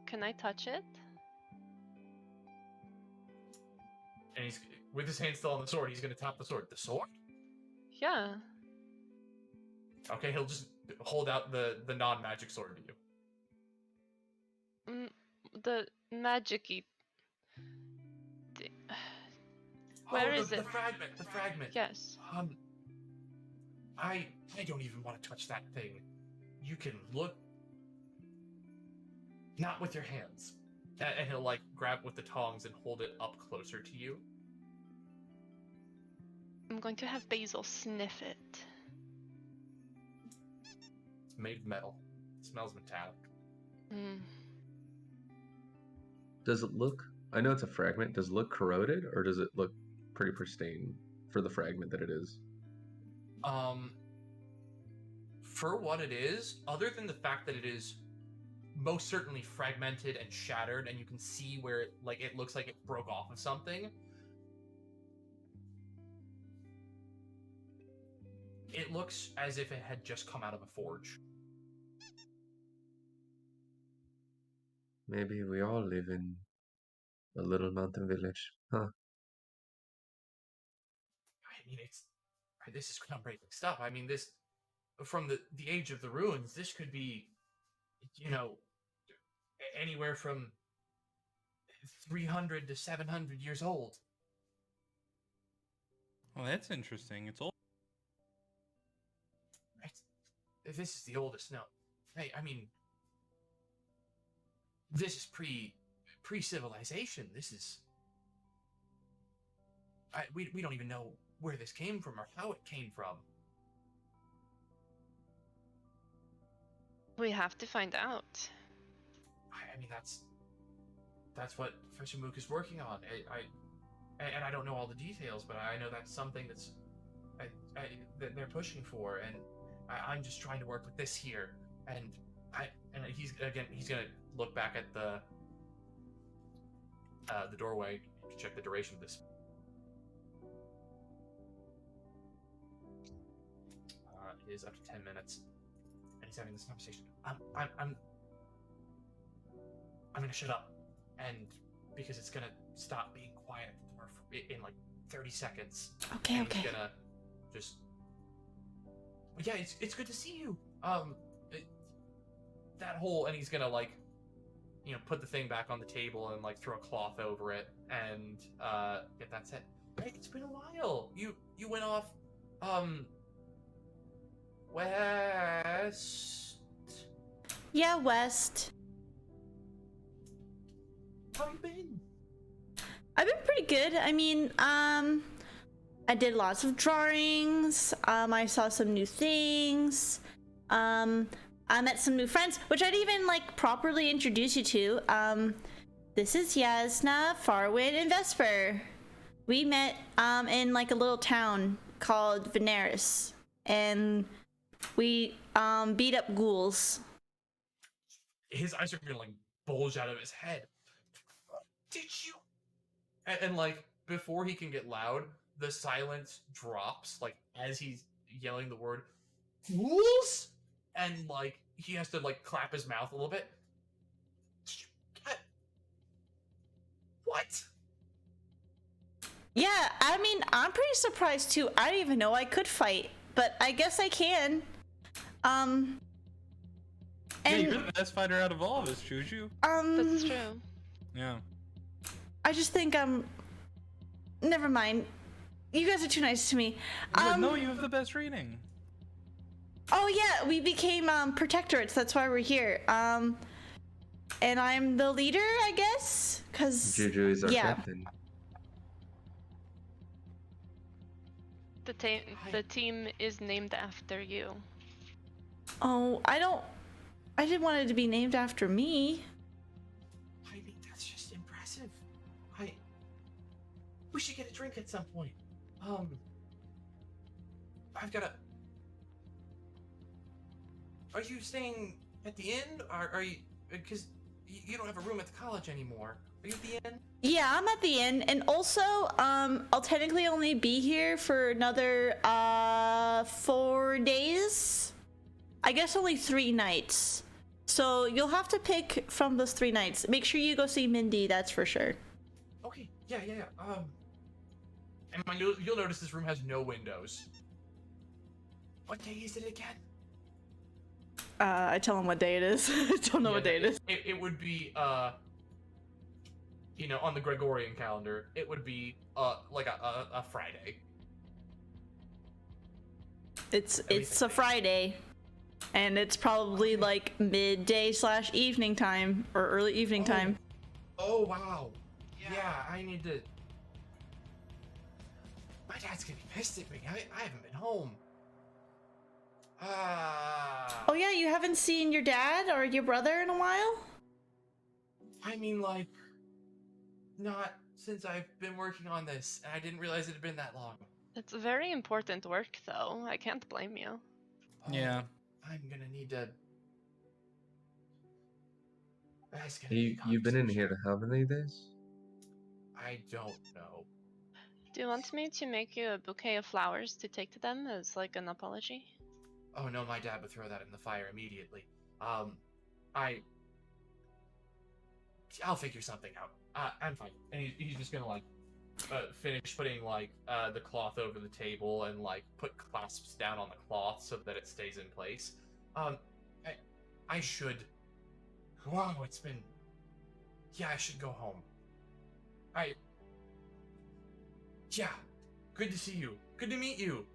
Can I touch it? And he's, with his hand still on the sword, he's gonna tap the sword. The sword? Yeah. Okay, he'll just hold out the non-magic sword to you. The magic-y... Where is it? The fragment. Yes. I don't even want to touch that thing. You can look... Not with your hands. And he'll, grab with the tongs and hold it up closer to you. I'm going to have Basil sniff it. It's made of metal. It smells metallic. Does it look... I know it's a fragment. Does it look corroded, or does it look pretty pristine for the fragment that it is? For what it is, other than the fact that it is most certainly fragmented and shattered, and you can see where it looks like it broke off of something. It looks as if it had just come out of a forge. Maybe we all live in a little mountain village, huh? I mean, this is groundbreaking stuff. I mean, this, from the age of the ruins, this could be, anywhere from 300 to 700 years old. Well, that's interesting. It's old. This is the oldest. No, hey, I mean, this is pre-civilization. This is. We don't even know where this came from or how it came from. We have to find out. I mean, that's what Professor Mook is working on. And I don't know all the details, but I know that's something that they're pushing for, and I'm just trying to work with this here. And he's gonna look back at the doorway to check the duration of this. It is up to 10 minutes, and he's having this conversation. I'm gonna shut up, and because it's gonna stop being quiet at the door in like 30 seconds. Okay, and okay. He's gonna just. Yeah, it's good to see you. That whole, and he's gonna like, put the thing back on the table and like throw a cloth over it and get that set. Hey, it's been a while. You went off, west. Yeah, West. How you been? I've been pretty good. I mean, I did lots of drawings. I saw some new things. I met some new friends, which I didn't even like properly introduce you to. This is Jasnah, Farwind, and Vesper. We met in like a little town called Veneris, and we beat up ghouls. His eyes are gonna like bulge out of his head. Did you? And like before he can get loud, the silence drops like as he's yelling the word ghouls, and like he has to like clap his mouth a little bit. What? Yeah, I mean, I'm pretty surprised too. I didn't even know I could fight, but I guess I can. And Yeah, you're the best fighter out of all of us, Juju. That's true. Yeah. I just think never mind. You guys are too nice to me. No, you have the best reading. Oh yeah, we became protectorates. That's why we're here. And I'm the leader, I guess, cause Juju is our yeah. captain. The team is named after you. Oh, I didn't want it to be named after me. I mean, that's just impressive. We should get a drink at some point. I've got a. Are you staying at the inn? Are you? Because you don't have a room at the college anymore. Are you at the inn? Yeah, I'm at the inn, and also, I'll technically only be here for another 4 days. I guess only 3 nights. So you'll have to pick from those 3 nights. Make sure you go see Mindy, that's for sure. Okay. Yeah. And you'll notice this room has no windows. What day is it again? I tell him what day it is. I don't know what day it is. It would be on the Gregorian calendar, it would be like a Friday. It's a Friday, and it's probably like midday / evening time or early evening time. Oh wow. Yeah, I need to. My dad's gonna be pissed at me. I haven't been home. Oh yeah, you haven't seen your dad or your brother in a while? I mean, like, not since I've been working on this, and I didn't realize it had been that long. It's very important work, though. I can't blame you. Yeah. I'm gonna need to. You've been in here how many days? I don't know. Do you want me to make you a bouquet of flowers to take to them as like an apology? Oh no, my dad would throw that in the fire immediately. I'll figure something out. I'm fine. And he's just gonna like finish putting like the cloth over the table and like put clasps down on the cloth so that it stays in place. I should. Wow, it's been. Yeah, I should go home. Yeah, good to see you. Good to meet you.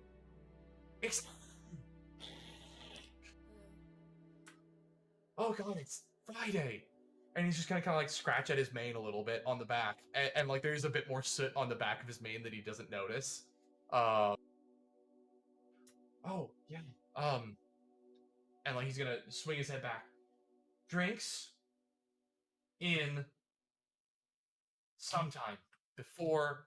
Oh god, it's Friday. And he's just gonna kind of like scratch at his mane a little bit on the back, and like there's a bit more soot on the back of his mane that he doesn't notice. Oh yeah. And like he's gonna swing his head back. Drinks in sometime before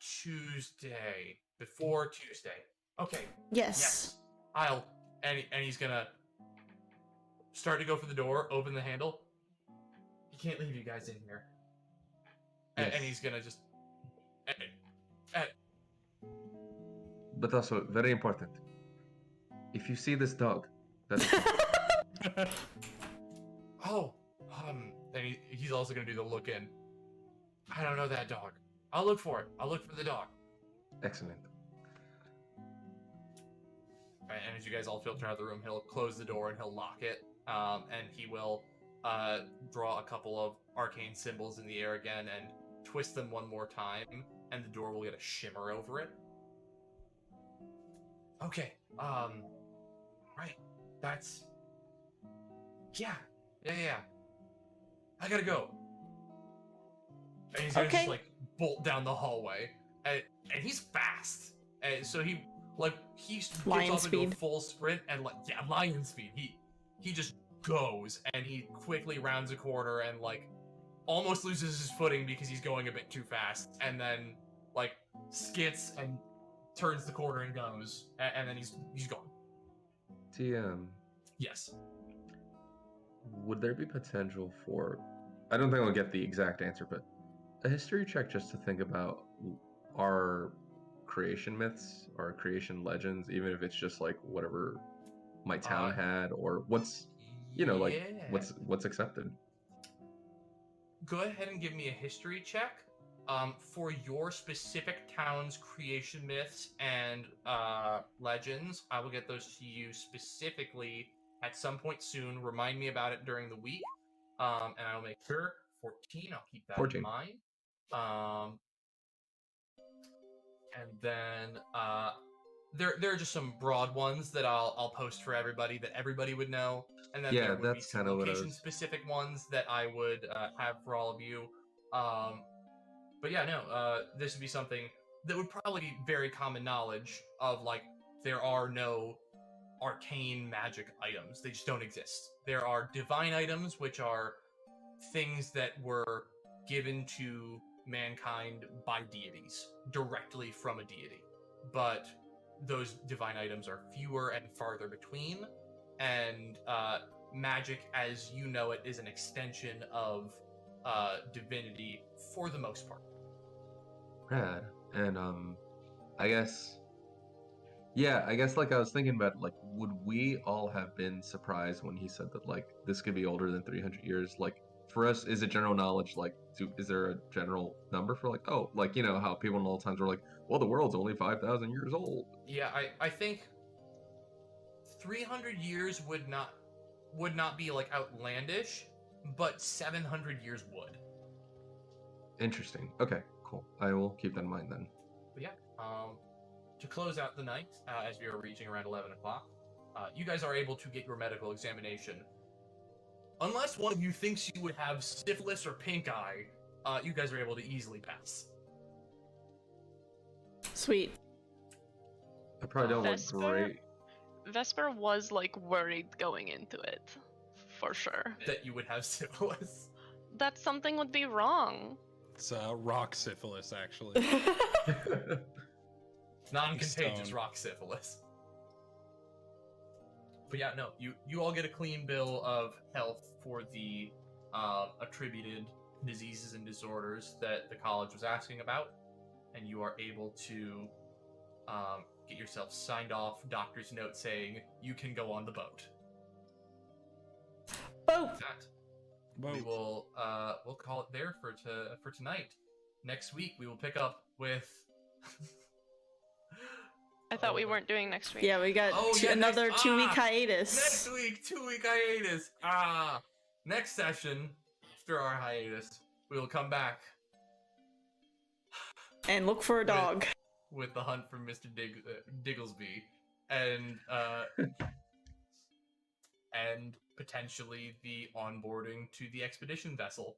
Tuesday. Before Tuesday. Okay. Yes. And he's gonna start to go for the door, open the handle. He can't leave you guys in here. And Yes. he's gonna just. But also, very important. If you see this dog, that is mine. Oh, and he's also gonna do the look in. I don't know that dog. I'll look for it. I'll look for the dog. Excellent. And as you guys all filter out of the room, he'll close the door and he'll lock it. And he will draw a couple of arcane symbols in the air again and twist them one more time, and the door will get a shimmer over it. Okay. Right. That's. Yeah. I gotta go. And he's gonna just like bolt down the hallway, and he's fast, and so he gets Lion off into a speed. full sprint, and lion speed. He just goes, and he quickly rounds a corner and almost loses his footing because he's going a bit too fast, and then skits and turns the corner and goes, and then he's gone. TM, Yes. would there be potential for, I don't think I'll get the exact answer, but a history check just to think about our creation myths, our creation legends, even if it's just whatever my town had, or what's what's accepted. Go ahead and give me a history check for your specific town's creation myths and legends. I will get those to you specifically at some point soon. Remind me about it during the week, and I'll make sure. 14. I'll keep that 14. in mind. And then there are just some broad ones that I'll post for everybody that everybody would know, and then there would be That's some kind of what I was... location-specific ones that I would have for all of you. But yeah, no, this would be something that would probably be very common knowledge of there are no arcane magic items; they just don't exist. There are divine items, which are things that were given to mankind by deities, directly from a deity. But those divine items are fewer and farther between, and magic as you know it is an extension of divinity for the most part. Rad. And I guess I was thinking about would we all have been surprised when he said that this could be older than 300 years? For us, is it general knowledge? Is there a general number for how people in old times were well, the world's only 5,000 years old? Yeah, I think 300 years would not be outlandish, but 700 years would. Interesting. Okay, cool. I will keep that in mind then. But yeah, to close out the night, as we are reaching around 11 o'clock, you guys are able to get your medical examination. Unless one of you thinks you would have syphilis or pink eye, you guys are able to easily pass. Sweet. I probably don't look great. Vesper was worried going into it, for sure. That you would have syphilis. That something would be wrong. It's rock syphilis, actually. Non-contagious rock syphilis. But yeah, no, you all get a clean bill of health for the attributed diseases and disorders that the college was asking about, and you are able to get yourself signed off, doctor's note saying you can go on the boat. Boat. We will we'll call it there for tonight. Next week we will pick up with. I thought we weren't doing next week. Yeah, we got another 2-week hiatus. Next week, 2-week hiatus. Next session after our hiatus, we will come back and look for a dog. With the hunt for Mr. Digglesby, and potentially the onboarding to the expedition vessel.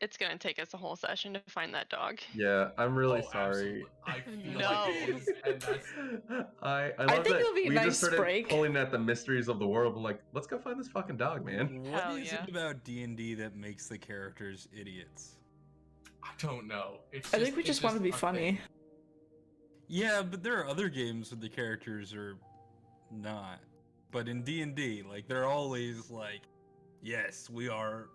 It's gonna take us a whole session to find that dog. Yeah, I'm really sorry. I feel No. like it is, and that's... I I love think that it'll be a we nice just started break. pulling at the mysteries of the world. We're let's go find this fucking dog, man. What Hell is yeah. it about D&D that makes the characters idiots? I don't know. I think we just want to be a funny. thing. Yeah, but there are other games where the characters are not. But in D&D, they're always yes, we are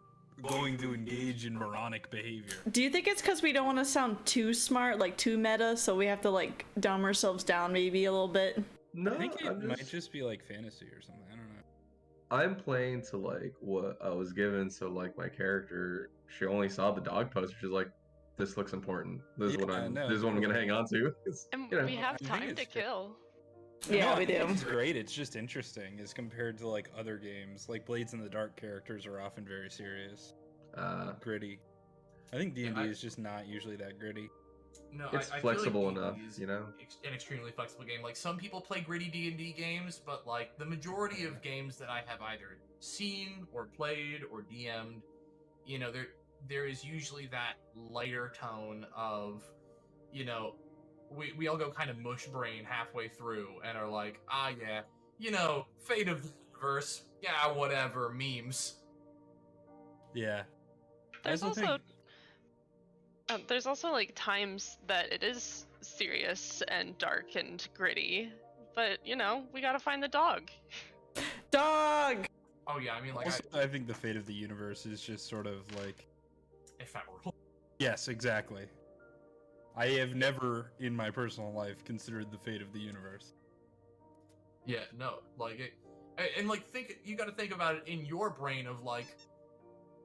going to engage in moronic behavior. Do you think it's because we don't want to sound too smart, like too meta, so we have to like dumb ourselves down maybe a little bit? No, I think it I'm might just be like fantasy or something. I don't know. I'm playing to like what I was given, so like my character, she only saw the dog post, she's like, this looks important. This is what Yeah, no, this is what I'm gonna totally. hang on to. It's, And you know, we have I think time it's to kill. Yeah, No, we I think do. It's great. It's just interesting as compared to like other games. Like Blades in the Dark characters are often very serious, gritty. I think D&D is just not usually that gritty. No, It's I flexible feel like enough, D&D is you know? an extremely flexible game. Like, some people play gritty D&D games, but like the majority of games that I have either seen or played or DM'd, you know, there is usually that lighter tone of, you know, we all go kind of mush brain halfway through and are like, ah, yeah, you know, fate of the universe, yeah, whatever, memes. Yeah. I There's also also think there's also like times that it is serious and dark and gritty, but you know we gotta find the dog. Dog! Oh yeah, I mean, like, also, I think the fate of the universe is just sort of like ephemeral. yes, exactly. I have never in my personal life considered the fate of the universe. Yeah, no, like it, and like you got to think about it in your brain of like,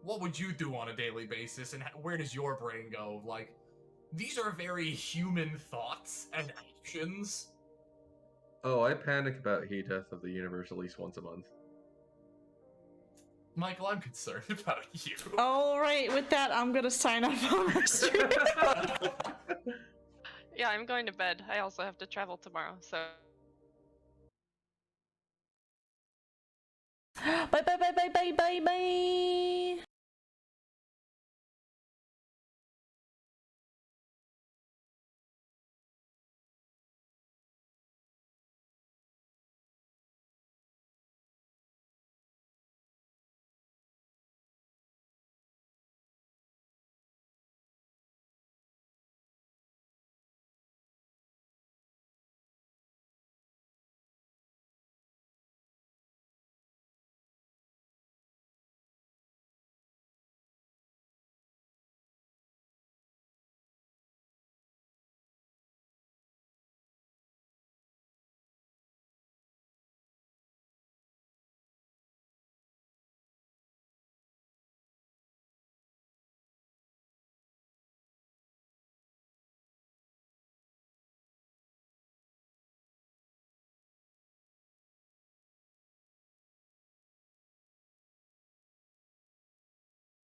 what would you do on a daily basis, and where does your brain go? Like, these are very human thoughts and actions. Oh, I panic about heat death of the universe at least once a month. Michael, I'm concerned about you. Alright, with that, I'm gonna sign off on our stream. Yeah, I'm going to bed. I also have to travel tomorrow, so. Bye bye bye bye bye bye bye!